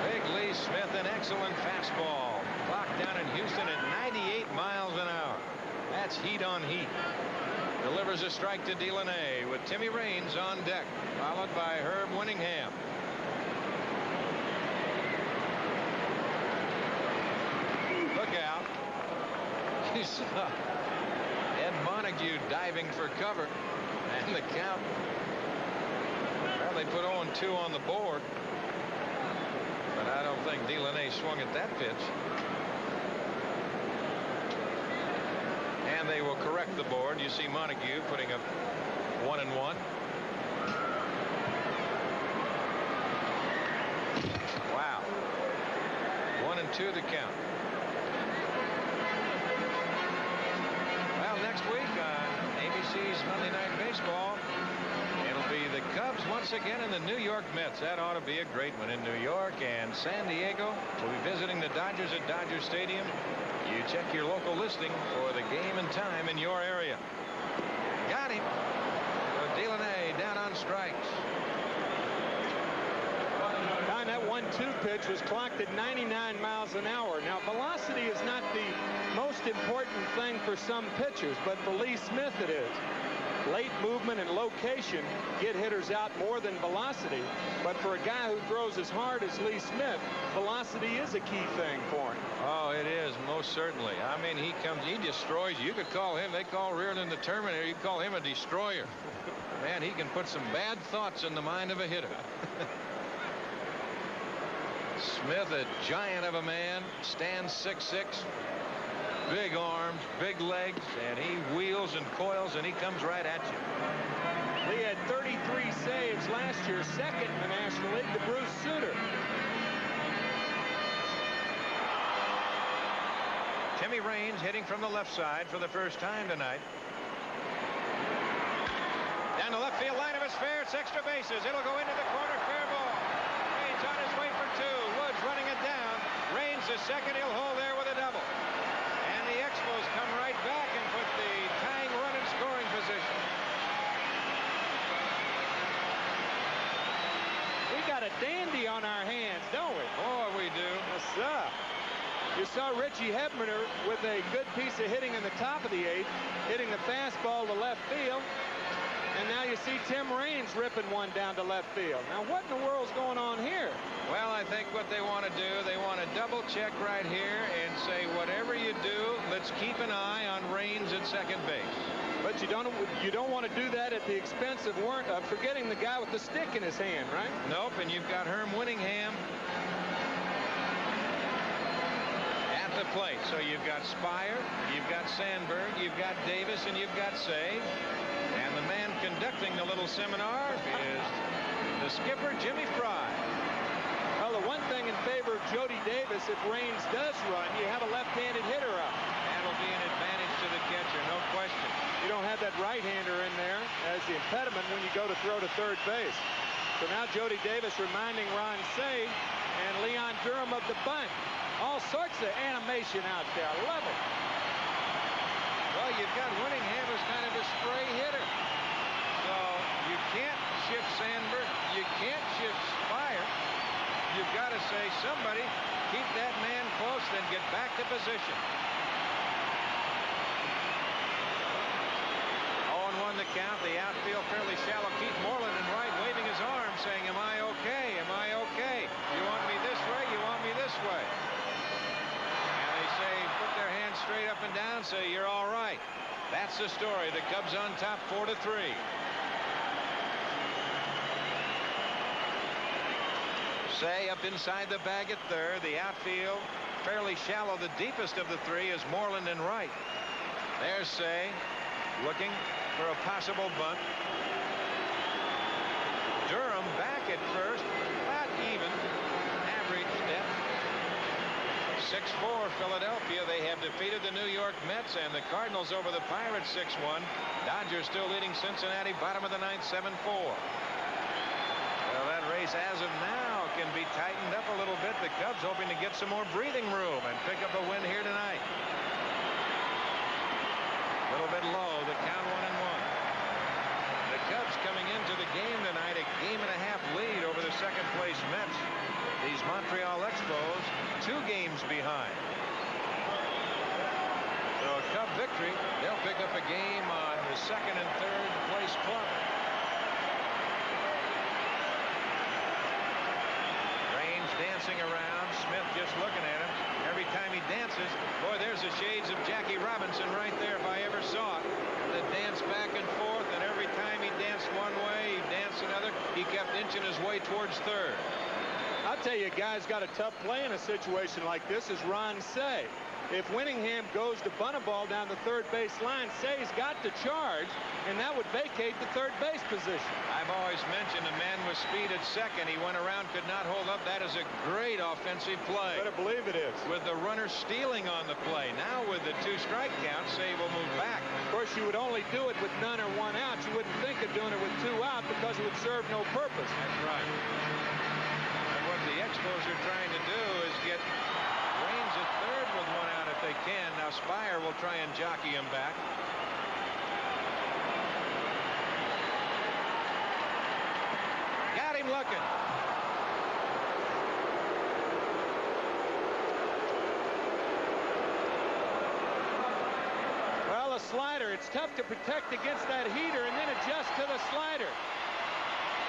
Big Lee Smith, an excellent fastball. Clock down in Houston at 98 miles an hour. That's heat on heat. Delivers a strike to Delaney with Timmy Raines on deck, followed by Herb Winningham. Look out. You saw Ed Montague diving for cover, and the count. Well, they put 0-2 on the board, but I don't think Delaney swung at that pitch. And they will correct the board. You see Montague putting up 1-1. Wow. 1-2 to count. Well, next week on ABC's Monday Night Baseball, it'll be the Cubs once again and the New York Mets. That ought to be a great one in New York. And San Diego will be visiting the Dodgers at Dodger Stadium. You check your local listing for the game and time in your area. Got him. So Delaney down on strikes.
Don, that 1-2 pitch was clocked at 99 miles an hour. Now, velocity is not the most important thing for some pitchers, but for Lee Smith it is. Late movement and location get hitters out more than velocity. But for a guy who throws as hard as Lee Smith, velocity is a key thing for him.
Oh, it is, most certainly. I mean, he destroys. You could call him, they call Reardon the Terminator, you call him a destroyer. Man, he can put some bad thoughts in the mind of a hitter. Smith, a giant of a man, stands 6'6". Big arms, big legs, and he wheels and coils, and he comes right at you.
Lee had 33 saves last year, second in the National League to Bruce Sutter.
Timmy Raines hitting from the left side for the first time tonight. Down the left field line of his fair, it's extra bases. It'll go into the corner, fair ball. Raines on his way for 2. Woods running it down. Raines is second, he'll hold there with a double. The Expos come right back and put the tying run in scoring position.
We got a dandy on our hands, don't we?
Oh, we do.
Yes, sir. You saw Richie Hebner with a good piece of hitting in the top of the 8th, hitting the fastball to left field. And now you see Tim Raines ripping one down to left field. Now, what in the world's going on here?
Well, I think what they want to do, they want to double check right here and say, whatever you do, let's keep an eye on Raines at second base.
But you don't want to do that at the expense of forgetting the guy with the stick in his hand, right?
Nope, and you've got Herm Winningham at the plate. So you've got Spire, you've got Sandberg, you've got Davis, and you've got Say. And the man conducting the little seminar is the skipper, Jimmy Fry.
Well, the one thing in favor of Jody Davis, if Raines does run, you have a left-handed hitter up.
That'll be an advantage to the catcher, no question.
You don't have that right-hander in there as the impediment when you go to throw to third base. So now Jody Davis reminding Ron Say and Leon Durham of the bunt. All sorts of animation out there. I love it.
Well, you've got Winningham as kind of a stray hitter. So you can't shift Sandberg. You can't shift Spire. You've got to say, somebody keep that man close, then get back to position. 0-1 the count. The outfield fairly shallow. Keith Moreland in right waving his arm saying, am I okay? Am I okay? You want me this way? You want me this way? And they say, put their hands straight up and down, say, you're all right. That's the story. The Cubs on top 4-3. Say up inside the bag at third. The outfield fairly shallow. The deepest of the three is Moreland in right. There's Say looking for a possible bunt. Durham back at first, about even, average depth. 6-4 Philadelphia. They have defeated the New York Mets and the Cardinals over the Pirates 6-1. Dodgers still leading Cincinnati, bottom of the ninth, 7-4. Well, that race as of now can be tightened up a little bit. The Cubs hoping to get some more breathing room and pick up a win here tonight. A little bit low, the count 1-1. The Cubs coming into the game tonight a game-and-a-half lead over the second-place Mets. These Montreal Expos 2 games behind. So a Cub victory, they'll pick up a game on the second and third place club. Raines dancing around. Smith just looking at him. Every time he dances, boy, there's the shades of Jackie Robinson right there if I ever saw it. The dance back and forth, and every time he danced one way, he danced another. He kept inching his way towards third.
I'll tell you, a guy's got a tough play in a situation like this is Ron Say. If Winningham goes to bunt a ball down the third base line, Say's got to charge, and that would vacate the third base position.
I've always mentioned a man with speed at second. He went around, could not hold up. That is a great offensive play.
Better believe it is.
With the runner stealing on the play. Now with the 2 strike count, Say will move back.
Of course, you would only do it with none or 1 out. You wouldn't think of doing it with 2 out because it would serve no purpose.
That's right. And what the Expos are trying to do is get Raines at third with 1 out if they can. Now Spire will try and jockey him back. Got him looking.
Well, a slider. It's tough to protect against that heater and then adjust to the slider.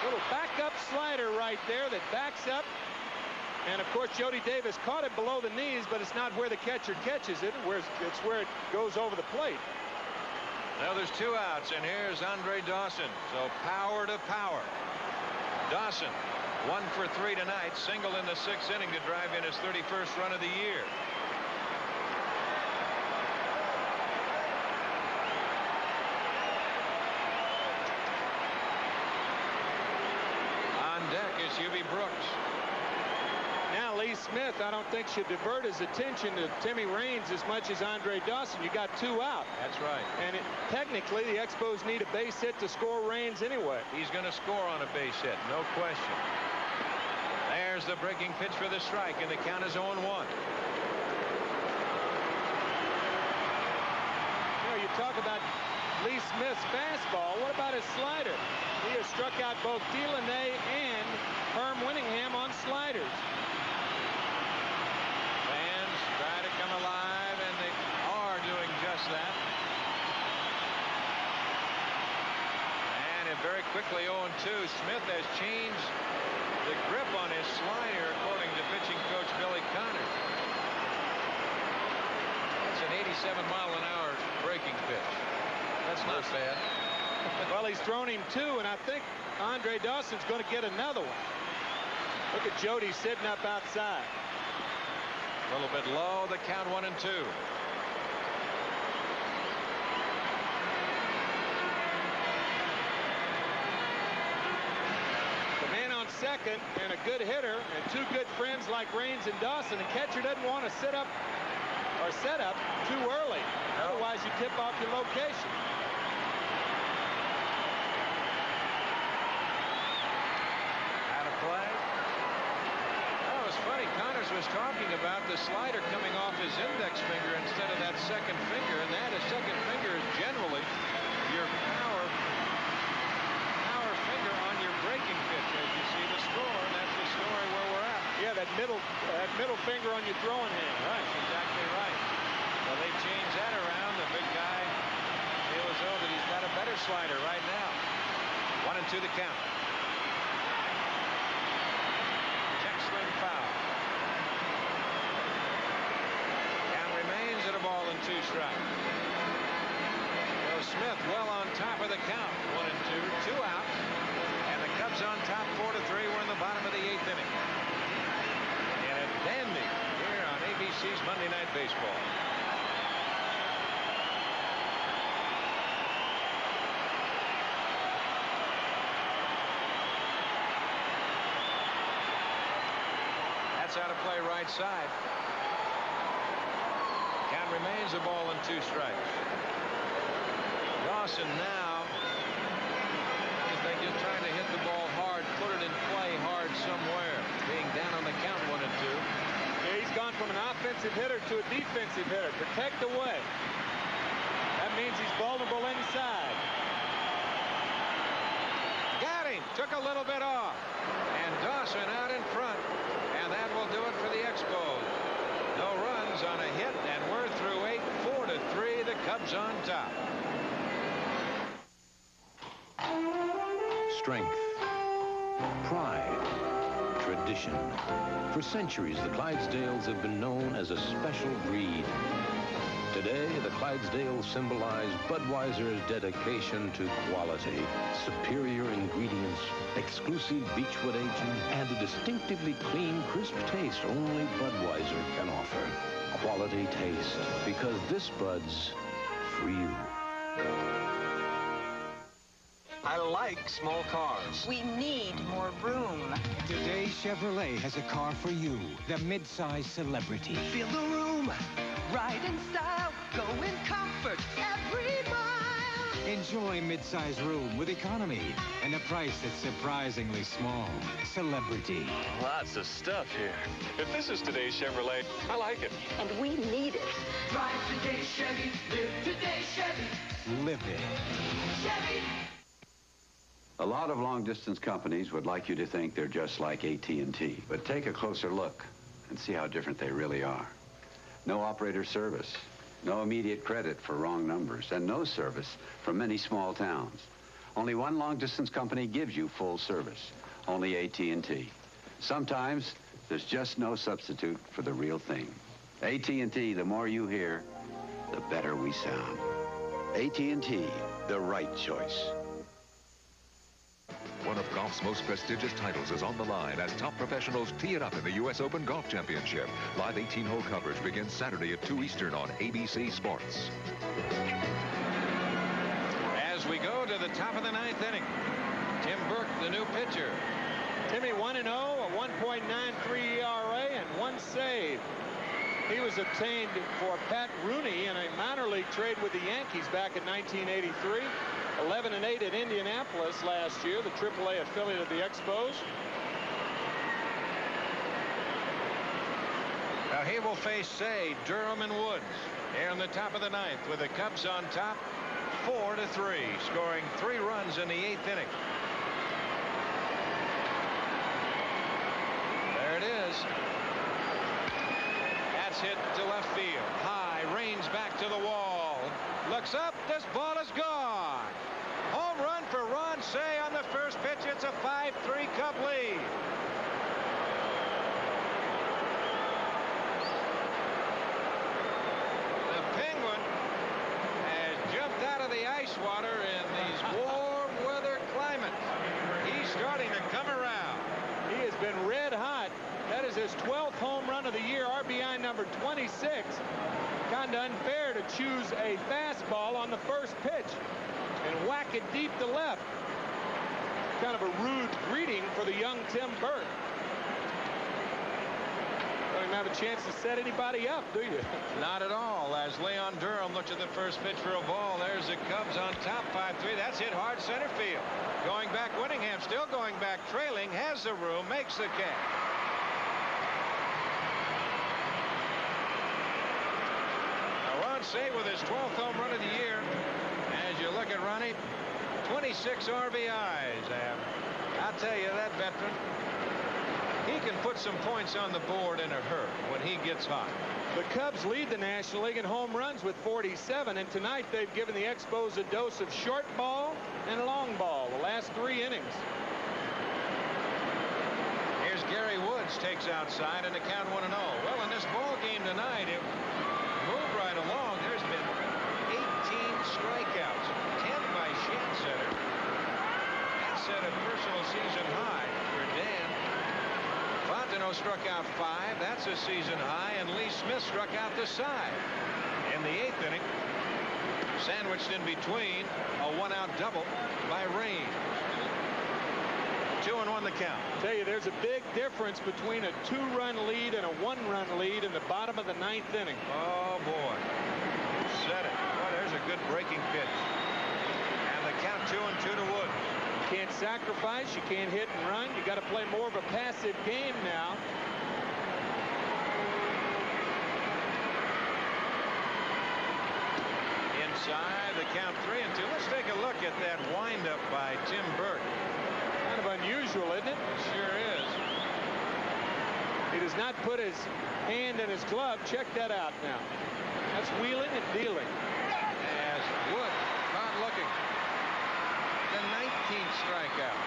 Little backup slider right there that backs up. And, of course, Jody Davis caught it below the knees, but it's not where the catcher catches it. It's where it goes over the plate.
Now there's 2 outs, and here's Andre Dawson. So power to power. Dawson, 1 for 3 tonight. Single in the 6th inning to drive in his 31st run of the year. On deck is Hubie Brooks.
Now Lee Smith, I don't think, should divert his attention to Timmy Raines as much as Andre Dawson. You got 2 out.
That's right.
And technically, the Expos need a base hit to score Raines anyway.
He's going to score on a base hit, no question. There's the breaking pitch for the strike, and the count is 0-1.
You talk about Lee Smith's fastball. What about his slider? He has struck out both Delaney and Herm Winningham on sliders.
Fans try to come alive, and they are doing just that. and very quickly 0-2. Smith has changed the grip on his slider, according to pitching coach Billy Connors. That's an 87-mile-an-hour breaking pitch. That's not bad.
Well, he's thrown him 2, and I think Andre Dawson's going to get another one. Look at Jody sitting up outside.
A little bit low. The count 1-2.
Second, and a good hitter, and 2 good friends like Raines and Dawson. The catcher doesn't want to sit up or set up too early. Otherwise, you tip off your location.
Out of play. Oh, it was funny. Connors was talking about the slider coming off his index finger instead of that second finger, and that is second finger is generally your power finger on your breaking pitch, as you see the score, and that's the story where we're at.
Yeah, that middle finger on your throwing hand.
Right, exactly right. Well, they changed that around. The big guy feels though that he's got a better slider right now. 1-2 the count. Check swing foul. Count remains at a ball and 2 strikes. Smith well on top of the count. 1-2, 2 out. And the Cubs on top 4-3. We're in the bottom of the 8th inning. And a dandy here on ABC's Monday Night Baseball. That's out of play right side. Count remains a ball and 2 strikes. Dawson now, I think just trying to hit the ball hard, put it in play hard somewhere, being down on the count 1-2.
Yeah, he's gone from an offensive hitter to a defensive hitter. Protect away. That means he's vulnerable inside.
Got him. Took a little bit off. And Dawson out in front. And that will do it for the Expos. No runs on a hit, and we're through 8, 4-3. The Cubs on top.
Strength, pride, tradition. For centuries, the Clydesdales have been known as a special breed. Today, the Clydesdales symbolize Budweiser's dedication to quality, superior ingredients, exclusive beechwood aging, and a distinctively clean, crisp taste only Budweiser can offer. Quality taste, because this Bud's for you.
I like small cars.
We need more room.
Today, Chevrolet has a car for you, the midsize Celebrity.
Feel the room. Ride in style. Go in comfort every mile.
Enjoy midsize room with economy and a price that's surprisingly small. Celebrity.
Lots of stuff here. If this is today's Chevrolet, I like it.
And we need it.
Drive today, Chevy. Live today, Chevy.
Live it.
Chevy.
A lot of long-distance companies would like you to think they're just like AT&T, but take a closer look and see how different they really are. No operator service, no immediate credit for wrong numbers, and no service from many small towns. Only one long-distance company gives you full service, only AT&T. Sometimes there's just no substitute for the real thing. AT&T, the more you hear, the better we sound. AT&T, the right choice.
One of golf's most prestigious titles is on the line as top professionals tee it up in the U.S. Open Golf Championship. Live 18-hole coverage begins Saturday at 2 Eastern on ABC Sports.
As we go to the top of the 9th inning, Tim Burke, the new pitcher.
Timmy 1-0, a 1.93 ERA, and 1 save. He was obtained for Pat Rooney in a minor league trade with the Yankees back in 1983. 11-8 at Indianapolis last year, the AAA affiliate of the Expos.
Now he will face, say, Durham and Woods here in the top of the 9th with the Cubs on top 4-3, scoring 3 runs in the 8th inning. There it is. That's hit to left field. High, Raines back to the wall. Looks up, this ball is gone. Home home run for Ron Say on the first pitch. It's a 5-3 Cub lead. The Penguin has jumped out of the ice water in these warm weather climates. He's starting to come around.
He has been red hot. That is his 12th home run of the year, RBI number 26. Kind of unfair to choose a fastball on the first pitch and whack it deep to left. Kind of a rude greeting for the young Tim Burke. Don't even have a chance to set anybody up, do you?
Not at all. As Leon Durham looked at the first pitch for a ball, there's the Cubs on top 5-3. That's hit hard center field. Going back, Winningham still going back, trailing, has the room, makes the catch. Say with his 12th home run of the year. As you look at Ronnie, 26 RBIs. I'll tell you, that veteran, he can put some points on the board in a hurry when he gets hot.
The Cubs lead the National League in home runs with 47, and tonight they've given the Expos a dose of short ball and long ball the last 3 innings.
Here's Gary Woods, takes outside, and the count 1-0. Well, in this ball game tonight, it moved right along. There's been 18 strikeouts, 10 by Schanzetter. That set a personal season high for Dan. Fontenot struck out 5. That's a season high. And Lee Smith struck out the side. In the 8th inning, sandwiched in between, a 1-out double by Rain. 2-1 the count.
Tell you, there's a big difference between a 2-run lead and a 1-run lead in the bottom of the 9th inning.
Oh, boy. Set it. Well, there's a good breaking pitch. And the count 2-2 to Woods.
You can't sacrifice. You can't hit and run. You got to play more of a passive game now.
Inside, the count 3-2. Let's take a look at that windup by Tim Burke.
Kind of unusual, isn't it?
It sure is.
He does not put his hand in his glove. Check that out now. That's wheeling and dealing.
As Wood caught looking. The 19th strikeout.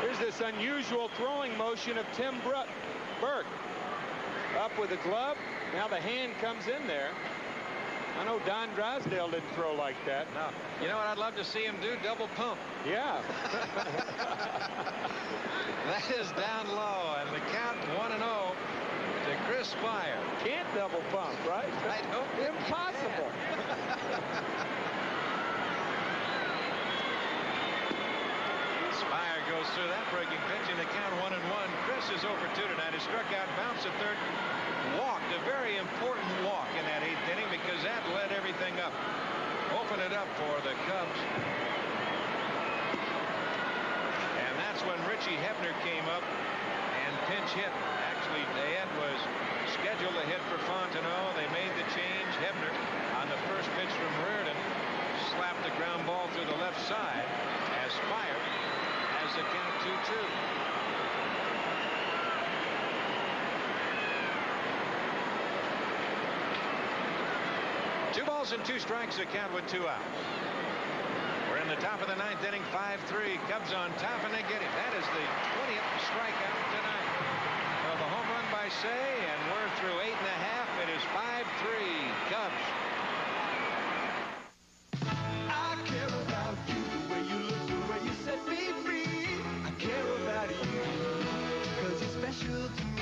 Here's this unusual throwing motion of Tim Burke. Up with the glove. Now the hand comes in there. I know Don Drysdale didn't throw like that.
No. You know what I'd love to see him do? Double pump.
Yeah.
That is down low, and the count 1-0 to Chris Spire.
Can't double pump, right?
I don't think
impossible.
Spire goes through that breaking pitch, and the count 1-1. Chris is over 2 tonight. He struck out, bounced at third, walked. A very important walk in that 8th inning because that led everything up. Opened it up for the Cubs. And that's when Richie Hebner came up and pinch hit. Actually, Ed was scheduled to hit for Fontenot. They made the change. Hebner on the first pitch from Reardon slapped the ground ball through the left side as Spire has the count 2-2. 2 balls and 2 strikes, the count with 2 outs. We're in the top of the 9th inning, 5-3. Cubs on top, and they get it. That is the 20th strikeout tonight. So the home run by Say, and we're through 8.5. It is 5-3 Cubs.
I care about you, the way you look, the way you set me free. I care about you, 'cause you're special to me.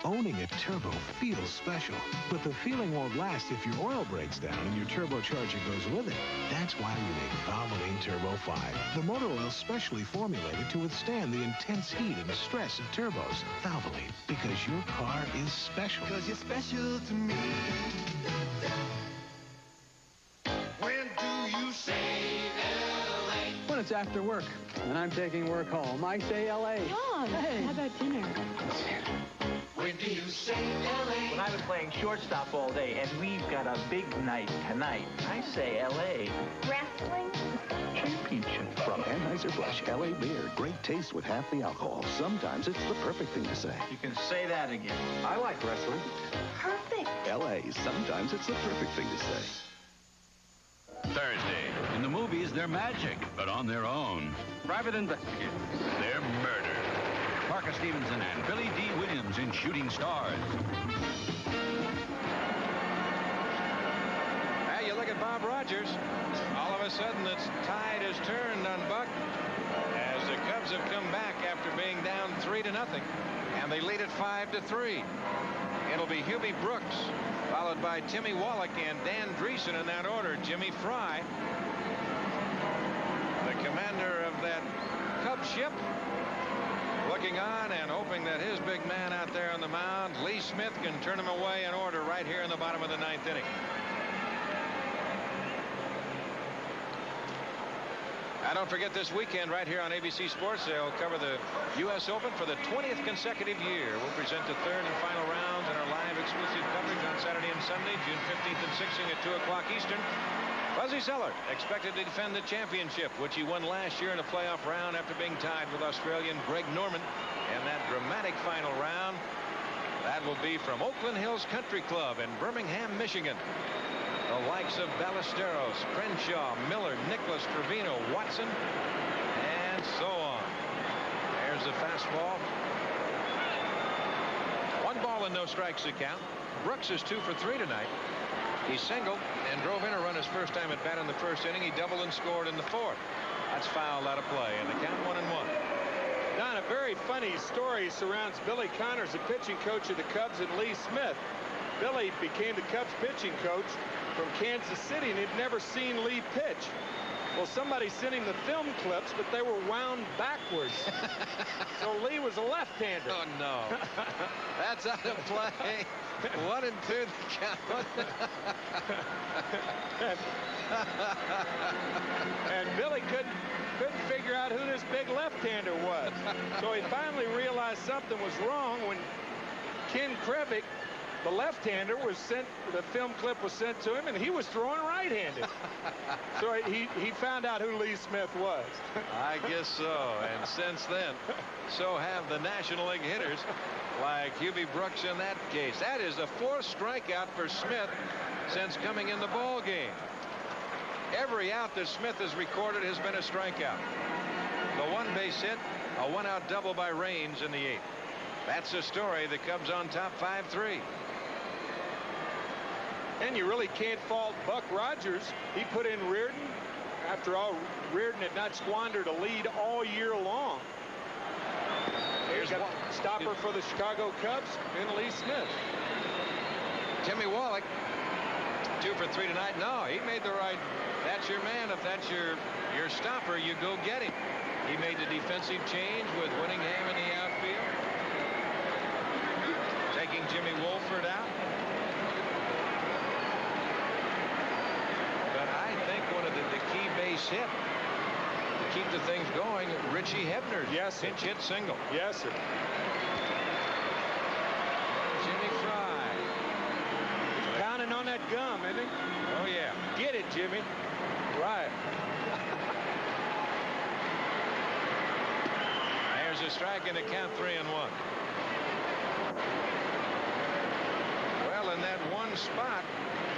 Owning a turbo feels special, but the feeling won't last if your oil breaks down and your turbocharger goes with it. That's why we make Valvoline Turbo 5, the motor oil specially formulated to withstand the intense heat and stress of turbos. Valvoline, because your car is special.
'Cause you're special to me. When do you say LA?
When it's after work, and I'm taking work home, I say LA.
Mom, how about dinner?
When do you say LA?
When I was playing shortstop all day, and we've got a big night tonight, I say LA.
Wrestling?
Championship from Anheuser-Busch LA Beer. Great taste with half the alcohol. Sometimes it's the perfect thing to say.
You can say that again.
I like wrestling.
Perfect.
L.A., sometimes it's the perfect thing to say.
Thursday. In the movies, they're magic, but on their own. Private investigators. They're murder. Parker Stevenson and Billy D. Williams in Shooting Stars.
Now you look at Bob Rogers. All of a sudden, the tide has turned on Buck as the Cubs have come back after being down 3-0, and they lead it 5-3. It'll be Hubie Brooks, followed by Timmy Wallach and Dan Dreesen in that order. Jimmy Fry, the commander of that Cub ship, looking on and hoping that his big man out there on the mound, Lee Smith, can turn him away in order right here in the bottom of the 9th inning. Now, don't forget this weekend right here on ABC Sports, they'll cover the U.S. Open for the 20th consecutive year. We'll present the third and final rounds in our live exclusive coverage on Saturday and Sunday, June 15th and 16th at 2 o'clock Eastern. Fuzzy Zoeller expected to defend the championship, which he won last year in a playoff round after being tied with Australian Greg Norman. And that dramatic final round, that will be from Oakland Hills Country Club in Birmingham, Michigan. The likes of Ballesteros, Crenshaw, Miller, Nicholas, Trevino, Watson, and so on. There's the fastball. 1 ball and no strikes to count. Brooks is 2 for 3 tonight. He singled and drove in a run his first time at bat in the first inning. He doubled and scored in the 4th. That's fouled out of play, and the count 1-1.
Don, a very funny story surrounds Billy Connors, the pitching coach of the Cubs, and Lee Smith. Billy became the Cubs pitching coach from Kansas City, and he'd never seen Lee pitch. Well, somebody sent him the film clips, but they were wound backwards. So Lee was a left-hander.
Oh, no. That's out of play. 1 and 2 the count.
And Billy couldn't figure out who this big left-hander was. So he finally realized something was wrong when Ken Krevick, the left-hander, the film clip was sent to him, and he was throwing right-handed. So he found out who Lee Smith was.
I guess so. And since then, so have the National League hitters, like Hubie Brooks in that case. That is the 4th strikeout for Smith since coming in the ball game. Every out that Smith has recorded has been a strikeout. The 1 base hit, a 1-out double by Raines in the 8th. That's the story. The Cubs on top 5-3.
And you really can't fault Buck Rogers. He put in Reardon. After all, Reardon had not squandered a lead all year long. Here's a stopper for the Chicago Cubs and Lee Smith.
Timmy Wallach, 2 for 3 tonight. No, he made the right. That's your man. If that's your stopper, you go get him. He made the defensive change with Winningham in the outfield, taking Jimmy Wolford out. But I think one of the key base hit to keep the things going, Richie Hebner's pinch hit single.
Yes, sir.
Jimmy Fry.
He's pounding on that gum, isn't he?
Oh, yeah.
Get it, Jimmy. Right.
There's a strike and a count 3-1. Well, in that one spot,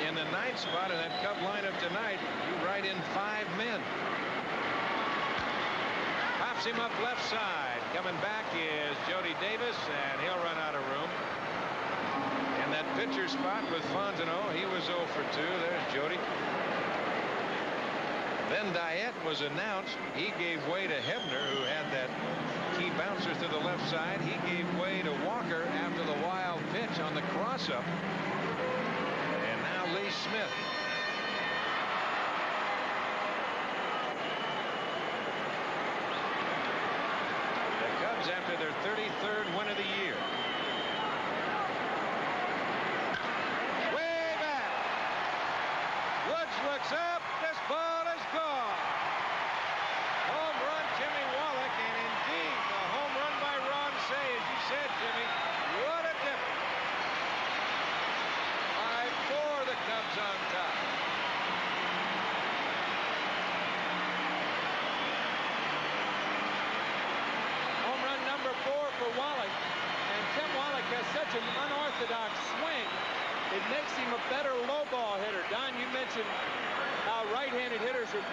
in the 9th spot in that Cub lineup tonight, you write in 5 men. Pops him up left side. Coming back is Jody Davis, and he'll run out of room. In that pitcher spot with Fontenot, he was 0 for 2. There's Jody. Then Diet was announced. He gave way to Hebner, who had that key bouncer to the left side. He gave way to Walker after the wild pitch on the cross-up. And now Lee Smith. The Cubs after their 33rd win of the year. Way back. Woods looks up. This ball is gone. Home run, Timmy Wallach, and indeed the home run by Ron Say, as you said, Jimmy. What a difference. 5-4, the Cubs on top.
Home run number 4 for Wallach. And Tim Wallach has such an unorthodox swing. it makes him a better low ball hitter. Don, you mentioned how right-handed hitters are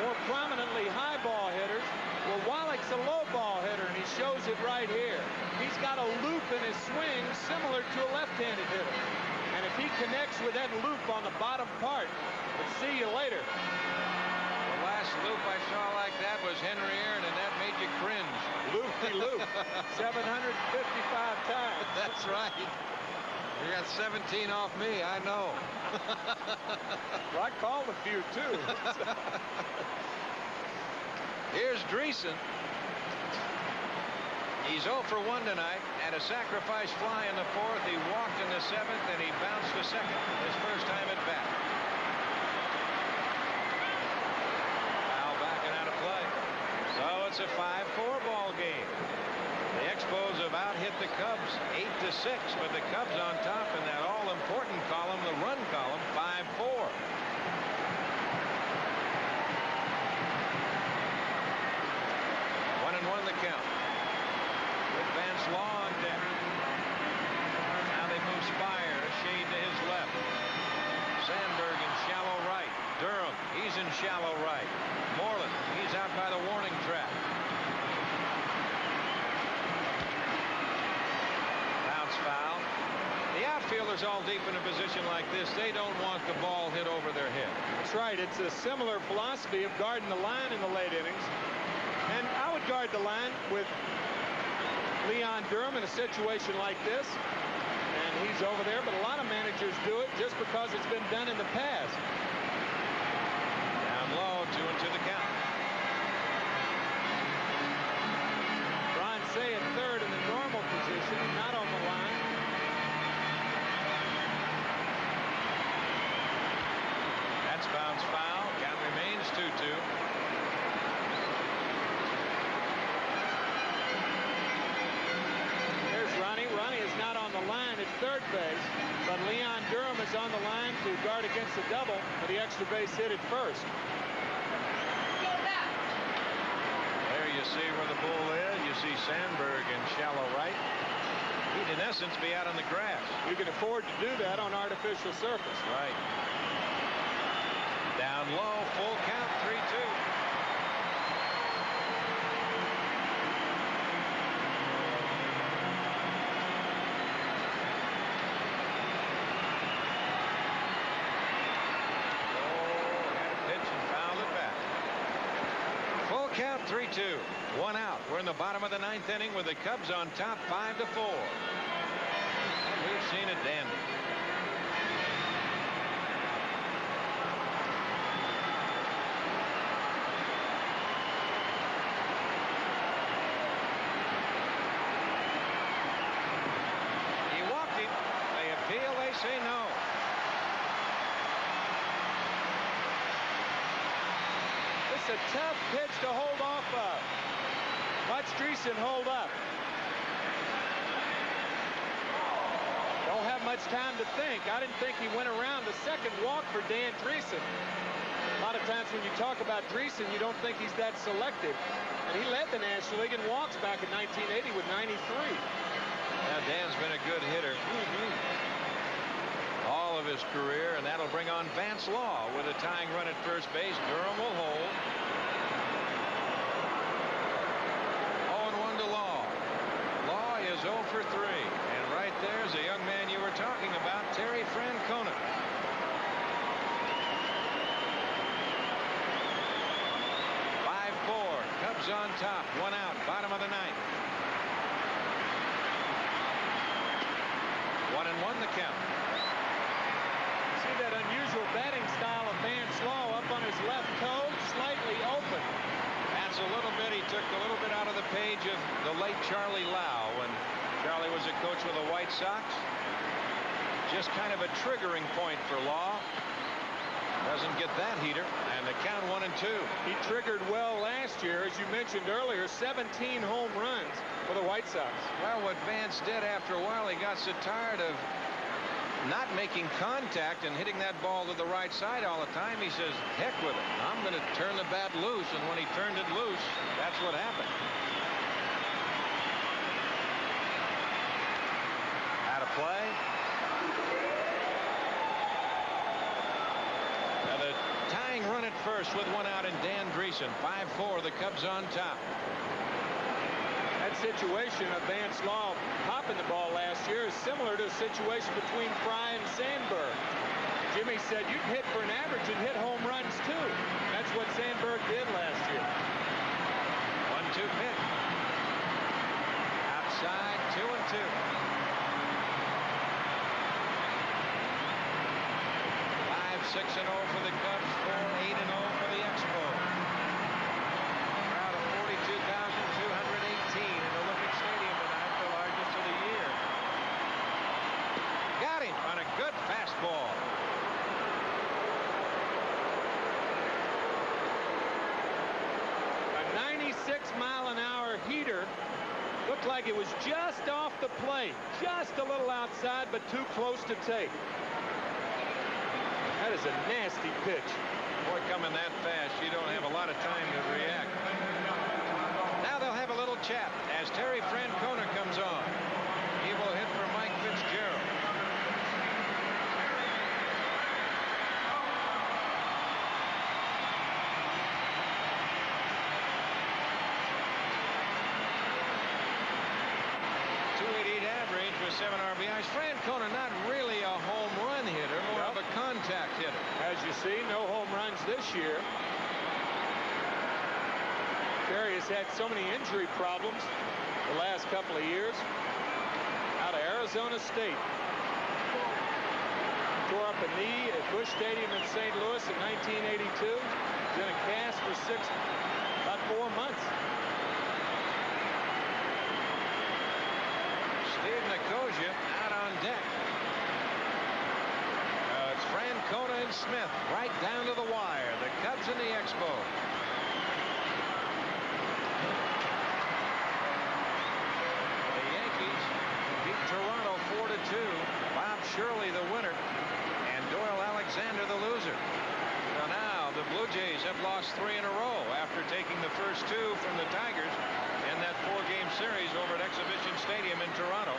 more prominently high ball hitters. Well, Wallach's a low ball hitter, and he shows it right here. He's got a loop in his swing similar to a left-handed hitter. And if he connects with that loop on the bottom part, we'll see you later.
The last loop I saw like that was Henry Aaron, and that made you cringe.
Loop-de-loop. 755 times.
That's right. You got 17 off me, I know.
Well, I called a few, too.
Here's Dreesen. He's 0 for 1 tonight. Had a sacrifice fly in the 4th. He walked in the 7th, and he bounced to 2nd. His first time at bat. Foul back and out of play. So it's a 5-4 ball game. The Expos have out-hit the Cubs 8-6, but the Cubs on top in that all-important column, the run column, 5-4. One and one the count. With Vance Law on deck. Now they move Spire a shade to his left. Sandberg in shallow right. Durham, he's in shallow right. Moreland, he's out by the warning track. Foul. The outfielders all deep in a position like this, they don't want the ball hit over their head.
That's right. It's a similar philosophy of guarding the line in the late innings. And I would guard the line with Leon Durham in a situation like this. And he's over there, but a lot of managers do it just because it's been done in the past.
Down low, 2-2 the count.
Brian Say at third in the normal position, not on the line.
That's bounce foul. Count remains 2-2.
There's Ronnie. Ronnie is not on the line at third base, but Leon Durham is on the line to guard against the double for the extra base hit at first.
You see where the bull is. You see Sandberg in shallow right. He'd in essence be out on the grass.
You can afford to do that on artificial surface.
Right. Down low, full count, 3-2. Count 3-2. One out. We're in the bottom of the 9th inning with the Cubs on top 5-4. We've seen a dandy. He walked him. They appeal. They say no.
It's a tough pitch to hold off of. Watch Dreesen hold up. Don't have much time to think. I didn't think he went around the second walk for Dan Dreesen. A lot of times when you talk about Dreesen, you don't think he's that selective. And he led the National League in walks back in 1980 with 93.
Now, Dan's been a good hitter. All of his career, and that'll bring on Vance Law with a tying run at first base. Durham will hold. 0-1 to Law. Law is 0 for 3. And right there's a young man you were talking about, Terry Francona. Cubs on top, 1 out, bottom of the 9th. 1-1 the count.
See that unusual batting style of Vance Law up on his left toe, slightly open.
That's a little bit, he took a little bit out of the page of the late Charlie Lau when Charlie was a coach with the White Sox. Just kind of a triggering point for Law. Doesn't get that heater, and the count 1-2.
He triggered well last year, as you mentioned earlier, 17 home runs for the White Sox.
Well, what Vance did after a while, he got so tired of not making contact and hitting that ball to the right side all the time. He says, heck with it. I'm going to turn the bat loose, and when he turned it loose, that's what happened. Out of play. first with one out, and Dan Dreesen. 5-4, the Cubs on top.
That situation of Vance Law popping the ball last year is similar to a situation between Fry and Sandberg. Jimmy said you'd hit for an average and hit home runs too. That's what Sandberg did last year.
1-2 pitch. Outside, 2-2. 5-6-0 for the Cubs, 4-8-0 for the Expos. Crowd of 42,218 in Olympic Stadium tonight, the largest of the year. Got him on a good fastball.
A 96-mile-an-hour heater. Looked like it was just off the plate. Just a little outside, but too close to take. That is a nasty pitch.
Boy, coming that fast, you don't have a lot of time to react. Now they'll have a little chat as Terry Francona comes on. He will hit for Mike Fitzgerald. Average with 7 RBIs. Francona not really a home run hitter, more of a contact hitter.
As you see, no home runs this year. Terry has had so many injury problems the last couple of years. Out of Arizona State. Tore up a knee at Busch Stadium in St. Louis in 1982. Was in a cast for about 4 months.
Steve Nicosia out on deck. It's Francona and Smith right down to the wire. The Cubs and the Expos. The Yankees beat Toronto 4-2. Bob Shirley the winner and Doyle Alexander the loser. So now the Blue Jays have lost 3 in a row after taking the first 2 from the Tigers in that 4-game series over at Exhibition Stadium in Toronto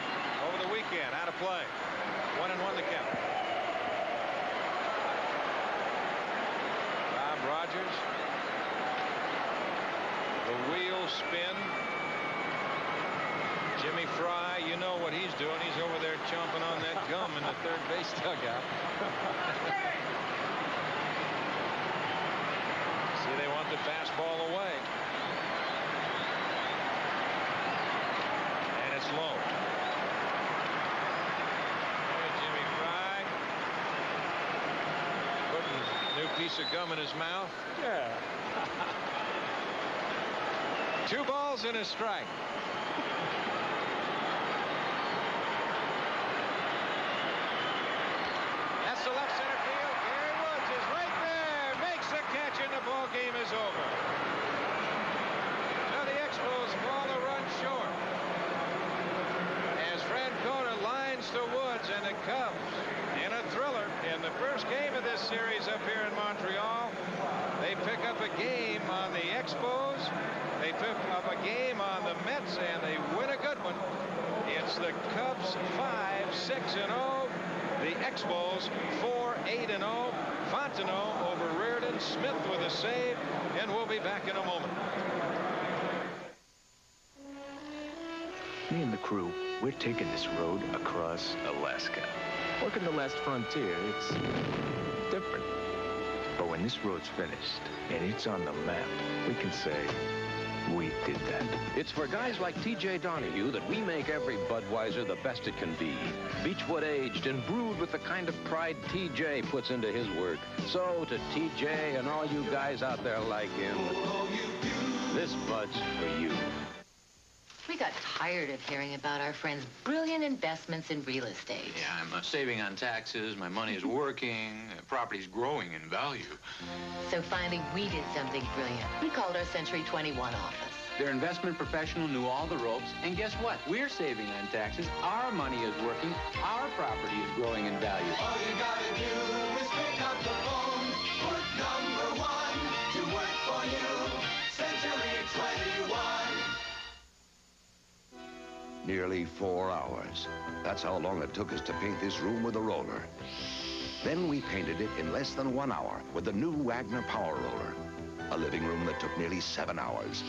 over the weekend. Out of play. 1-1 the count. Bob Rogers. The wheels spin. Jimmy Fry, you know what he's doing. He's over there chomping on that gum in the third base dugout. See, they want the fastball away. Low. Jimmy Fry putting a new piece of gum in his mouth.
Yeah.
2 balls and a strike. That's the left center field. Gary Woods is right there. Makes the catch and the ball game is over. So the Expos fall the run short. Francona lines to Woods, and the Cubs in a thriller in the first game of this series up here in Montreal. They pick up a game on the Expos. They pick up a game on the Mets, and they win a good one. It's the Cubs 5-6-0. The Expos 4-8-0. Fontenot over Reardon. Smith with a save, and we'll be back in a moment.
Me and the crew, we're taking this road across Alaska. Working the last frontier, it's different. But when this road's finished and it's on the map, we can say we did that.
It's for guys like T.J. Donahue that we make every Budweiser the best it can be. Beechwood aged and brewed with the kind of pride T.J. puts into his work. So to T.J. and all you guys out there like him, this Bud's for you.
We got tired of hearing about our friends' brilliant investments in real estate.
Yeah, I'm saving on taxes, my money is working, property's growing in value.
So finally, we did something brilliant. We called our Century 21 office.
Their investment professional knew all the ropes, and guess what? We're saving on taxes, our money is working, our property is growing in value.
All you gotta do is pick up the phone, put number 1 to work for you. Century 21.
Nearly 4 hours. That's how long it took us to paint this room with a roller. Then we painted it in less than 1 hour with the new Wagner Power Roller. A living room that took nearly 7 hours.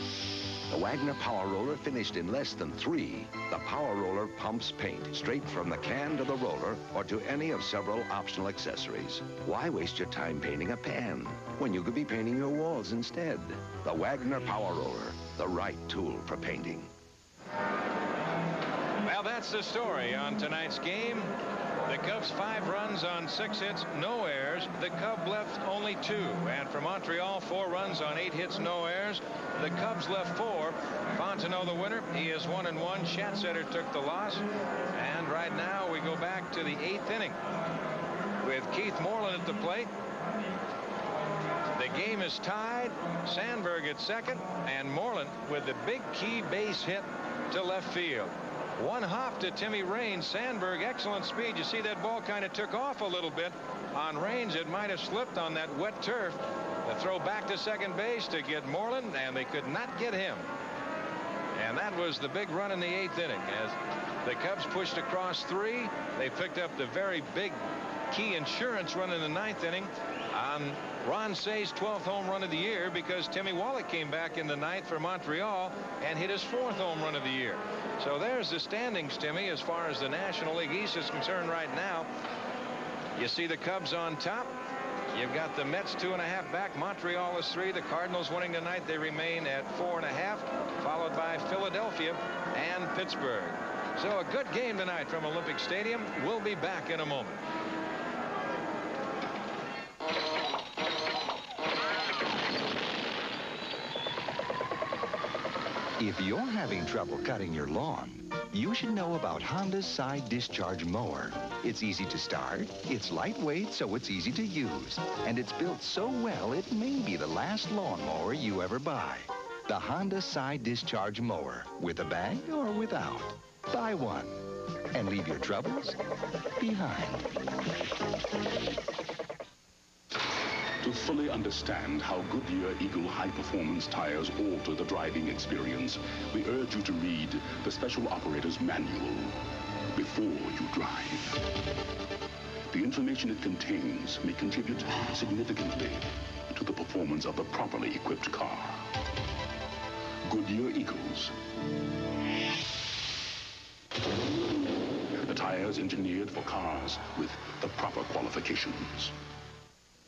The Wagner Power Roller finished in less than 3. The Power Roller pumps paint straight from the can to the roller or to any of several optional accessories. Why waste your time painting a pan when you could be painting your walls instead? The Wagner Power Roller, the right tool for painting.
Well, that's the story on tonight's game. The Cubs 5 runs on 6 hits, no errors. The Cubs left only 2. And for Montreal, 4 runs on 8 hits, no errors. The Cubs left 4. Fontenot the winner. He is 1-1. Schatzeder took the loss. And right now we go back to the 8th inning with Keith Moreland at the plate. The game is tied. Sandberg at second, and Moreland with the big key base hit to left field. One hop to Timmy Raines. Sandberg, excellent speed. You see that ball kind of took off a little bit on Raines. It might have slipped on that wet turf. The throw back to second base to get Moreland, and they could not get him. And that was the big run in the 8th inning. As the Cubs pushed across 3, they picked up the very big key insurance run in the 9th inning on Ron Say's 12th home run of the year, because Timmy Wallach came back in the 9th for Montreal and hit his 4th home run of the year. So there's the standings, Timmy, as far as the National League East is concerned right now. You see the Cubs on top. You've got the Mets 2.5 back. Montreal is 3. The Cardinals winning tonight. They remain at 4.5, followed by Philadelphia and Pittsburgh. So a good game tonight from Olympic Stadium. We'll be back in a moment.
If you're having trouble cutting your lawn, you should know about Honda's side discharge mower. It's easy to start, it's lightweight, so it's easy to use, and it's built so well it may be the last lawnmower you ever buy. The Honda side discharge mower, with a bag or without. Buy one and leave your troubles behind.
To fully understand how Goodyear Eagle high-performance tires alter the driving experience, we urge you to read the Special Operator's Manual before you drive. The information it contains may contribute significantly to the performance of the properly equipped car. Goodyear Eagles. The tires engineered for cars with the proper qualifications.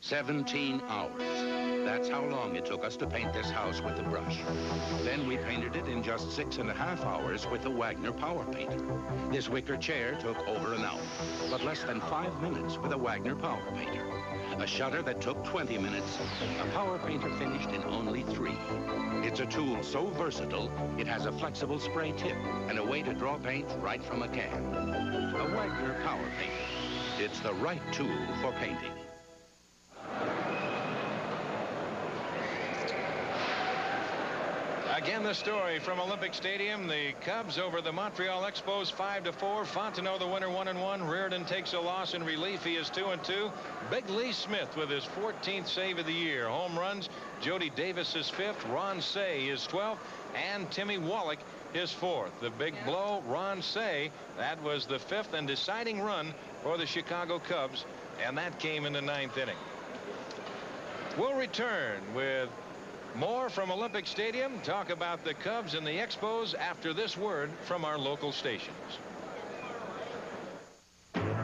17 hours. That's how long it took us to paint this house with the brush. Then we painted it in just 6.5 hours with the Wagner Power Painter. This wicker chair took over an hour, but less than 5 minutes with a Wagner Power Painter. A shutter that took 20 minutes, a Power Painter finished in only 3. It's a tool so versatile, it has a flexible spray tip and a way to draw paint right from a can. A Wagner Power Painter. It's the right tool for painting.
Again, the story from Olympic Stadium. The Cubs over the Montreal Expos 5-4. Fontenot the winner 1-1. Reardon takes a loss in relief. He is 2-2. Big Lee Smith with his 14th save of the year. Home runs. Jody Davis is 5th. Ron Say is 12th. And Timmy Wallach his 4th. The big blow, Ron Say, that was the 5th and deciding run for the Chicago Cubs. And that came in the 9th inning. We'll return with more from Olympic Stadium, talk about the Cubs and the Expos after this word from our local stations.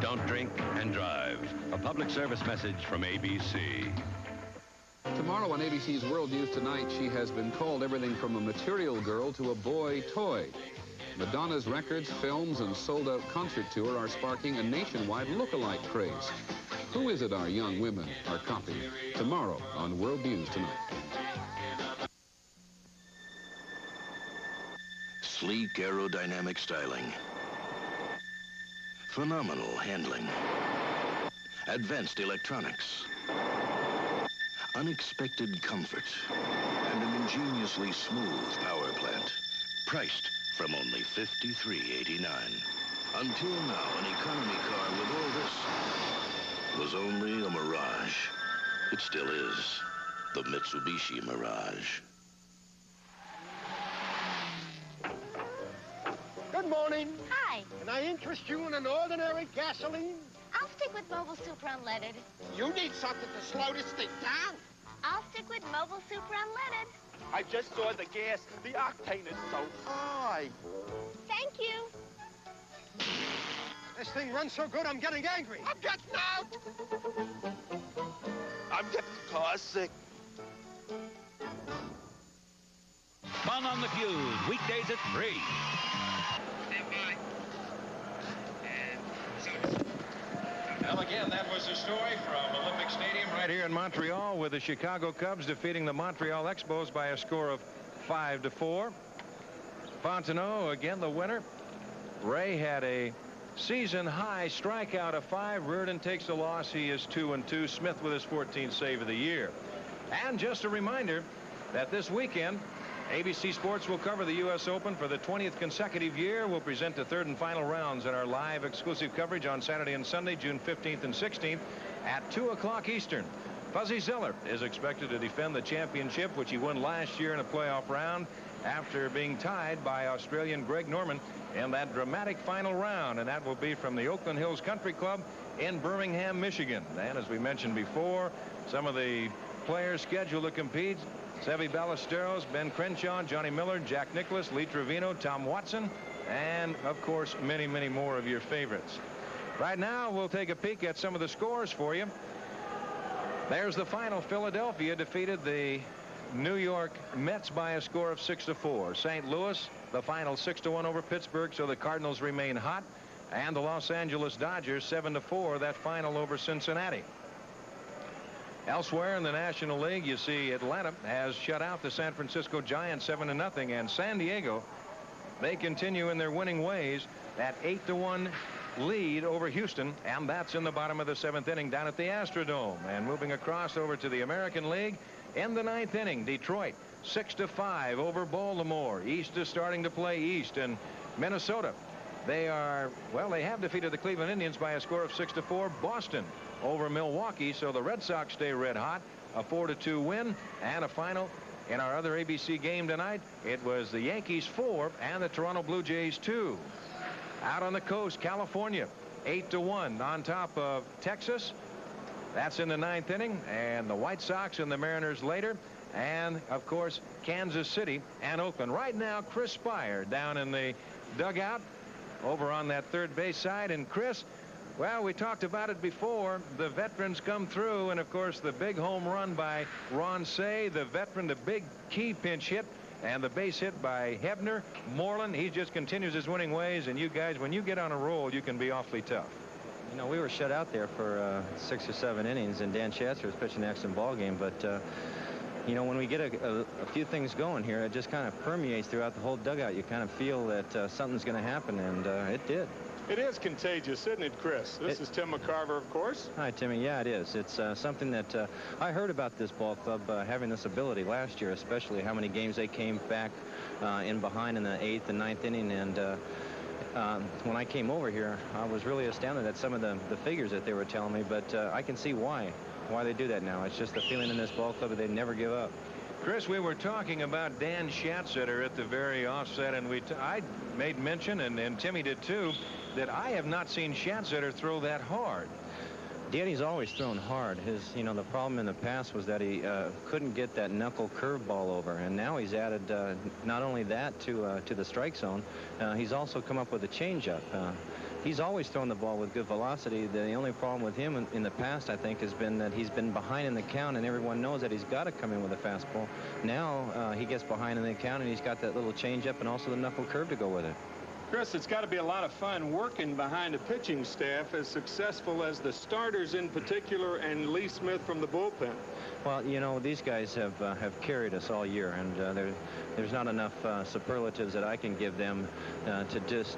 Don't drink and drive. A public service message from ABC.
Tomorrow on ABC's World News Tonight, she has been called everything from a material girl to a boy toy. Madonna's records, films, and sold-out concert tour are sparking a nationwide look-alike craze. Who is it our young women are copying? Tomorrow on World News Tonight.
Sleek aerodynamic styling. Phenomenal handling. Advanced electronics. Unexpected comfort. And an ingeniously smooth power plant. Priced from only $53.89. Until now, an economy car with all this was only a mirage. It still is. The Mitsubishi Mirage.
Good morning.
Hi.
Can I interest you in an ordinary gasoline?
I'll stick with Mobile Super Unleaded.
You need something to slow this thing down.
I'll stick with Mobile Super Unleaded.
I just saw the gas. The octane is so high.
Thank you.
This thing runs so good, I'm getting angry. I'm getting out. I'm getting car sick.
Fun on the Fuse, weekdays at 3.
Stand by.
Well, again, that was the story from Olympic Stadium right here in Montreal, with the Chicago Cubs defeating the Montreal Expos by a score of 5-4. Fontenot, again, the winner. Ray had a season-high strikeout of 5. Reardon takes the loss. He is 2-2. Smith with his 14th save of the year. And just a reminder that this weekend, ABC Sports will cover the U.S. Open for the 20th consecutive year. We'll present the third and final rounds in our live exclusive coverage on Saturday and Sunday, June 15th and 16th at 2 o'clock Eastern. Fuzzy Zoeller is expected to defend the championship, which he won last year in a playoff round after being tied by Australian Greg Norman in that dramatic final round. And that will be from the Oakland Hills Country Club in Birmingham, Michigan. And as we mentioned before, some of the players scheduled to compete: Seve Ballesteros, Ben Crenshaw, Johnny Miller, Jack Nicklaus, Lee Trevino, Tom Watson, and, of course, many, many more of your favorites. Right now, we'll take a peek at some of the scores for you. There's the final. Philadelphia defeated the New York Mets by a score of 6-4. St. Louis, the final 6-1 over Pittsburgh, so the Cardinals remain hot. And the Los Angeles Dodgers 7-4, that final over Cincinnati. Elsewhere in the National League, you see Atlanta has shut out the San Francisco Giants 7-0, and San Diego, they continue in their winning ways. That 8-1 lead over Houston, and that's in the bottom of the 7th inning down at the Astrodome. And moving across over to the American League, in the 9th inning, Detroit 6-5 over Baltimore. East is starting to play East, and Minnesota, they have defeated the Cleveland Indians by a score of 6-4. Boston over Milwaukee, so the Red Sox stay red hot. A 4-2 win, and a final in our other ABC game tonight. It was the Yankees 4 and the Toronto Blue Jays 2. Out on the coast, California 8-1 on top of Texas. That's in the 9th inning, and the White Sox and the Mariners later. And, of course, Kansas City and Oakland. Right now, Chris Spire down in the dugout over on that third base side. And Chris, well, we talked about it before. The veterans come through, and, of course, the big home run by Ron Say, the veteran, the big key pinch hit, and the base hit by Hebner. Moreland, he just continues his winning ways. And you guys, when you get on a roll, you can be awfully tough.
You know, we were shut out there for 6 or 7 innings, and Dan Schatzer was pitching an excellent ball game. But, you know, when we get a few things going here, it just kind of permeates throughout the whole dugout. You kind of feel that something's going to happen, and it did.
It is contagious, isn't it, Chris? This is Tim McCarver, of course.
Hi, Timmy. Yeah, it is. It's something that I heard about this ball club having this ability last year, especially how many games they came back in behind in the 8th and 9th inning. And when I came over here, I was really astounded at some of the figures that they were telling me, but I can see why they do that now. It's just the feeling in this ball club that they never give up.
Chris, we were talking about Dan Schatzer at the very offset, and I made mention, and Timmy did too, that I have not seen Schatzer throw that hard.
Danny's always thrown hard. The problem in the past was that he couldn't get that knuckle curveball over, and now he's added not only that to the strike zone, he's also come up with a changeup. He's always thrown the ball with good velocity. The only problem with him in the past, I think, has been that he's been behind in the count, and everyone knows that he's got to come in with a fastball. Now he gets behind in the count, and he's got that little changeup and also the knuckle curve to go with it.
Chris, it's got to be a lot of fun working behind a pitching staff as successful as the starters in particular and Lee Smith from the bullpen.
Well, you know, these guys have carried us all year, and there's not enough superlatives that I can give them to just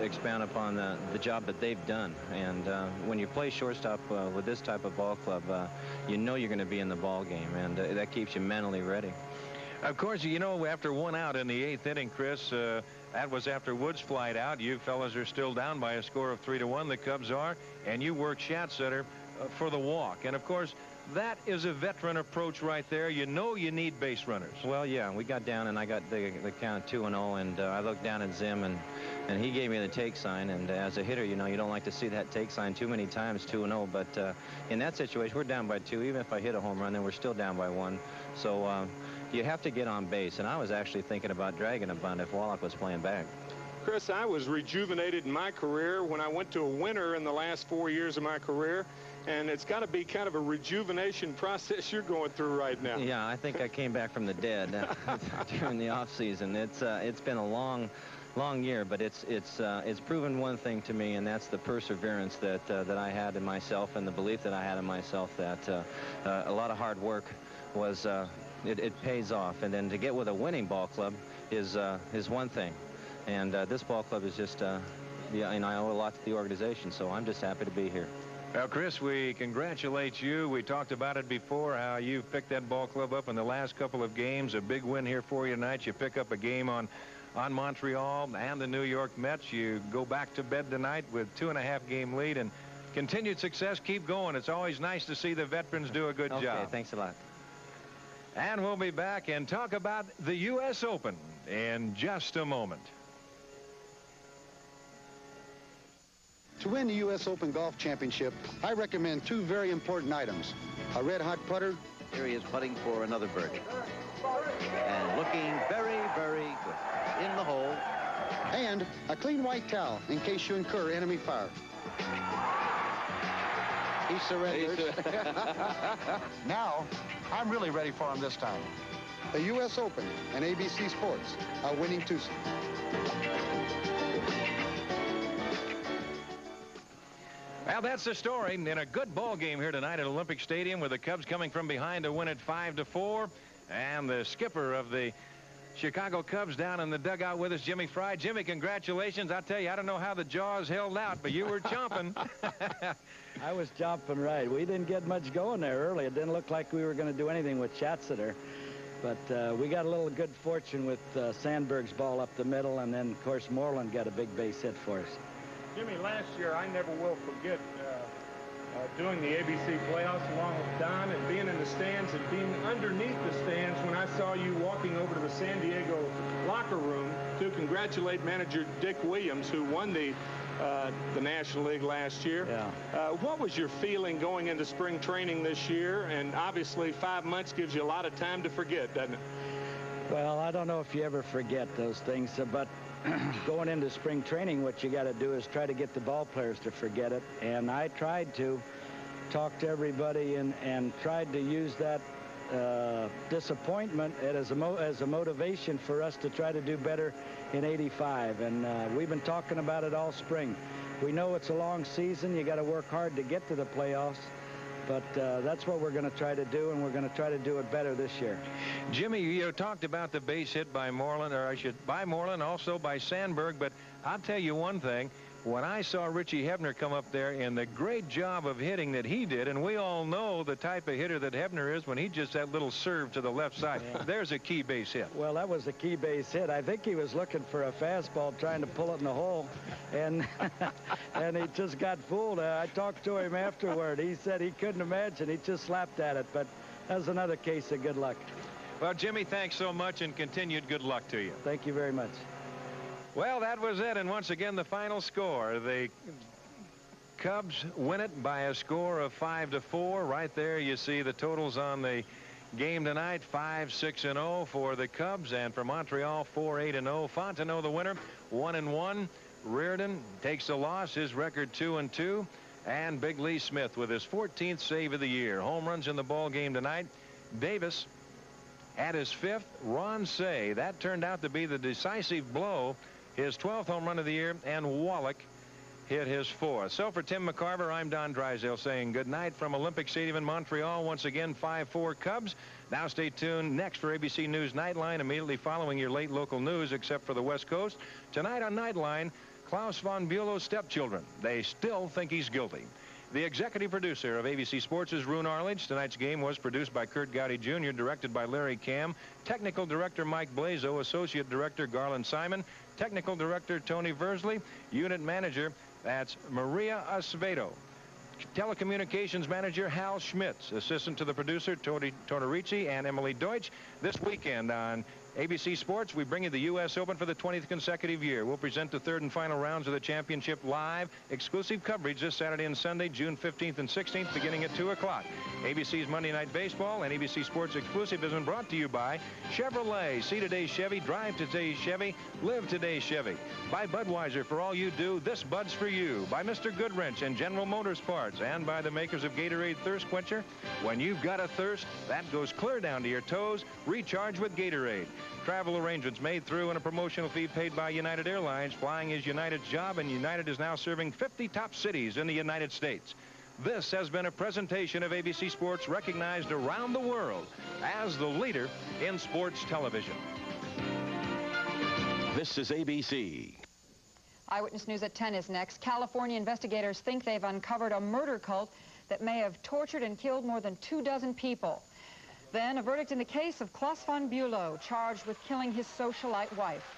expound upon the job that they've done. And when you play shortstop with this type of ball club, you know you're going to be in the ball game, and that keeps you mentally ready.
Of course, you know, after 1 out in the 8th inning, Chris, that was after Woods flied out. You fellas are still down by a score of 3-1. The Cubs are, and you worked Schatzer for the walk. And, of course, that is a veteran approach right there. You know you need base runners.
Well, yeah, we got down, and I got the count 2-0, and I looked down at Zim, and he gave me the take sign. And as a hitter, you know, you don't like to see that take sign too many times, 2-0. But in that situation, we're down by 2. Even if I hit a home run, then we're still down by 1. So you have to get on base. And I was actually thinking about dragging a bunt if Wallach was playing back.
Chris, I was rejuvenated in my career when I went to a winner in the last 4 years of my career. And it's got to be kind of a rejuvenation process you're going through right now.
Yeah, I think I came back from the dead during the off season. It's been a long year, but it's proven one thing to me, and that's the perseverance that I had in myself, and the belief that I had in myself that a lot of hard work was it pays off, and then to get with a winning ball club is one thing, and this ball club is just yeah, and I owe a lot to the organization, so I'm just happy to be here.
Well, Chris, we congratulate you. We talked about it before, how you picked that ball club up in the last couple of games. A big win here for you tonight. You pick up a game on Montreal and the New York Mets. You go back to bed tonight with 2.5-game lead, and continued success. Keep going. It's always nice to see the veterans do a good job.
Okay, thanks a lot.
And we'll be back and talk about the U.S. Open in just a moment.
To win the U.S. Open Golf Championship, I recommend 2 very important items. A red-hot putter.
Here he is putting for another birdie. And looking very, very good. In the hole.
And a clean white towel in case you incur enemy fire. He surrenders. Now, I'm really ready for him this time. The U.S. Open and ABC Sports are winning twosome.
Well, that's the story in a good ball game here tonight at Olympic Stadium, with the Cubs coming from behind to win it 5-4. And the skipper of the Chicago Cubs down in the dugout with us, Jimmy Fry. Jimmy, congratulations. I tell you, I don't know how the Jaws held out, but you were chomping.
I was chomping right. We didn't get much going there early. It didn't look like we were going to do anything with Schatzeder. But we got a little good fortune with Sandberg's ball up the middle, and then, of course, Moreland got a big base hit for us.
Jimmy, last year, I never will forget doing the ABC playoffs along with Don and being in the stands and being underneath the stands when I saw you walking over to the San Diego locker room to congratulate manager Dick Williams, who won the National League last year.
Yeah.
What was your feeling going into spring training this year? And obviously 5 months gives you a lot of time to forget, doesn't it?
Well, I don't know if you ever forget those things, but going into spring training, what you got to do is try to get the ball players to forget it. And I tried to talk to everybody and tried to use that disappointment as a motivation for us to try to do better in '85. And we've been talking about it all spring. We know it's a long season. You got to work hard to get to the playoffs. But that's what we're going to try to do, and we're going to try to do it better this year.
Jimmy, you talked about the base hit by Moreland, or by Moreland, also by Sandberg. But I'll tell you one thing. When I saw Richie Hebner come up there and the great job of hitting that he did, and we all know the type of hitter that Hebner is when he just that little serve to the left side. Yeah. There's a key base hit.
Well, that was a key base hit. I think he was looking for a fastball, trying to pull it in the hole, and and he just got fooled. I talked to him afterward. He said he couldn't imagine. He just slapped at it, but that was another case of good luck.
Well, Jimmy, thanks so much, and continued good luck to you.
Thank you very much.
Well, that was it, and once again, the final score. The Cubs win it by a score of 5-4. Right there, you see the totals on the game tonight: 5-6-0 for the Cubs, and for Montreal, 4-8-0. Fontenot, the winner, 1-1. Reardon takes the loss, his record 2-2, and Big Lee Smith with his 14th save of the year. Home runs in the ball game tonight. Davis at his 5th. Ron Say, that turned out to be the decisive blow. His 12th home run of the year, and Wallach hit his 4th. So for Tim McCarver, I'm Don Drysdale saying good night from Olympic Stadium in Montreal. Once again, 5-4 Cubs. Now stay tuned next for ABC News Nightline, immediately following your late local news, except for the West Coast. Tonight on Nightline, Klaus von Bülow's stepchildren. They still think he's guilty. The executive producer of ABC Sports is Roone Arledge. Tonight's game was produced by Kurt Gowdy Jr., directed by Larry Cam, technical director Mike Blazo, associate director Garland Simon, technical director Tony Versley, unit manager, that's Maria Acevedo. telecommunications manager Hal Schmitz, assistant to the producer Tony Tortorici and Emily Deutsch. This weekend on ABC Sports, we bring you the U.S. Open for the 20th consecutive year. We'll present the third and final rounds of the championship live. Exclusive coverage this Saturday and Sunday, June 15th and 16th, beginning at 2 o'clock. ABC's Monday Night Baseball and ABC Sports Exclusive has been brought to you by Chevrolet. See today's Chevy, drive today's Chevy, live today's Chevy. By Budweiser, for all you do, this Bud's for you. By Mr. Goodwrench and General Motors Parts, and by the makers of Gatorade Thirst Quencher. When you've got a thirst, that goes clear down to your toes. Recharge with Gatorade. Travel arrangements made through and a promotional fee paid by United Airlines. Flying is United's job, and United is now serving 50 top cities in the United States. This has been a presentation of ABC Sports, recognized around the world as the leader in sports television.
This is ABC.
Eyewitness News at 10 is next. California investigators think they've uncovered a murder cult that may have tortured and killed more than 24 people. Then a verdict in the case of Klaus von Bülow, charged with killing his socialite wife.